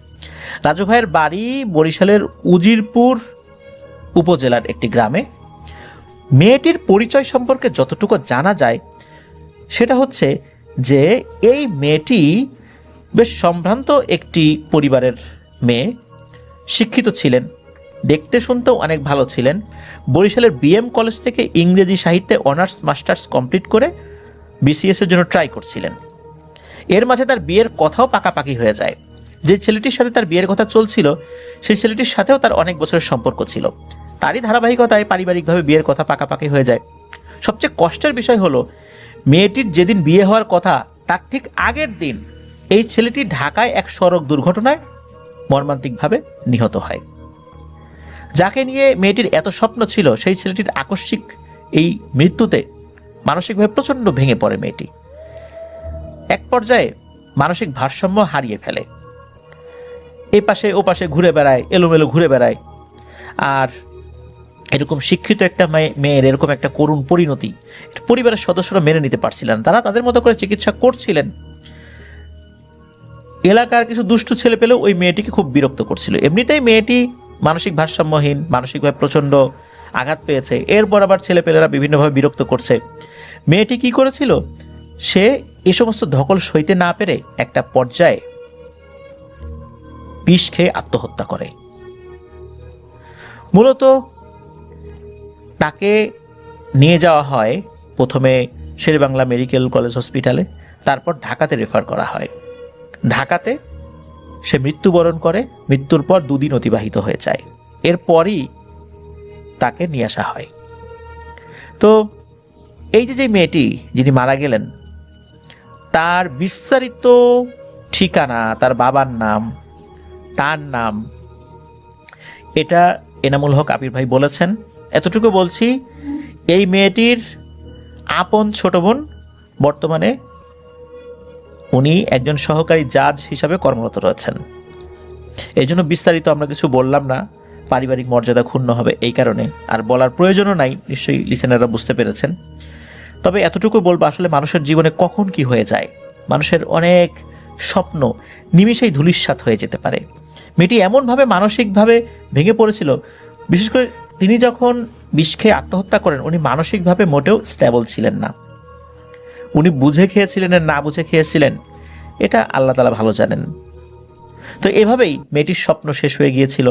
রাজু ভাইয়ের বাড়ি বরিশালের উজিরপুর উপজেলার একটি গ্রামে। মেয়েটির পরিচয় সম্পর্কে যতটুকু জানা যায় সেটা হচ্ছে যে এই মেয়েটি বেশ সম্ভ্রান্ত একটি পরিবারের মেয়ে, শিক্ষিত ছিলেন, দেখতে শুনতেও অনেক ভালো ছিলেন। বরিশালের বিএম কলেজ থেকে ইংরেজি সাহিত্যে অনার্স মাস্টার্স কমপ্লিট করে বিসিএস এর জন্য ট্রাই করছিলেন। এর মাঝে তার বিয়ের কথাও পাকাপাকি হয়ে যায়। যে ছেলেটির সাথে তার বিয়ের কথা চলছিল সেই ছেলেটির সাথেও তার অনেক বছরের সম্পর্ক ছিল। তারই ধারাবাহিকতায় পারিবারিকভাবে বিয়ের কথা পাকাপাকি হয়ে যায়। সবচেয়ে কষ্টের বিষয় হলো মেয়েটির যেদিন বিয়ে হওয়ার কথা তার ঠিক আগের দিন এই ছেলেটি ঢাকায় এক সড়ক দুর্ঘটনায় মর্মান্তিকভাবে নিহত হয়। যাকে নিয়ে মেয়েটির এত স্বপ্ন ছিল সেই ছেলেটির আকস্মিক এই মৃত্যুতে মানসিকভাবে প্রচণ্ড ভেঙে পড়ে মেয়েটি। এক পর্যায়ে মানসিক ভারসাম্য হারিয়ে ফেলে, এ পাশে ও পাশে ঘুরে বেড়ায়, এলোমেলো ঘুরে বেড়ায়। আর এরকম শিক্ষিত একটা মেয়ের এরকম একটা করুণ পরিণতি পরিবারের সদস্যরা মেনে নিতে পারছিলেন। তারা তাদের মতো করে চিকিৎসা করছিলেন। এলাকার কিছু দুষ্টু ছেলে পেলেও ওই মেয়েটিকে খুব বিরক্ত করছিল। এমনিতেই মেয়েটি মানসিক ভারসাম্যহীন, মানসিকভাবে প্রচণ্ড আঘাত পেয়েছে, এরপর আবার ছেলেপেলেরা বিভিন্নভাবে বিরক্ত করছে। মেয়েটি কি করেছিল, সে এ সমস্ত ধকল সইতে না পেরে একটা পর্যায়ে বিষ খেয়ে আত্মহত্যা করে। মূলত তাকে নিয়ে যাওয়া হয় প্রথমে শেরেবাংলা মেডিকেল কলেজ হসপিটালে, তারপর ঢাকাতে রেফার করা হয়। ঢাকাতে সে মৃত্যুবরণ করে। মৃত্যুর পর 2 দিন অতিবাহিত হয়ে যায়। এরপরই তাকে নিয়ে আসা হয়। তো এই যে মেয়েটি যিনি মারা গেলেন তার বিস্তারিত ঠিকানা, তার বাবার নাম, তার নাম, এটা এনামুল হক আবির ভাই বলেছেন। এতটুকু বলছি, এই মেয়েটির আপন ছোট বোন বর্তমানে উনি একজন সহকারী জাজ হিসাবে কর্মরত রয়েছেন। এই জন্য বিস্তারিত আমরা কিছু বললাম না, পারিবারিক মর্যাদা ক্ষুণ্ণ হবে এই কারণে, আর বলার প্রয়োজনও নাই, নিশ্চয়ই লিসেনাররা বুঝতে পেরেছেন। তবে এতটুকু বলবো, আসলে মানুষের জীবনে কখন কি হয়ে যায়, মানুষের অনেক স্বপ্ন নিমিষেই ধূলিসাৎ হয়ে যেতে পারে। মেয়েটি এমনভাবে মানসিকভাবে ভেঙে পড়েছিল, বিশেষ করে তিনি যখন বিষ খেয়ে আত্মহত্যা করেন উনি মানসিকভাবে মোটেও স্টেবল ছিলেন না। উনি বুঝে খেয়েছিলেন আর না বুঝে খেয়েছিলেন এটা আল্লাহ তাআলা ভালো জানেন। তো এভাবেই মেয়েটির স্বপ্ন শেষ হয়ে গিয়েছিল।